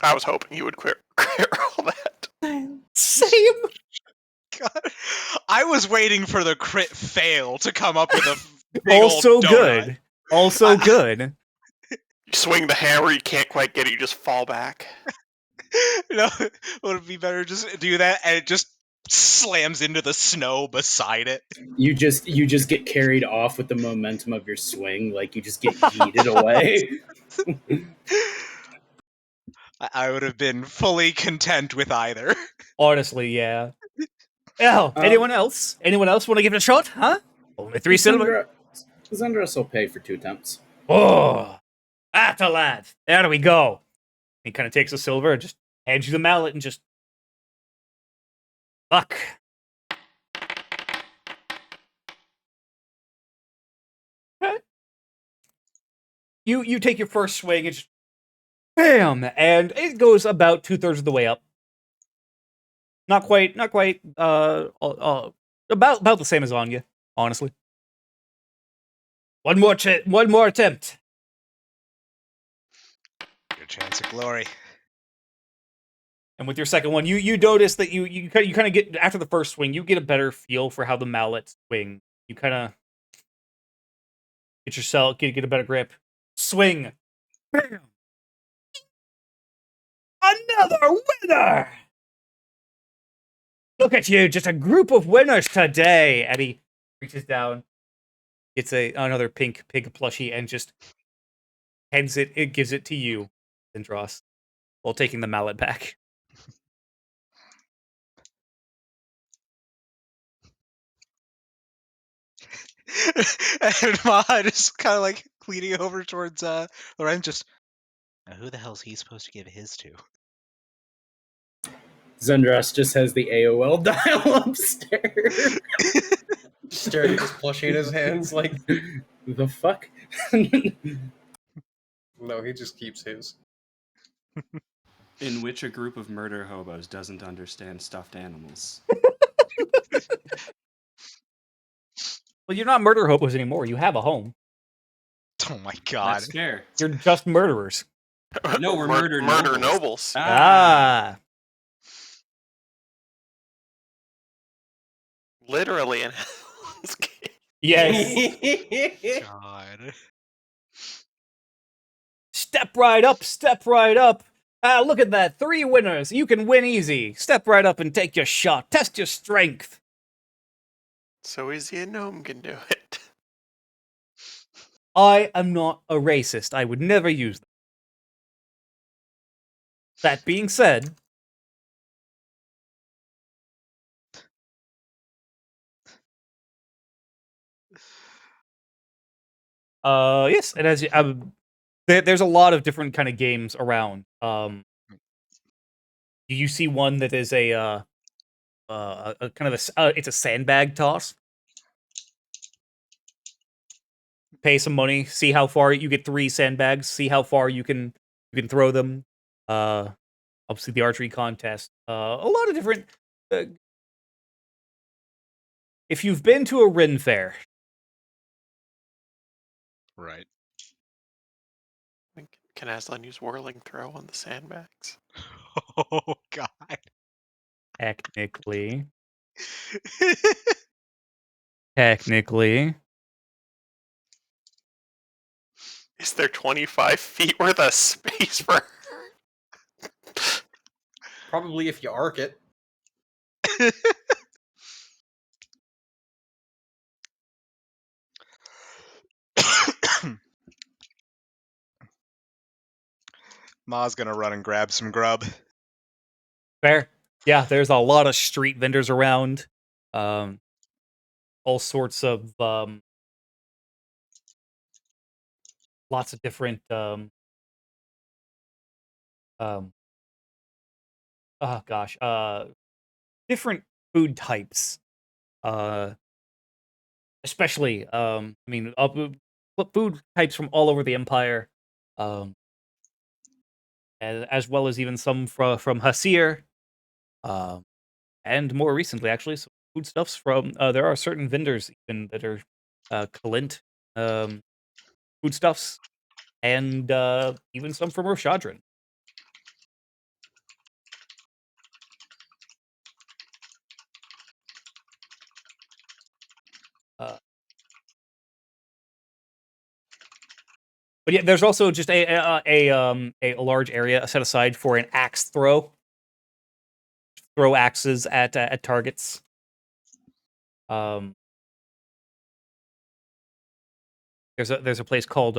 I was hoping you would clear all that. Same. God. I was waiting for the crit fail to come up with a big Also old donut. good. Also good. You swing the hammer, you can't quite get it, you just fall back. Would it be better just do that and it just slams into the snow beside it? You just get carried off with the momentum of your swing, like you just get yeeted away. I would have been fully content with either. Honestly, yeah. Oh, anyone else? Anyone else want to give it a shot? Huh? Only 3 silver. Zendros will pay for 2 attempts. Oh, at a lad. There we go. He kind of takes a silver, just hands you the mallet, and just fuck. Okay. You take your first swing and just bam, and it goes about 2/3 of the way up. Not quite. About the same as Anya, honestly. One more attempt. Your chance of glory. And with your second one, you notice that you kind of get after the first swing, you get a better feel for how the mallet swing. You kind of get a better grip. Swing. Bam. Another winner. Look at you, just a group of winners today. And he reaches down, gets another pink pig plushie, and just hands it gives it to you, Zindros, while taking the mallet back. And Ma just kind of like leaning over towards Loren, just, now who the hell's he supposed to give his to? Zendras just has the AOL dial upstairs. Staring at his plushie in his hands, like, The fuck? no, he just keeps his. In which a group of murder hobos doesn't understand stuffed animals. Well, you're not murder hobos anymore. You have a home. Oh my god. That's fair. You're just murderers. No, we're Murder nobles. nobles. Ah. Literally in Hell's Gate. Yes. God. Step right up, step right up. Ah, look at that. 3 winners. You can win easy. Step right up and take your shot. Test your strength. So easy a gnome can do it. I am not a racist. I would never use them. That being said, yes, and as there's a lot of different kind of games around. You see one that is a kind of it's a sandbag toss. Pay some money, see how far you get 3 sandbags, see how far you can throw them. Obviously the archery contest. A lot of different. If you've been to a Ren fair, Right. Can Aslan use whirling throw on the sandbags? Oh god. technically, technically, Is there 25 feet worth of space for her? Probably if you arc it. Ma's gonna run and grab some grub. fair. Yeah, there's a lot of street vendors around. All sorts of lots of different oh gosh, different food types. Especially I mean, food types from all over the empire. Um, as well as even some from Hasir. Um, and more recently, actually, some foodstuffs from. There are certain vendors even that are Kalint foodstuffs, and even some from Roshadrin. Uh, but yeah, there's also just a large area set aside for an axe throw. Throw axes at targets. There's a place called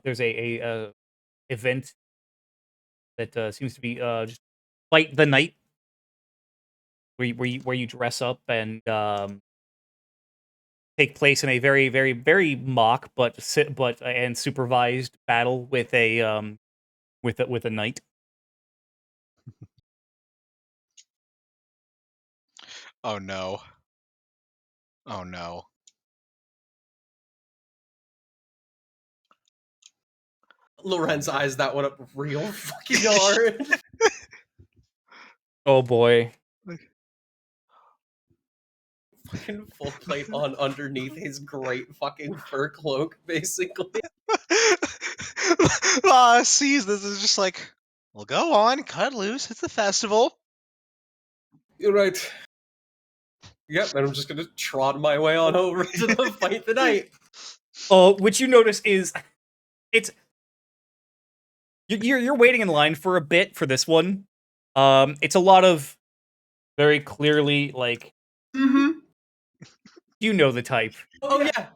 there's a event that seems to be just fight the night, where you dress up and take place in a very very very mock but and supervised battle with a knight. Oh no. Oh no. Lorenz eyes that one up real fucking hard. Oh boy. Fucking full plate on underneath his great fucking fur cloak, basically. Ma sees this is just like, well, go on, cut loose. It's a festival. You're right. Yep, and I'm just gonna trot my way on over to the fight the night. Which you notice is it's you're waiting in line for a bit for this one. It's a lot of very clearly like Mm-hmm. you know the type. Oh yeah.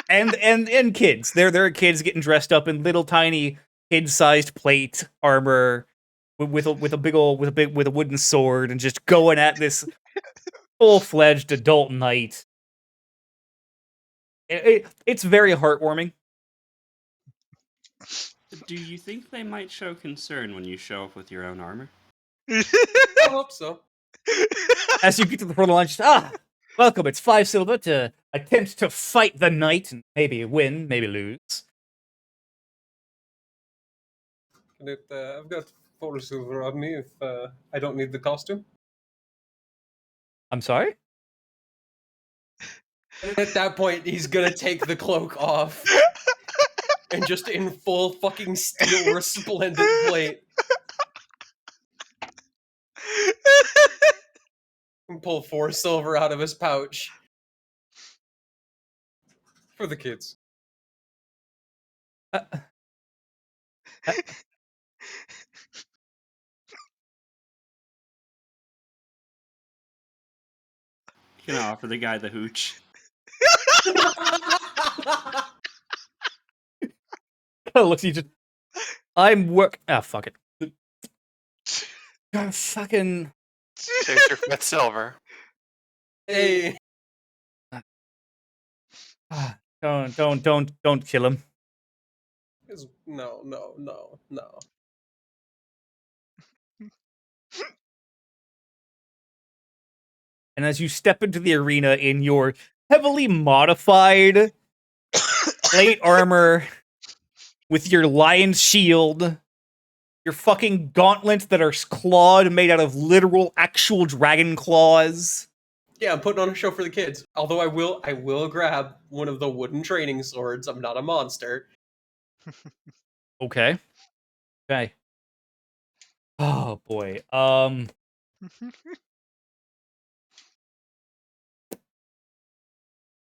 and kids. There are kids getting dressed up in little tiny kid-sized plate armor with a wooden sword and just going at this full-fledged adult knight. It's very heartwarming. Do you think they might show concern when you show up with your own armor? I hope so. As you get to the front of the line, just, welcome, it's 5 silver to attempt to fight the knight and maybe win, maybe lose. And I've got 4 silver on me if I don't need the costume. I'm sorry? At that point, he's gonna take the cloak off and just in full fucking steel resplendent plate and pull 4 silver out of his pouch for the kids. Uh, uh, You can offer the guy the hooch. looks at you just, fuck it. God, fucking... There's your 5th silver. Hey, Don't kill him. no. And as you step into the arena in your heavily modified plate armor with your lion's shield, your fucking gauntlets that are clawed, made out of literal, actual dragon claws. Yeah, I'm putting on a show for the kids. Although I will grab one of the wooden training swords. I'm not a monster. Okay. Oh boy.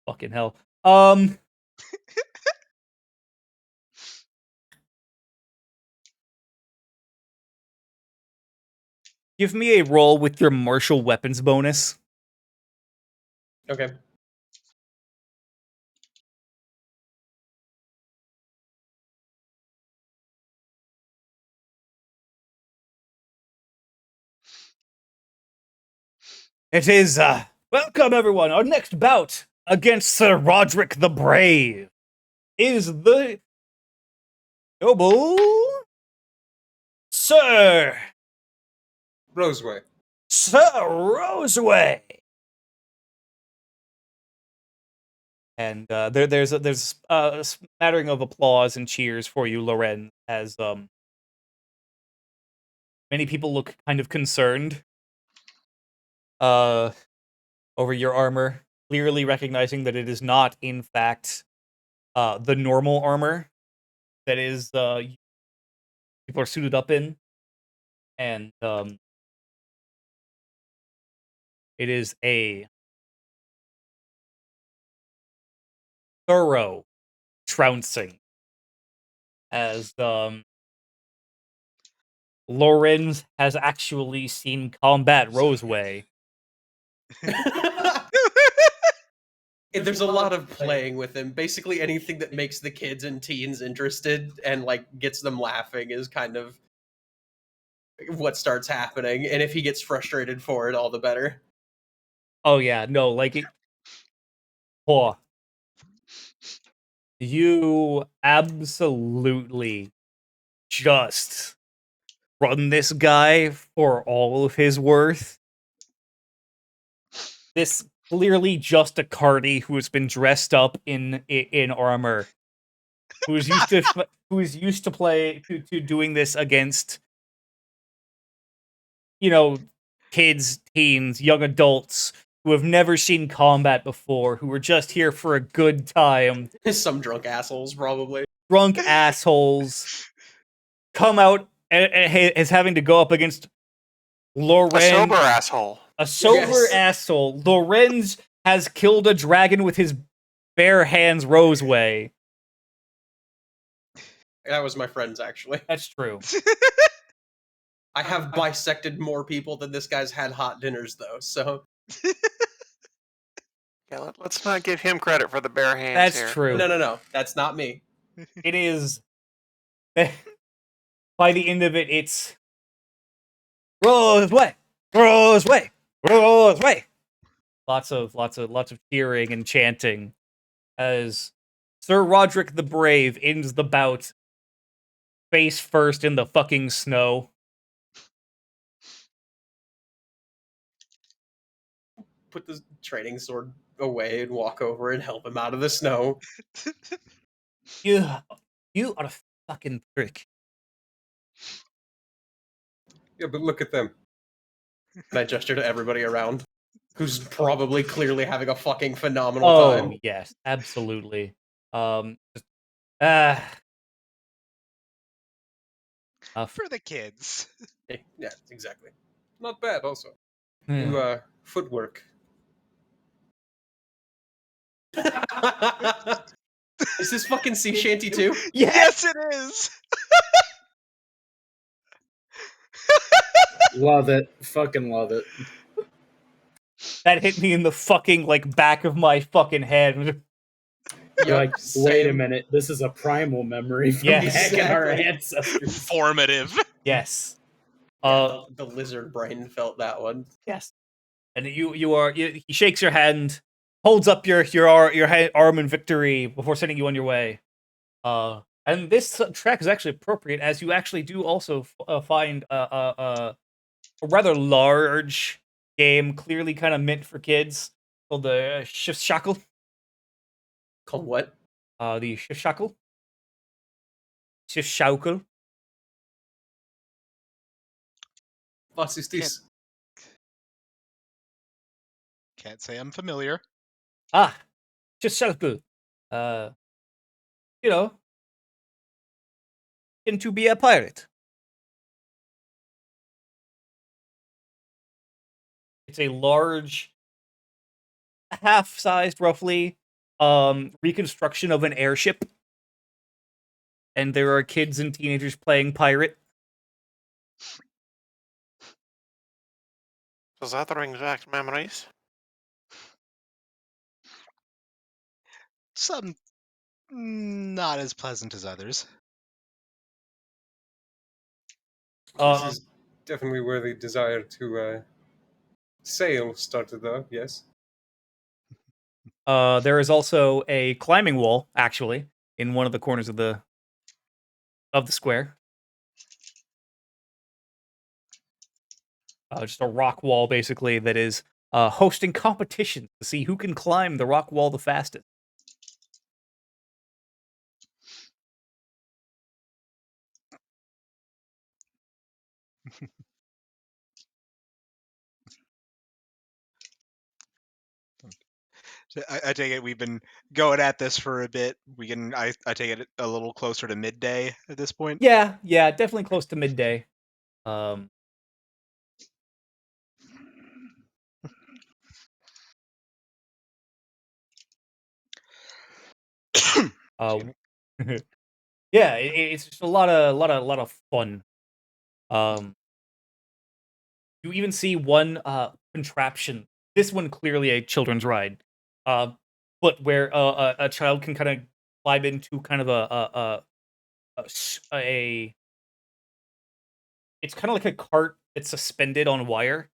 Fucking hell. Give me a roll with your martial weapons bonus. Okay. It is, welcome everyone. Our next bout against Sir Roderick the Brave is the noble Sir Roseway. Roseway. And there's a smattering of applause and cheers for you, Loren, as many people look kind of concerned over your armor, clearly recognizing that it is not, in fact, the normal armor that is people are suited up in, and it is a thorough trouncing, as Lorenz has actually seen combat Roseway. There's a lot of playing with him. Basically, anything that makes the kids and teens interested and like gets them laughing is kind of what starts happening. And if he gets frustrated for it, all the better. Oh yeah, no, like it. Oh, you absolutely just run this guy for all of his worth. This clearly just a carny who has been dressed up in armor, who is used to doing this against, you know, kids, teens, young adults who have never seen combat before, who are just here for a good time. Some drunk assholes, probably. Drunk assholes come out as having to go up against Loren. A sober asshole. A sober asshole. Lorenz has killed a dragon with his bare hands Roseway. That was my friend's, actually. That's true. I have bisected more people than this guy's had hot dinners, though, so... Yeah, let's not give him credit for the bare hands That's here. true. No. That's not me. It is. By the end of it, it's Rose way, Rose way, Rose way. Lots of cheering and chanting as Sir Roderick the Brave ends the bout face first in the fucking snow. Put the training sword away and walk over and help him out of the snow. You are a fucking prick. Yeah, but look at them. And I gesture to everybody around, who's probably clearly having a fucking phenomenal Oh time. yes, absolutely. Just, uh, For the kids. Yeah, exactly. Not bad, also. Hmm. You, footwork. Is this fucking sea shanty too? Yes, it is. Love it. Fucking love it. That hit me in the fucking back of my fucking head. You're like, wait a same. minute, this is a primal memory from Yes. back in our Exactly. ancestors. Formative. Yes. Yeah, the lizard brain felt that one. Yes. And he shakes your hand, holds up your arm in victory before sending you on your way. And this track is actually appropriate as you actually do also find a rather large game, clearly kind of meant for kids, called the Shift Shackle. Called what? The Shift Shackle. Shift Shackle. Was ist this? Can't say I'm familiar. Ah, Shift Shackle. You know, to be a pirate. It's a large, half-sized, roughly, reconstruction of an airship, and there are kids and teenagers playing pirate. Does that bring back memories? Some not as pleasant as others. This is definitely where the desire to sail started, though, yes? There is also a climbing wall, actually, in one of the corners of the square. Just a rock wall, basically, that is hosting competitions to see who can climb the rock wall the fastest. I take it we've been going at this for a bit. I take it a little closer to midday at this point. Yeah, definitely close to midday. Um, uh, yeah, it's just a lot of fun. You even see one contraption. This one clearly a children's ride, but where a child can kind of climb into kind of a it's kind of like a cart that's suspended on wire,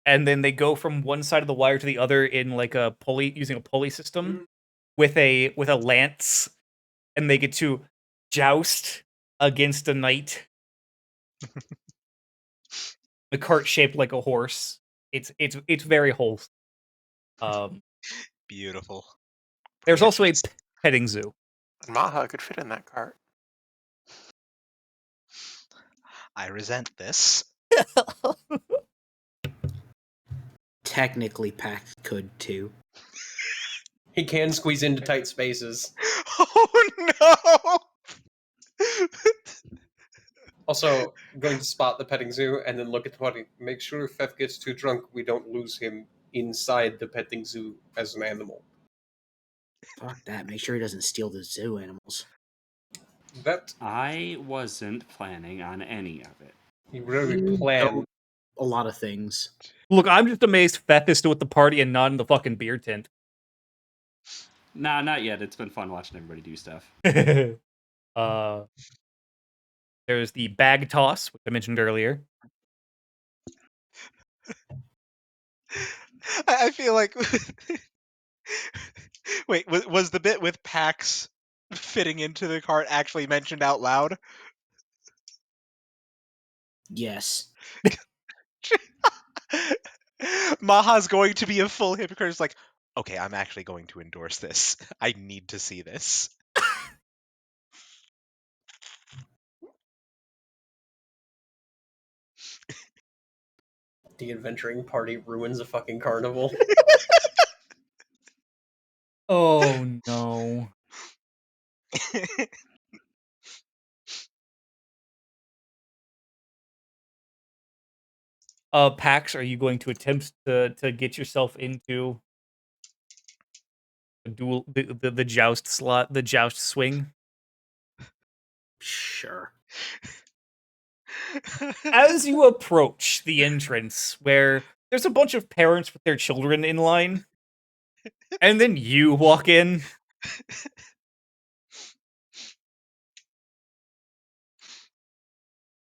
and then they go from one side of the wire to the other in like a pulley, using a pulley system with a lance, and they get to joust against a knight. The cart shaped like a horse. It's very wholesome. Beautiful. There's also a Precious. petting zoo. Maha could fit in that cart. I resent this. Technically, Pax could too. He can squeeze into tight spaces. Oh no! Also, going to spot the petting zoo and then look at the party. Make sure if Fef gets too drunk, we don't lose him inside the petting zoo as an animal. Fuck that. Make sure he doesn't steal the zoo animals. That I wasn't planning on any of it. he really You planned. don't- A lot of things. Look, I'm just amazed Feth is still at the party and not in the fucking beer tent. Nah, not yet. It's been fun watching everybody do stuff. There's the bag toss, which I mentioned earlier. I feel like. Wait, was the bit with Pax fitting into the cart actually mentioned out loud? Yes. Maha's going to be a full hypocrite. It's like, okay, I'm actually going to endorse this. I need to see this. The adventuring party ruins a fucking carnival. Oh no. Pax, are you going to attempt to get yourself into the joust slot, the joust swing? Sure. As you approach the entrance, where there's a bunch of parents with their children in line, and then you walk in.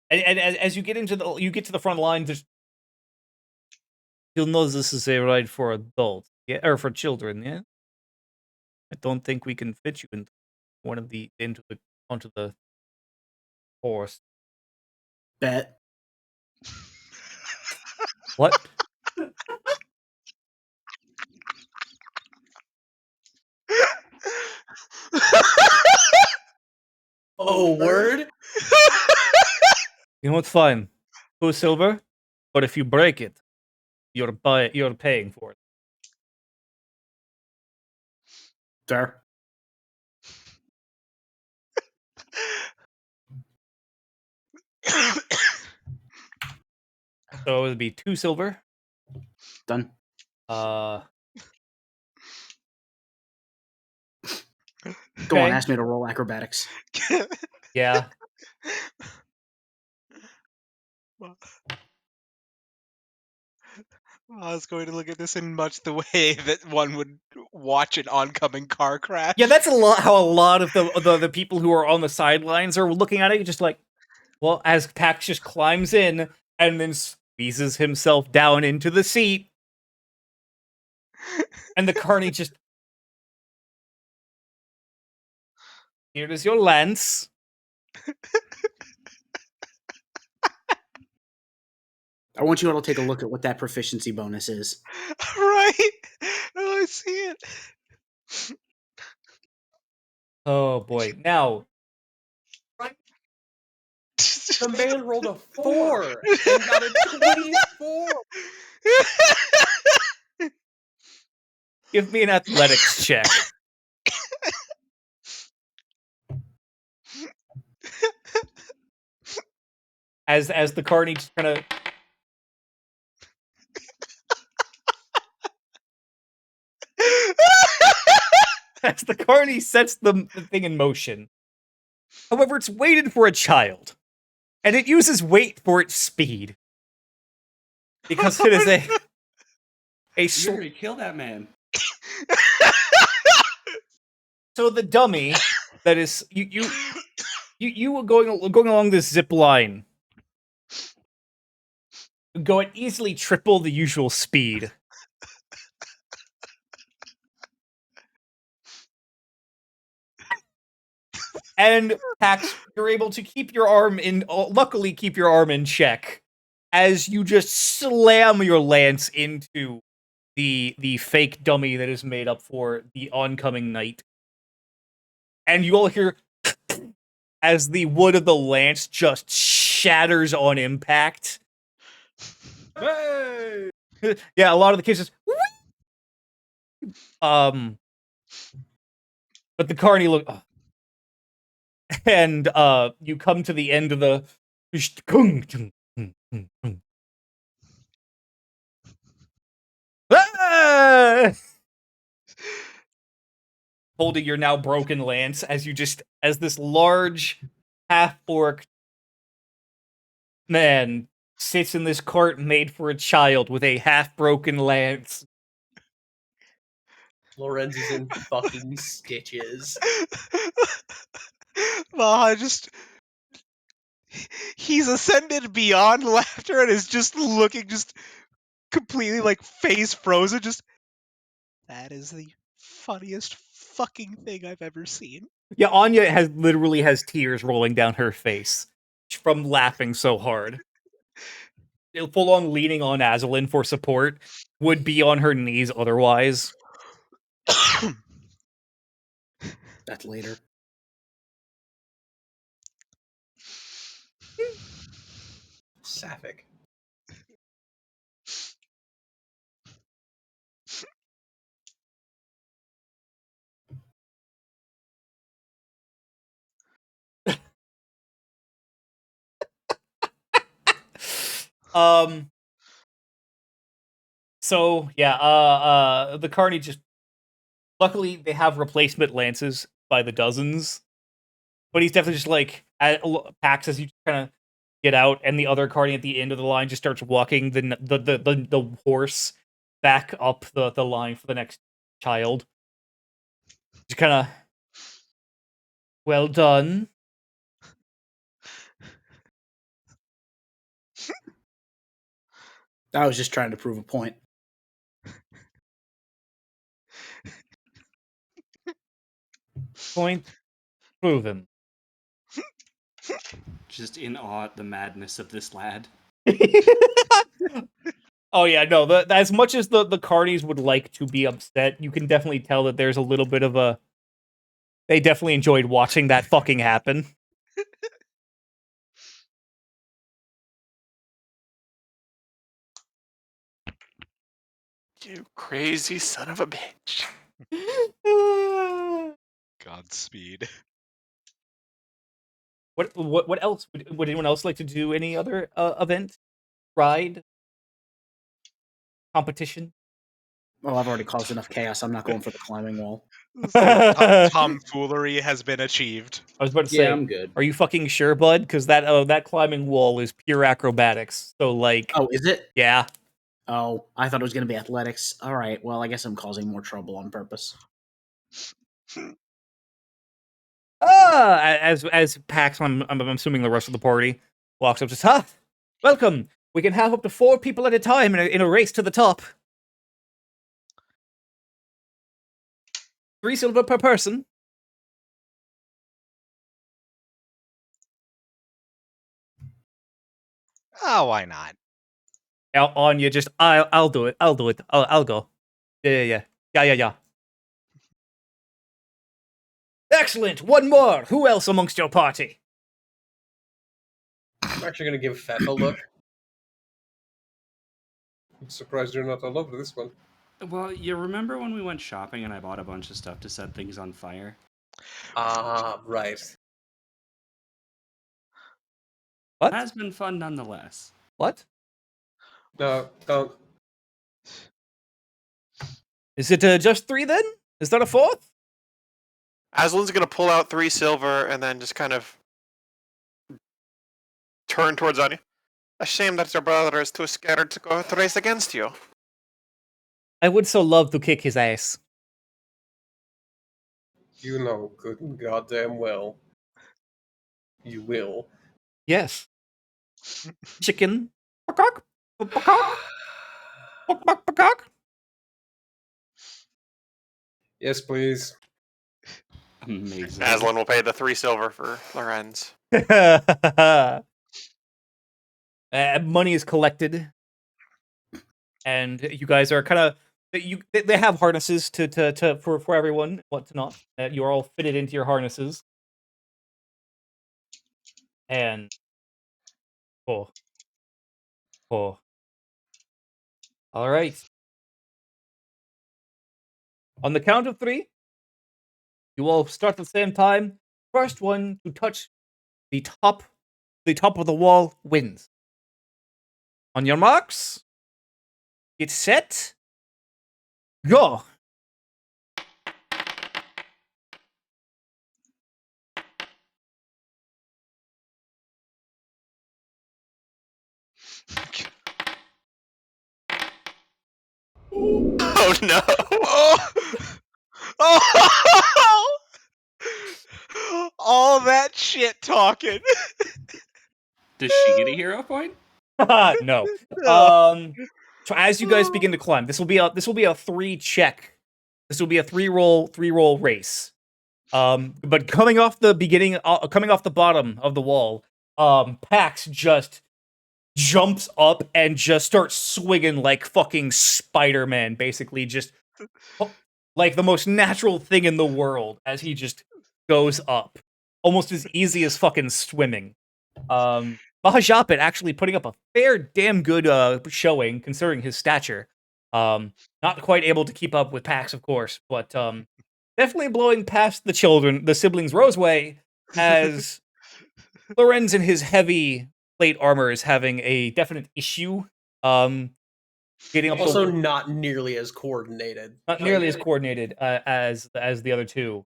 And as you get to the front line, you'll know this is a ride for adults, yeah, or for children, yeah. I don't think we can fit you into onto the horse. Bet. What? Oh, word? You know what? Fine. 2 silver, but if you break it, you're paying for it. Fair. So it would be 2 silver. Done. Go on, Okay. ask me to roll acrobatics. Yeah. I was going to look at this in much the way that one would watch an oncoming car crash. Yeah, that's how a lot of the people who are on the sidelines are looking at it, just like, well, as Pax just climbs in and then squeezes himself down into the seat, and the carny just, here is your lance. I want you all to take a look at what that proficiency bonus is. Right? Oh, I see it. Oh boy. Now, The man rolled a 4 and got a 24. give me an athletics check. As the carny just kind of as the carny sets the thing in motion. However, it's weighted for a child, and it uses weight for its speed because it is a You're gonna kill that man. So the dummy that is you were going along this zip line go at easily triple the usual speed. And Pax, you're able to keep your arm luckily keep your arm in check as you just slam your lance into the fake dummy that is made up for the oncoming knight. And you all hear as the wood of the lance just shatters on impact. Hey! Yeah, a lot of the cases. But the carny look, and you come to the end of the. Ah! Holding your now broken lance as this large half-orc man sits in this cart made for a child with a half-broken lance. Lorenz is in fucking stitches. Well, he's ascended beyond laughter and is just looking just completely like face frozen. That is the funniest fucking thing I've ever seen. Yeah, Anya literally has tears rolling down her face from laughing so hard. Full on leaning on Azalin for support, would be on her knees otherwise. That's later. Sapphic. So yeah, the Carney just luckily they have replacement lances by the dozens, but he's definitely just like Pax as you kind of get out, and the other Carney at the end of the line just starts walking the horse back up the line for the next child. Just kind of well done. I was just trying to prove a point. Point proven. Just in awe at the madness of this lad. Oh yeah, no. As much as the Carnies would like to be upset, you can definitely tell that there's a little bit of a. They definitely enjoyed watching that fucking happen. You crazy son of a bitch. Godspeed. What else would anyone else like to do? Any other event, ride, competition? Well, I've already caused enough chaos. I'm not going for the climbing wall. Tomfoolery has been achieved. I was about to Yeah, say, I'm good. are you fucking sure, bud? Because that climbing wall is pure acrobatics. So like, Oh, is it? yeah. Oh, I thought it was going to be athletics. All right. Well, I guess I'm causing more trouble on purpose. As Pax, I'm assuming the rest of the party walks up, says, "Ha, welcome. We can have up to 4 people at a time in a race to the top. 3 silver per person." Oh, why not? Anya just, I'll do it. I'll do it. I'll go. Yeah. Excellent. One more. Who else amongst your party? I'm actually going to give Fef a look. I'm surprised you're not all over this one. Well, you remember when we went shopping and I bought a bunch of stuff to set things on fire? Ah, right. What? Has been fun nonetheless. What? No, don't. Is it just 3 then? Is that a 4th? Aslan's gonna pull out 3 silver and then just kind of turn towards Anya. A shame that your brother is too scared to go to race against you. I would so love to kick his ass. You know good and goddamn well. You will. Yes. Chicken. Peacock. Peacock. Peacock. Yes, please. Amazing. Aslan will pay the 3 silver for Lorenz. Money is collected, and you guys are kind of they have harnesses for everyone, whatnot. You're all fitted into your harnesses, and oh, all right. On the count of 3, you all start at the same time. First one to touch the top of the wall wins. On your marks, get set, go. Oh no! Oh! Oh! All that shit talking. Does she get a hero point? No. No. So as you guys begin to climb, this will be a 3 check. This will be a 3 roll race. But coming off the bottom of the wall, Pax just jumps up and just starts swinging like fucking Spider-Man, basically just like the most natural thing in the world as he just goes up. Almost as easy as fucking swimming. Mahajapit actually putting up a fair damn good showing considering his stature. Not quite able to keep up with Pax, of course, but definitely blowing past the siblings Roseway, as Lorenz in his heavy plate armor is having a definite issue. Getting up Also, not nearly as coordinated. not nearly as coordinated as the other two.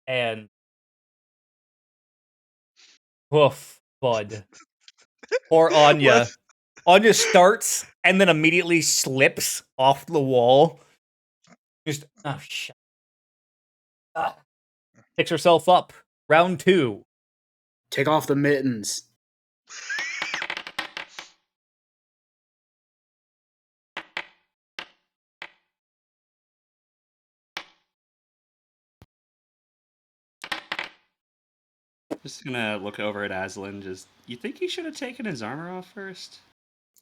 And woof, bud. Poor Anya. Anya starts and then immediately slips off the wall. Just shit. Picks herself up. Round 2. Take off the mittens. Just gonna look over at Aslan. Just, you think he should have taken his armor off first?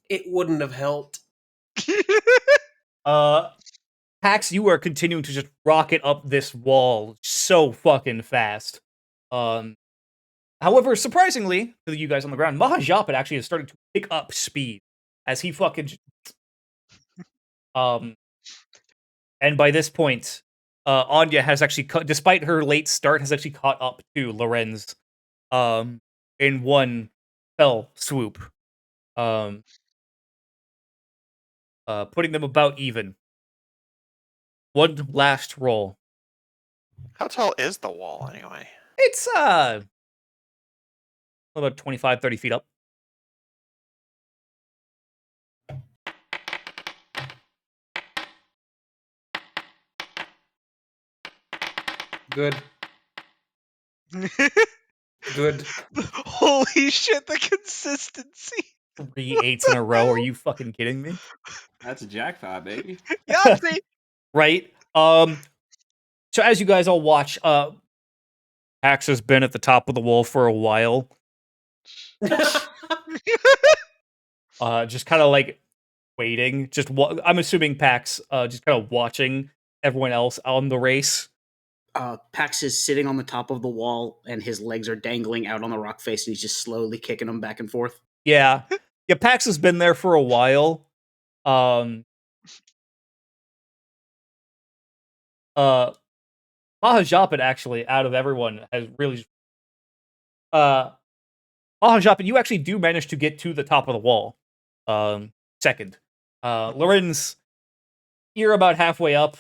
It wouldn't have helped. Pax, you are continuing to just rocket up this wall so fucking fast. However, surprisingly to you guys on the ground, Mahajapit actually has started to pick up speed as he fucking and by this point, Anya has actually despite her late start, has actually caught up to Lorenz in one fell swoop. Putting them about even. One last roll. How tall is the wall anyway? It's about 25, 30 feet up. Good. Good. Holy shit, the consistency. 3 8s in a row. Are you fucking kidding me? That's a jackpot, baby. Yahtzee! Right? So as you guys all watch, Pax has been at the top of the wall for a while. Just kind of like waiting. I'm assuming Pax just kind of watching everyone else on the race. Pax is sitting on the top of the wall, and his legs are dangling out on the rock face, and he's just slowly kicking them back and forth. Yeah. Yeah, Pax has been there for a while. Mahajapit actually, out of everyone, has really Mahajapit, you actually do manage to get to the top of the wall. Second. Lorenz, you're about halfway up,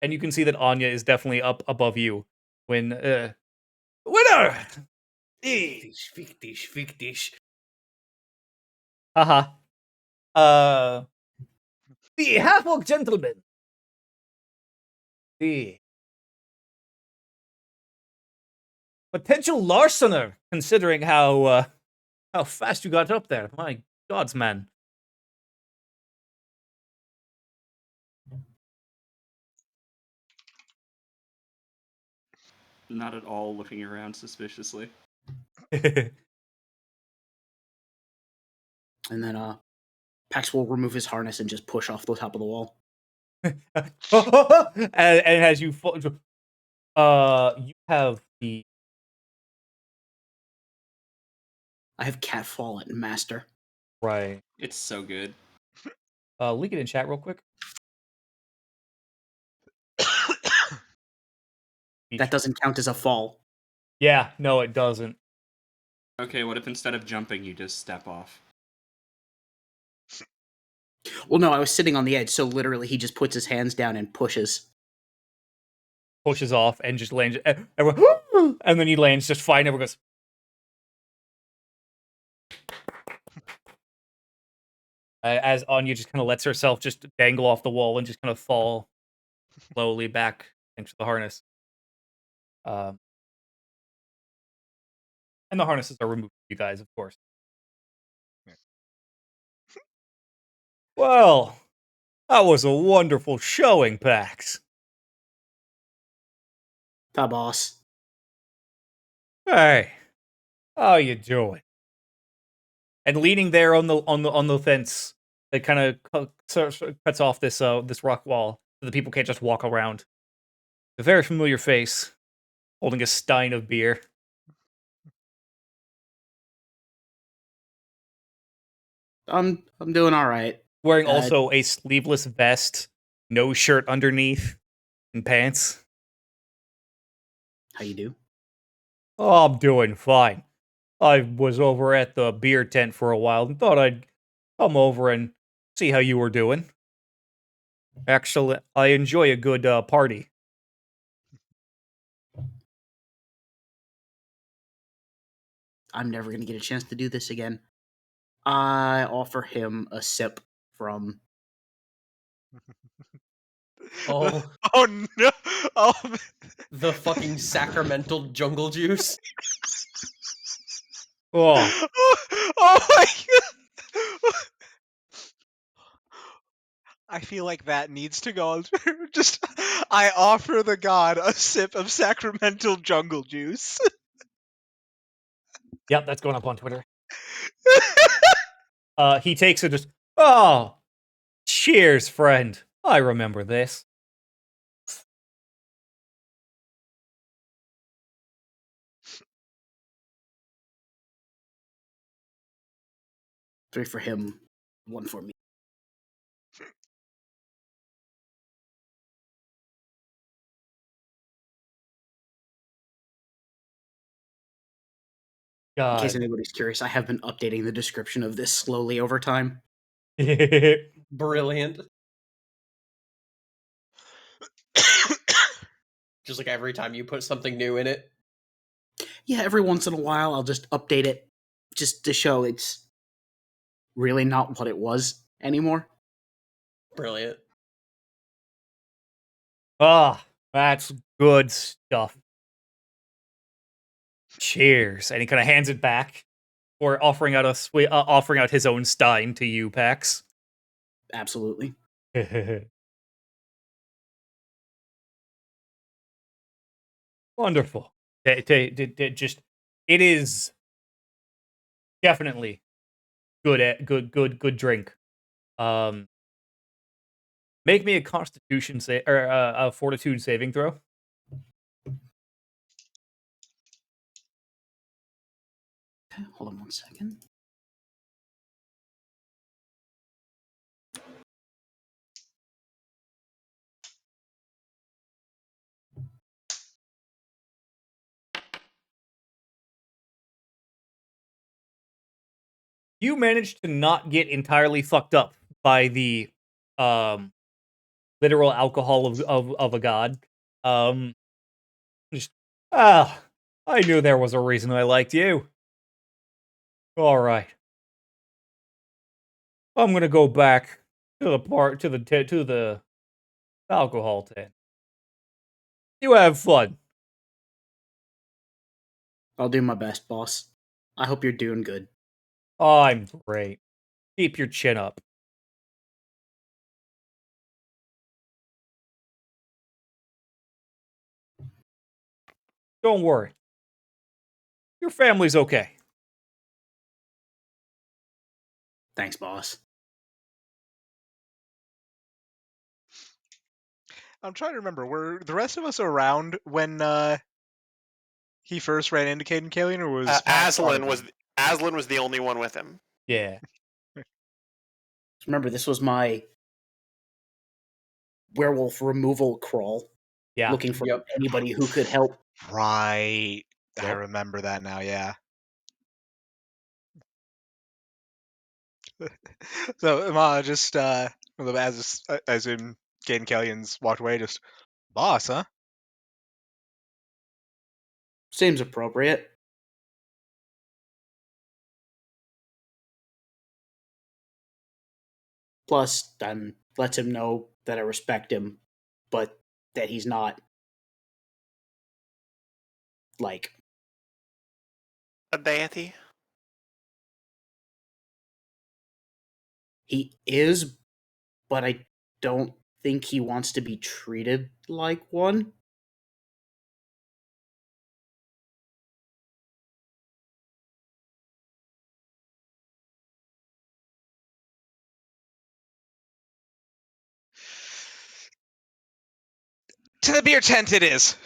and you can see that Anya is definitely up above you. When winner! Fictish. Haha. The half-orc gentleman. The potential larcener, considering how fast you got up there. My gods, man. Not at all looking around suspiciously. And then Pax will remove his harness and just push off the top of the wall. and as you you have the I have catfall at master. right. It's so good. Link it in chat real quick. That doesn't count as a fall. Yeah, no, it doesn't. Okay, what if instead of jumping, you just step off? Well, no, I was sitting on the edge, so literally he just puts his hands down and pushes. Pushes off and just lands. Everyone, and then he lands just fine. Everyone goes. As Anya just kind of lets herself just dangle off the wall and just kind of fall. slowly back into the harness. And the harnesses are removed from you guys, of course. Yeah. Well, that was a wonderful showing, Pax. Ta boss. Hey, how you doing? And leaning there on the fence, that kind of cuts off this rock wall, so the people can't just walk around. A very familiar face, holding a stein of beer. I'm doing all right. Wearing also a sleeveless vest, no shirt underneath, and pants. How you do? Oh, I'm doing fine. I was over at the beer tent for a while and thought I'd come over and see how you were doing. Actually, I enjoy a good party. I'm never gonna get a chance to do this again. I offer him a sip from. Oh, Oh no! Oh, the fucking sacramental jungle juice. Oh, oh my god! I feel like that needs to go on. Just, I offer the god a sip of sacramental jungle juice. yep, that's going up on Twitter. He takes it just, oh, cheers, friend. I remember this. Three for him, one for me. In case God. anybody's curious, I have been updating the description of this slowly over time. Brilliant. Just like every time you put something new in it. Yeah, every once in a while I'll just update it just to show it's really not what it was anymore. Brilliant. Ah, that's good stuff. Cheers. And he kind of hands it back, or offering out offering out his own stein to you, Pax. Absolutely. Wonderful. Just, it is definitely good drink. Make me a Constitution or a Fortitude saving throw. Okay, hold on one second. You managed to not get entirely fucked up by the um literal alcohol of a god. Um, just I knew there was a reason I liked you. All right, I'm gonna go back to the to the alcohol tent. You have fun. I'll do my best, boss. I hope you're doing good. I'm great. Keep your chin up. Don't worry. Your family's okay. Thanks, boss. I'm trying to remember. Were the rest of us around when he first ran into Caden Kalian, or was Pax part of Aslan was the only one with him. Yeah. Remember, this was my werewolf removal crawl, Yeah. looking for Yep. anybody who could help. Right. I Yep. remember that now. Yeah. So Ma just as in Caden Kalian's walked away, just boss, huh? Seems appropriate. Plus, then lets him know that I respect him, but that he's not like A deity? he is, but I don't think he wants to be treated like one. To the beer tent it is.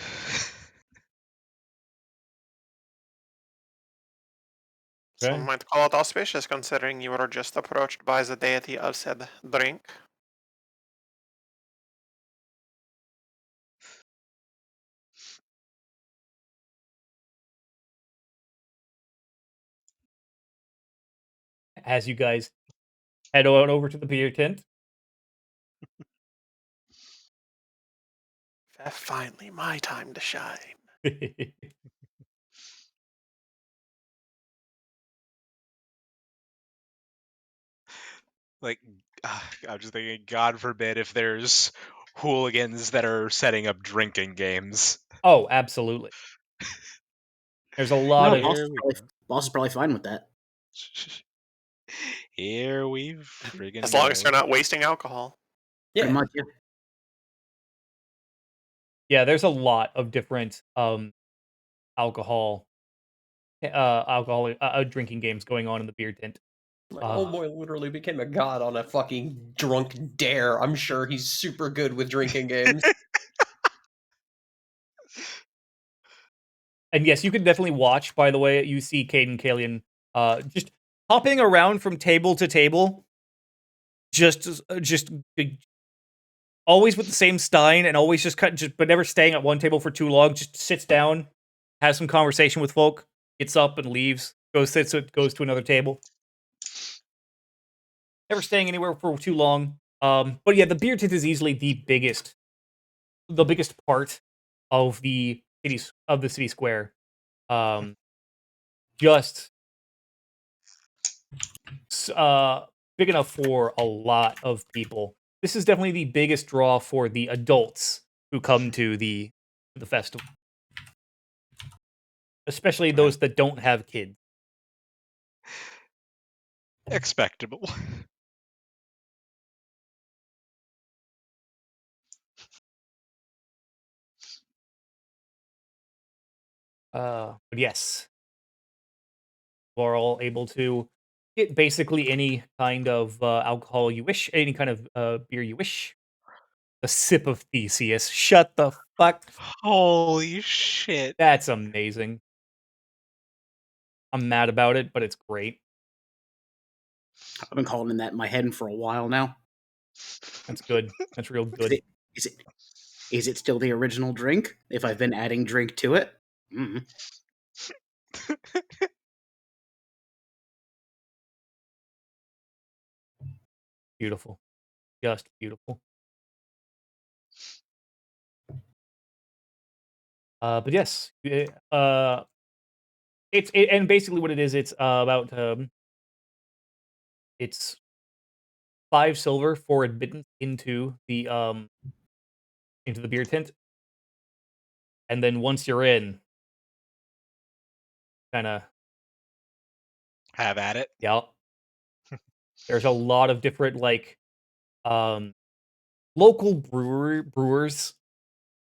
Some Okay. might call it auspicious, considering you were just approached by the deity of said drink. As you guys head on over to the beer tent. Finally, my time to shine. Like, I'm just thinking, God forbid if there's hooligans that are setting up drinking games. Oh, absolutely. There's a lot No, of boss is probably fine with that. Here we friggin' As long as they're go. not wasting alcohol. Pretty Yeah. much, yeah. yeah. There's a lot of different alcohol drinking games going on in the beer tent. Like, old boy literally became a god on a fucking drunk dare. I'm sure he's super good with drinking games. And yes, you can definitely watch. By the way, you see Caden Kalian just hopping around from table to table, just always with the same stein, and always but never staying at one table for too long. Just sits down, has some conversation with folk, gets up and leaves, goes to another table. Never staying anywhere for too long. But yeah, the beer tent is easily the biggest part of the city square. Just big enough for a lot of people. This is definitely the biggest draw for the adults who come to the festival, especially those that don't have kids. Expectable. But yes, you are all able to get basically any kind of alcohol you wish, any kind of beer you wish. A sip of Theseus. Shut the fuck. Holy shit. That's amazing. I'm mad about it, but it's great. I've been calling that in my head for a while now. That's good. That's real Is good. it, is it is it still the original drink? If I've been adding drink to it? Mm. Beautiful. Just beautiful. But yes, and basically what it is, it's about it's 5 silver for admittance into the beer tent, and then once you're in, kind of Have at it. yeah. There's a lot of different um local brewers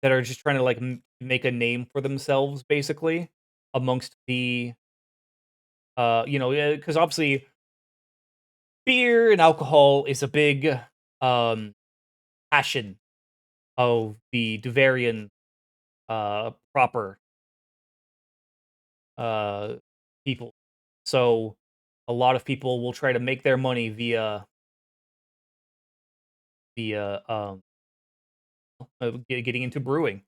that are just trying to make a name for themselves, basically amongst the because obviously beer and alcohol is a big um passion of the Duvarian proper uh people. So a lot of people will try to make their money via getting into brewing,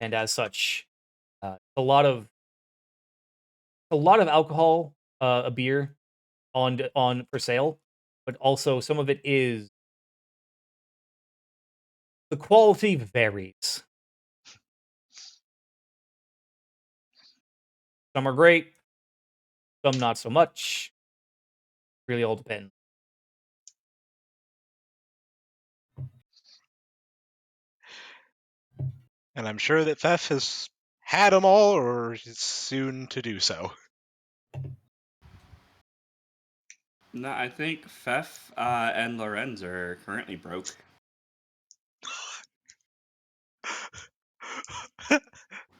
and as such, a lot of alcohol, a beer on for sale, but also some of it is the quality varies. Some are great, some not so much. Really all depends. And I'm sure that Fef has had them all, or is soon to do so. No, I think Fef and Lorenz are currently broke.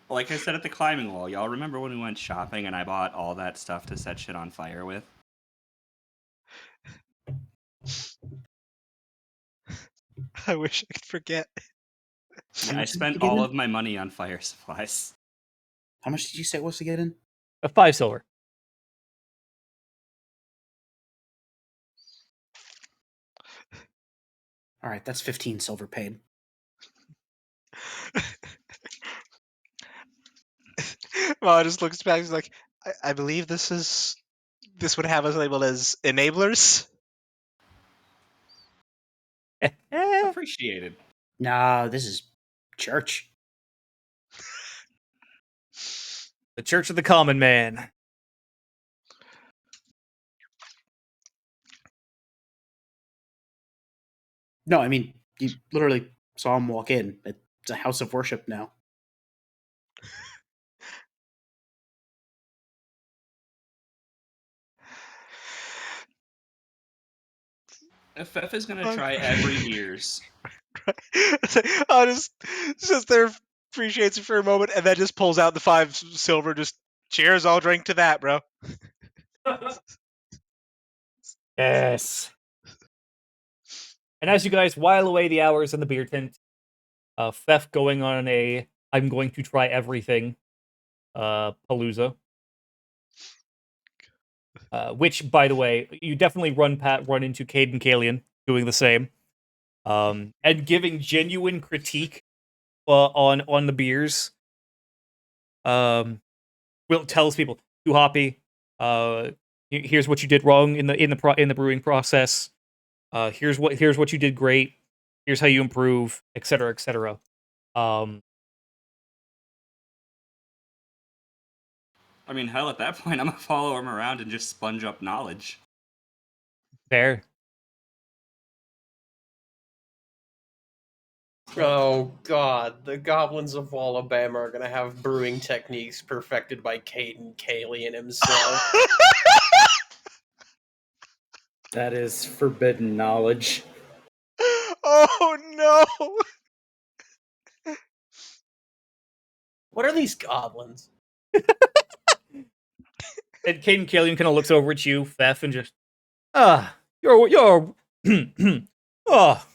Like I said at the climbing wall, y'all remember when we went shopping and I bought all that stuff to set shit on fire with? I wish I could forget. Yeah, How I much did you spent get all in? of my money on fire supplies. How much did you say it was to get in? 5 silver. All right, that's 15 silver paid. Well, just looks back. He's like, I believe this would have us labeled as enablers. Appreciated. No, this is church. The Church of the Common Man. No, I mean, you literally saw him walk in. It's a house of worship now. Fef is gonna try every beers. I'll just sits there, appreciates it for a moment, and then just pulls out the 5 silver. Just cheers, I'll drink to that, bro. Yes. And as you guys while away the hours in the beer tent, Fef going on a I'm going to try everything palooza. Which, by the way, you definitely run into Cade and Kalian doing the same. And giving genuine critique on the beers. Will tells people too hoppy. Here's what you did wrong in the brewing process. Here's what you did great. Here's how you improve, etc., etc. I mean, hell, at that point, I'm gonna follow him around and just sponge up knowledge. Fair. Oh god, the goblins of Alabama are gonna have brewing techniques perfected by Caden Kalian himself. That is forbidden knowledge. Oh no! What are these goblins? And Caden Killian kind of looks over at you, Fef, and just you're oh,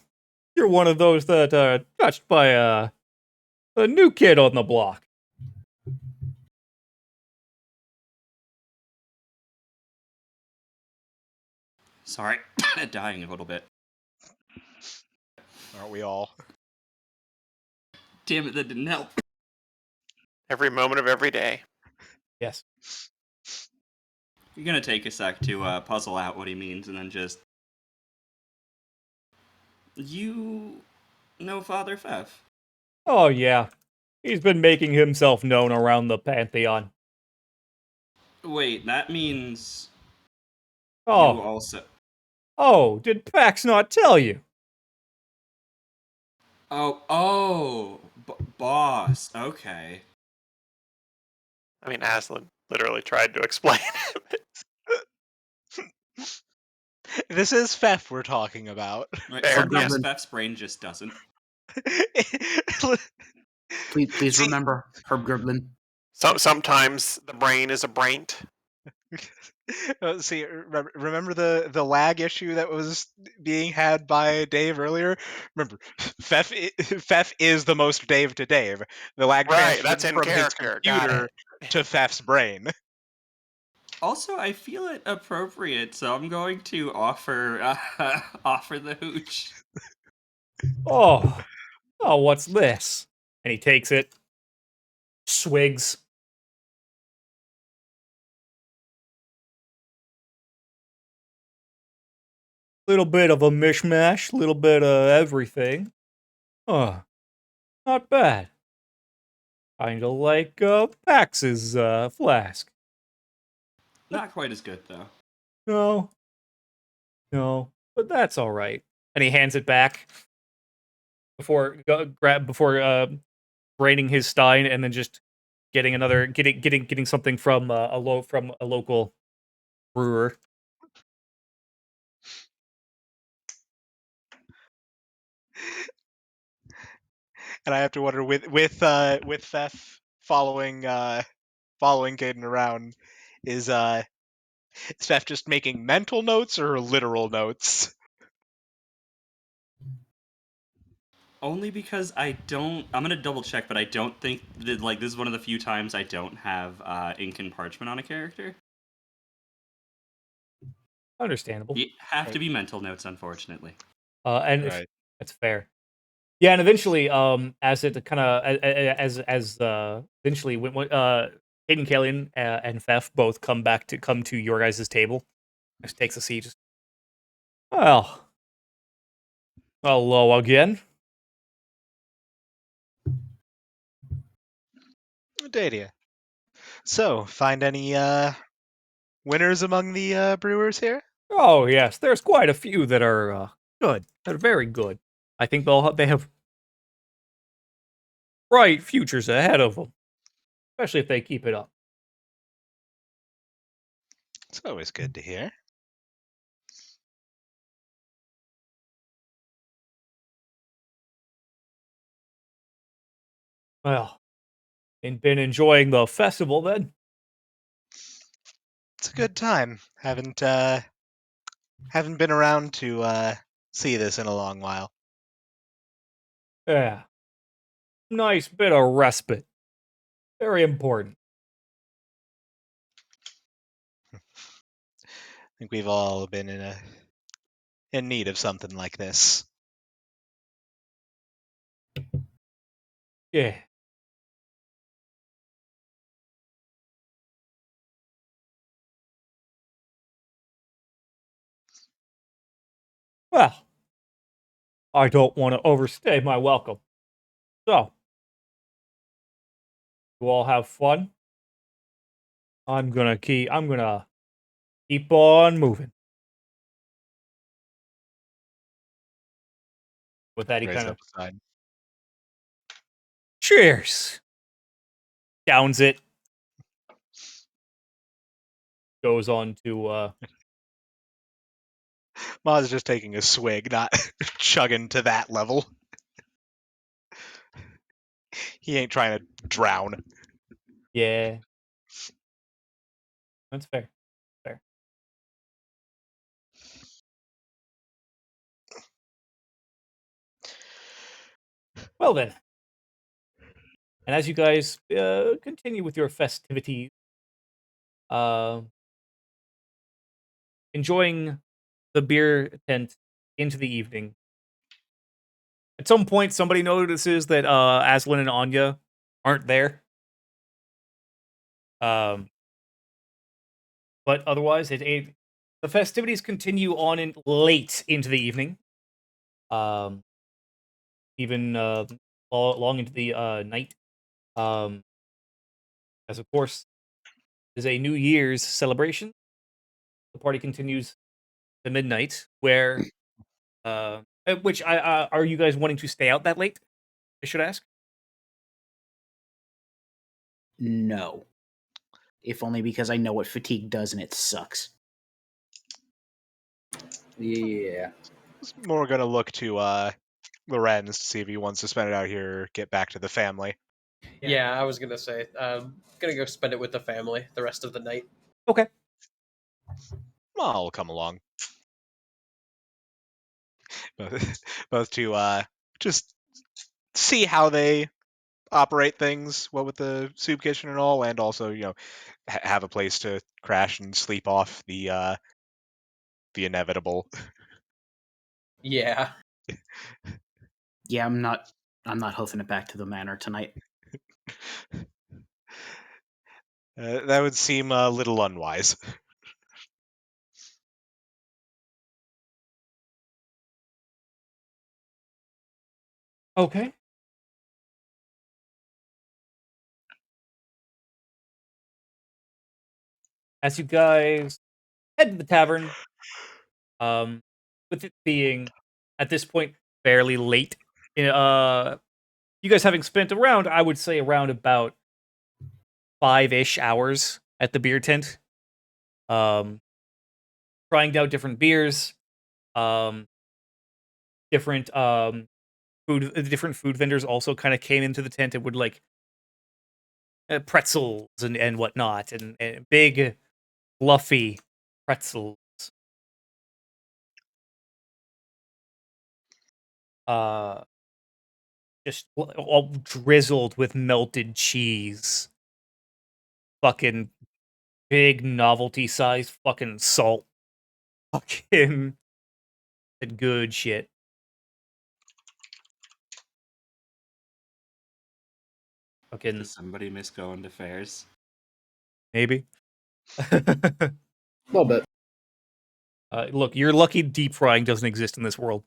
you're one of those that touched by a new kid on the block. Sorry, dying a little bit. Aren't we all? Damn it, that didn't help. Every moment of every day. Yes. You're gonna take a sec to puzzle out what he means, and then just you know Father Fef. Oh yeah, he's been making himself known around the Pantheon. Wait, that means you Oh, did Pax not tell you? Boss. Okay. I mean, Aslan literally tried to explain it. This is Fef we're talking about. Right, Fair, sometimes yes. Fef's brain just doesn't. Please See- remember, Herb Griblin. So sometimes the brain is a braint. See, remember the lag issue that was being had by Dave earlier? Remember, Fef is the most Dave to Dave. The lag Right, transferred that's in from his character. Got computer to Fef's brain. Also, I feel it appropriate, so I'm going to offer offer the hooch. Oh, what's this? And he takes it, swigs. Little bit of a mishmash, little bit of everything. Huh, not bad. Kinda like Pax's flask. Not quite as good though. No, but that's all right. And he hands it back before draining his stein and then just getting something from a local brewer. And I have to wonder with Theth following Caden around, is Theth just making mental notes or literal notes? Only because I don't. I'm gonna double check, but I don't think that this is one of the few times I don't have ink and parchment on a character. Understandable. You have to be mental notes, unfortunately. And Right. that's fair. Yeah, and eventually, as it kind of as eventually when Hayden, Kallian, and Thef both come to your guys' table, just takes a seat. Just, well, hello again. Dadia. So, find any winners among the brewers here? Oh yes, there's quite a few that are good. They're very good. I think they have bright futures ahead of them, especially if they keep it up. It's always good to hear. Well, and been enjoying the festival then? It's a good time. Haven't been around to see this in a long while. Yeah. Nice bit of respite. Very important. I think we've all been in need of something like this. Yeah. Well, I don't want to overstay my welcome. So, you all have fun. I'm gonna keep on moving. With that, he Raise kind up of a sign. cheers. Downs it. Goes on to Ma's just taking a swig, not chugging to that level. He ain't trying to drown. yeah. That's fair. Fair. Well then. And as you guys continue with your festivities, uh, enjoying the beer tent into the evening. At some point, somebody notices that Aslan and Anya aren't there. But otherwise, the festivities continue on in late into the evening. Even long into the night. As of course, is a New Year's celebration. The party continues to midnight, where which are you guys wanting to stay out that late? I should ask. No. If only because I know what fatigue does and it sucks. Yeah. It's more gonna look to Lorenz to see if he wants to spend it out here or get back to the family. Yeah, I was gonna say, gonna go spend it with the family the rest of the night. Okay. Well, I'll come along. Both to just see how they operate things, what with the soup kitchen and all, and also have a place to crash and sleep off the inevitable. Yeah. Yeah, I'm not hoofing it back to the manor tonight. That would seem a little unwise. Okay. As you guys head to the tavern, with it being at this point fairly late in you guys having spent around, I would say around about 5-ish hours at the beer tent, trying out different beers, um, different food vendors also kind of came into the tent and would like pretzels and whatnot, and big fluffy pretzels. Just all drizzled with melted cheese. Fucking big novelty size fucking salt. Fucking good shit. Fucking Does somebody miss going to fairs? maybe. A little bit. Look, you're lucky deep frying doesn't exist in this world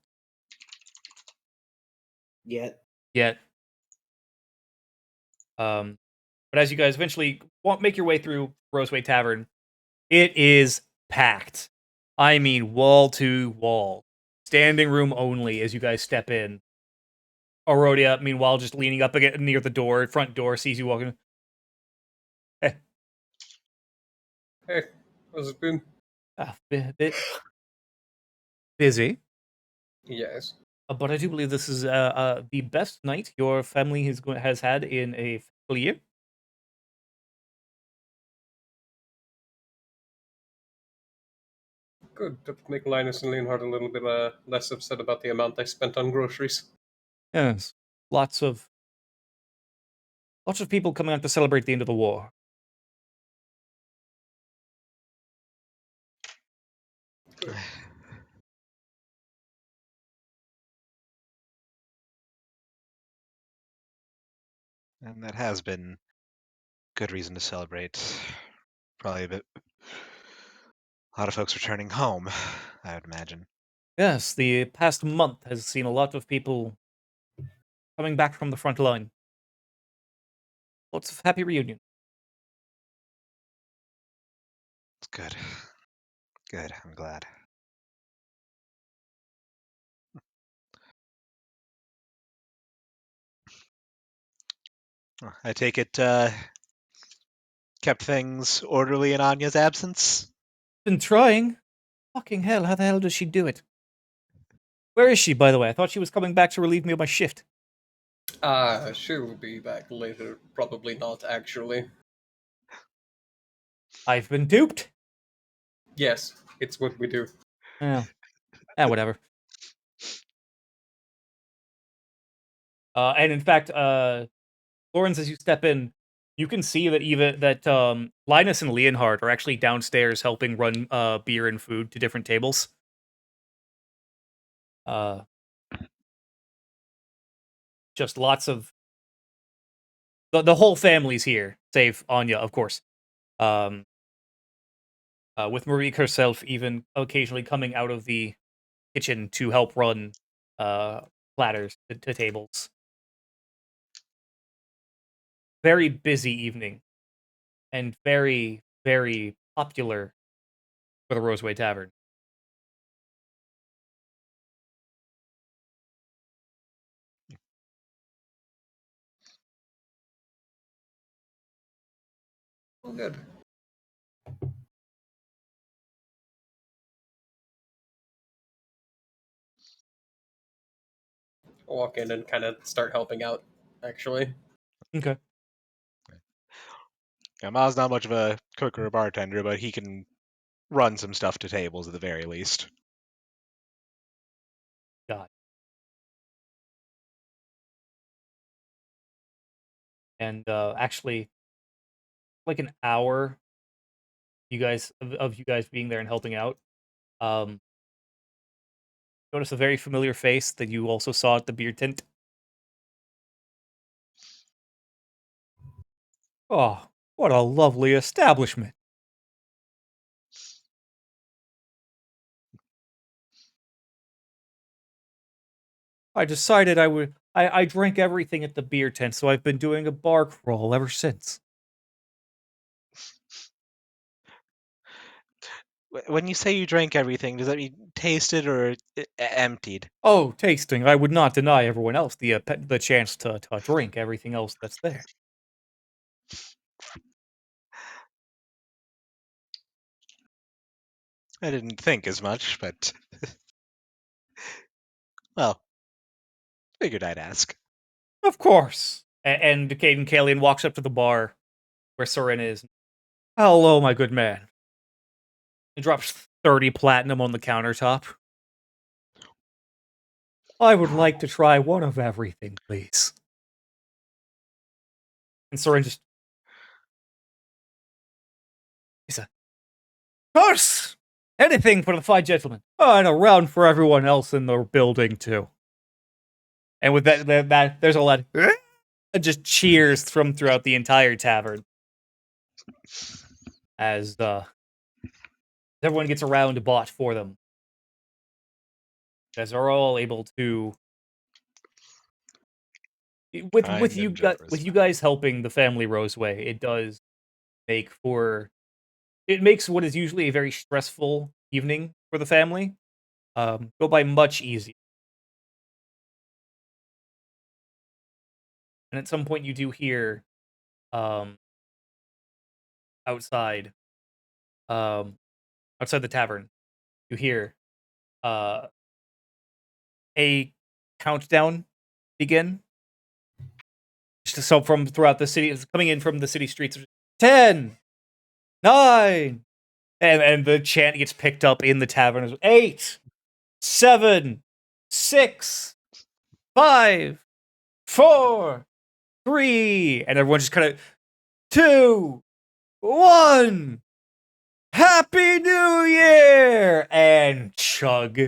Yet. yet. But as you guys eventually make your way through Roseway Tavern, it is packed. I mean, wall to wall. Standing room only as you guys step in. Arodia, meanwhile, just leaning up again near the door, front door, sees you walking. Hey, how's it been? A bit busy. Yes. But I do believe this is the best night your family has had in a full year. Good. That would make Linus and Leonhard a little bit less upset about the amount they spent on groceries. Yes, lots of people coming out to celebrate the end of the war. Good. And that has been good reason to celebrate. Probably a lot of folks returning home, I would imagine. Yes, the past month has seen a lot of people coming back from the front line. Lots of happy reunion. It's good. Good, I'm glad. I take it kept things orderly in Anya's absence? Been trying. Fucking hell, how the hell does she do it? Where is she, by the way? I thought she was coming back to relieve me of my shift. She'll be back later. Probably not, actually. I've been duped. Yes, it's what we do. Well, whatever. And in fact, Lawrence, as you step in, you can see that Linus and Leonhard are actually downstairs helping run beer and food to different tables. Just lots of the whole family's here, save Anya, of course. With Marique herself even occasionally coming out of the kitchen to help run platters to tables. Very busy evening, and very, very popular for the Roseway Tavern. Well, good. I'll walk in and kind of start helping out, actually. Okay. Yeah, Ma's not much of a cook or a bartender, but he can run some stuff to tables at the very least. God. And actually, like an hour, you guys being there and helping out. Notice a very familiar face that you also saw at the beer tent. Oh, what a lovely establishment! I decided I would. I drank everything at the beer tent, so I've been doing a bar crawl ever since. When you say you drank everything, does that mean tasted or emptied? Oh, tasting. I would not deny everyone else the chance to drink everything else that's there. I didn't think as much, but well, figured I'd ask. Of course. And Caden Kalian walks up to the bar where Soren is. Hello, my good man. He drops 30 platinum on the countertop. I would like to try one of everything, please. And Soren just... He said, of course! Anything for the fine gentleman. Oh, and a round for everyone else in the building, too. And with that there's a lot of just cheers from throughout the entire tavern. As everyone gets a round bought for them. As they're all able to... With you guys helping the family Roseway, it does make for... It makes what is usually a very stressful evening for the family go by much easier. And at some point you do hear outside outside the tavern, you hear a countdown begin. So from throughout the city, it's coming in from the city streets. 10, 9, and the chant gets picked up in the tavern. 8, 7, 6, 5, 4, 3, and everyone just kind of 2, 1. Happy New Year! And chug.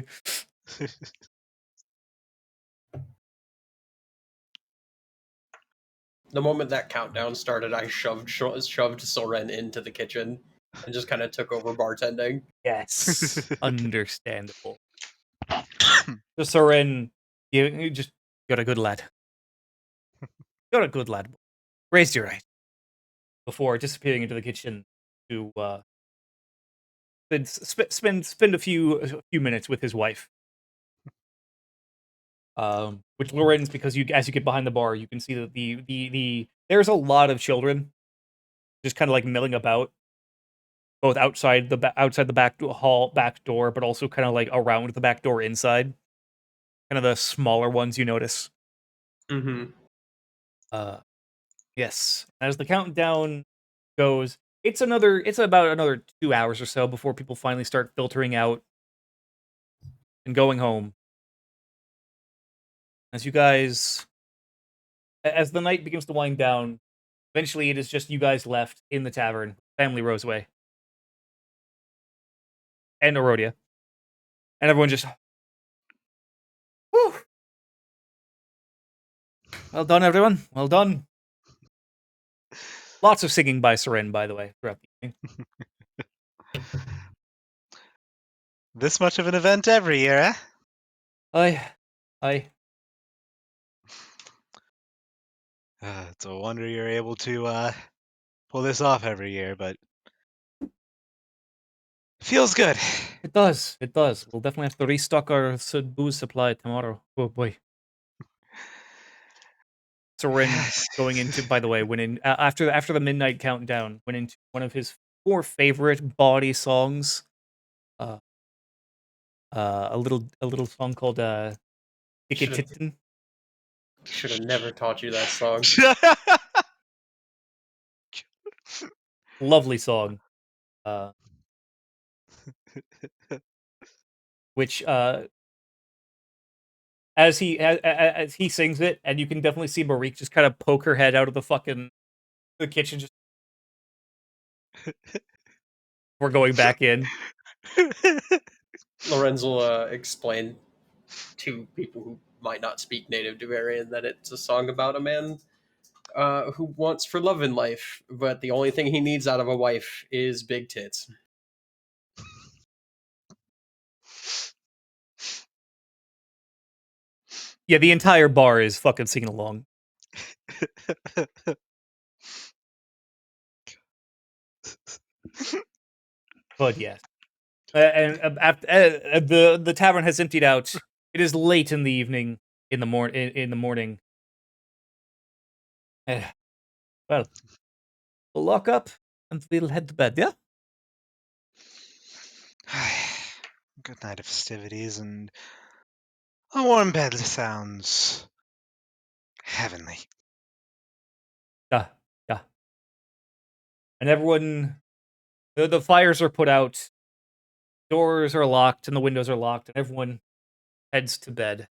The moment that countdown started, I shoved Soren into the kitchen and just kind of took over bartending. Yes, understandable. So Soren, you just got a good lad. Got a good lad. Raised your right. Before disappearing into the kitchen to spend a few minutes with his wife. Which Lorenz, because as you get behind the bar, you can see that the there's a lot of children just kind of like milling about, both outside the back door, but also kind of like around the back door inside. Kind of the smaller ones you notice. Mm-hmm. Yes. As the countdown goes, it's about another 2 hours or so before people finally start filtering out and going home. As the night begins to wind down, eventually it is just you guys left in the tavern, family Roseway, and Erodia. And everyone just... Whew. Well done, everyone. Well done. Lots of singing by Soren, by the way, throughout the evening. This much of an event every year, eh? Aye. It's a wonder you're able to pull this off every year, but feels good. It does. We'll definitely have to restock our booze supply tomorrow. Oh boy. Soren going into, by the way, went in after the midnight countdown, went into one of his 4 favorite body songs. A little song called Dickettitten. Should have never taught you that song. Lovely song. Which as he sings it, and you can definitely see Marique just kind of poke her head out of the kitchen. Just we're going back in. Lorenz will explain to people who might not speak native Duvarian that it's a song about a man who wants for love in life, but the only thing he needs out of a wife is big tits. Yeah, the entire bar is fucking singing along. But yes. After the tavern has emptied out. It is late in the evening, in the morning. Well, we'll lock up and we'll head to bed. Yeah. Good night of festivities, and a warm bed sounds heavenly. Yeah. And everyone, the fires are put out, doors are locked, and the windows are locked, and everyone heads to bed.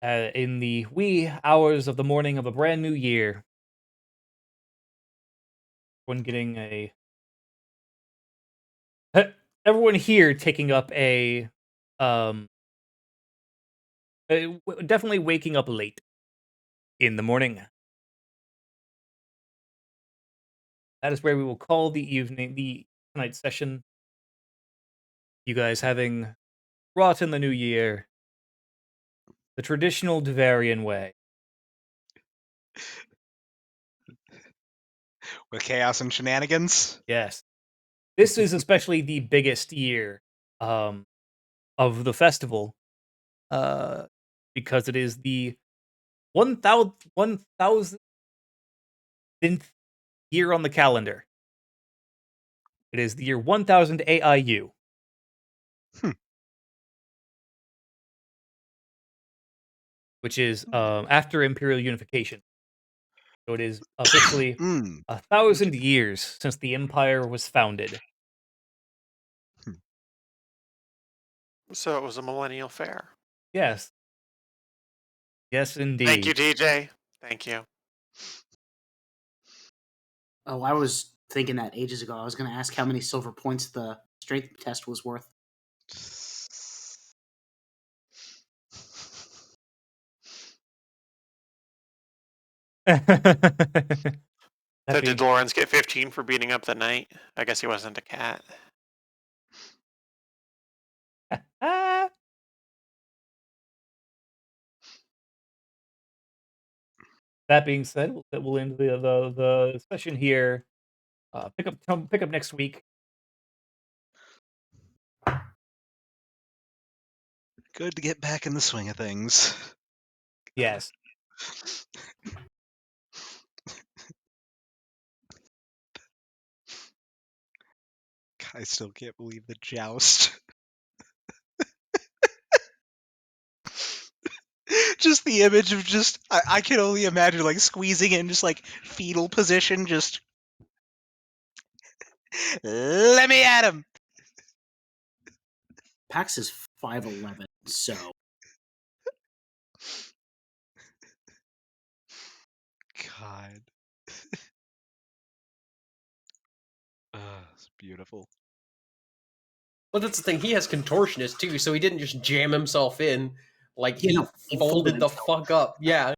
In the wee hours of the morning of a brand new year, everyone getting everyone here taking up definitely waking up late in the morning. That is where we will call the tonight's session. You guys having wrought in the new year the traditional Devarian way. With chaos and shenanigans? Yes. This is especially the biggest year of the festival, because it is the 1000th year on the calendar. It is the year 1000 AIU. Which is after Imperial Unification. So it is officially 1,000 years since the Empire was founded. So it was a millennial fair. Yes. Yes, indeed. Thank you, DJ. Thank you. Oh, I was thinking that ages ago. I was going to ask how many silver points the strength test was worth. So did Lawrence get 15 for beating up the knight? I guess he wasn't a cat. That being said, we'll end the session here. Pick up next week. Good to get back in the swing of things. Yes. I still can't believe the joust. Just the image of I can only imagine like squeezing in just like fetal position, just let me at him. Pax is 5'11", so God. It's beautiful. Well, that's the thing. He has contortionist too, so he didn't just jam himself in. Like he folded the fuck up. Yeah.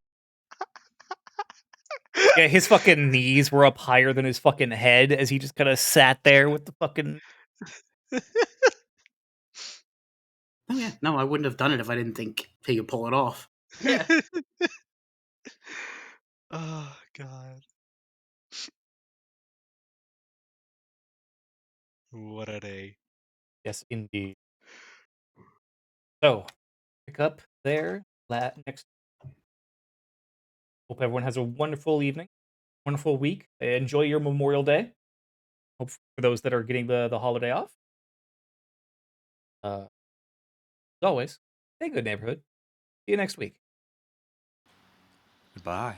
Yeah, his fucking knees were up higher than his fucking head as he just kind of sat there with the fucking. Oh yeah, no, I wouldn't have done it if I didn't think he could pull it off. Yeah. Oh God. What a day. Yes, indeed. So, pick up there next. Hope everyone has a wonderful evening, wonderful week. Enjoy your Memorial Day. Hope for those that are getting the holiday off. As always, stay good, neighborhood. See you next week. Goodbye.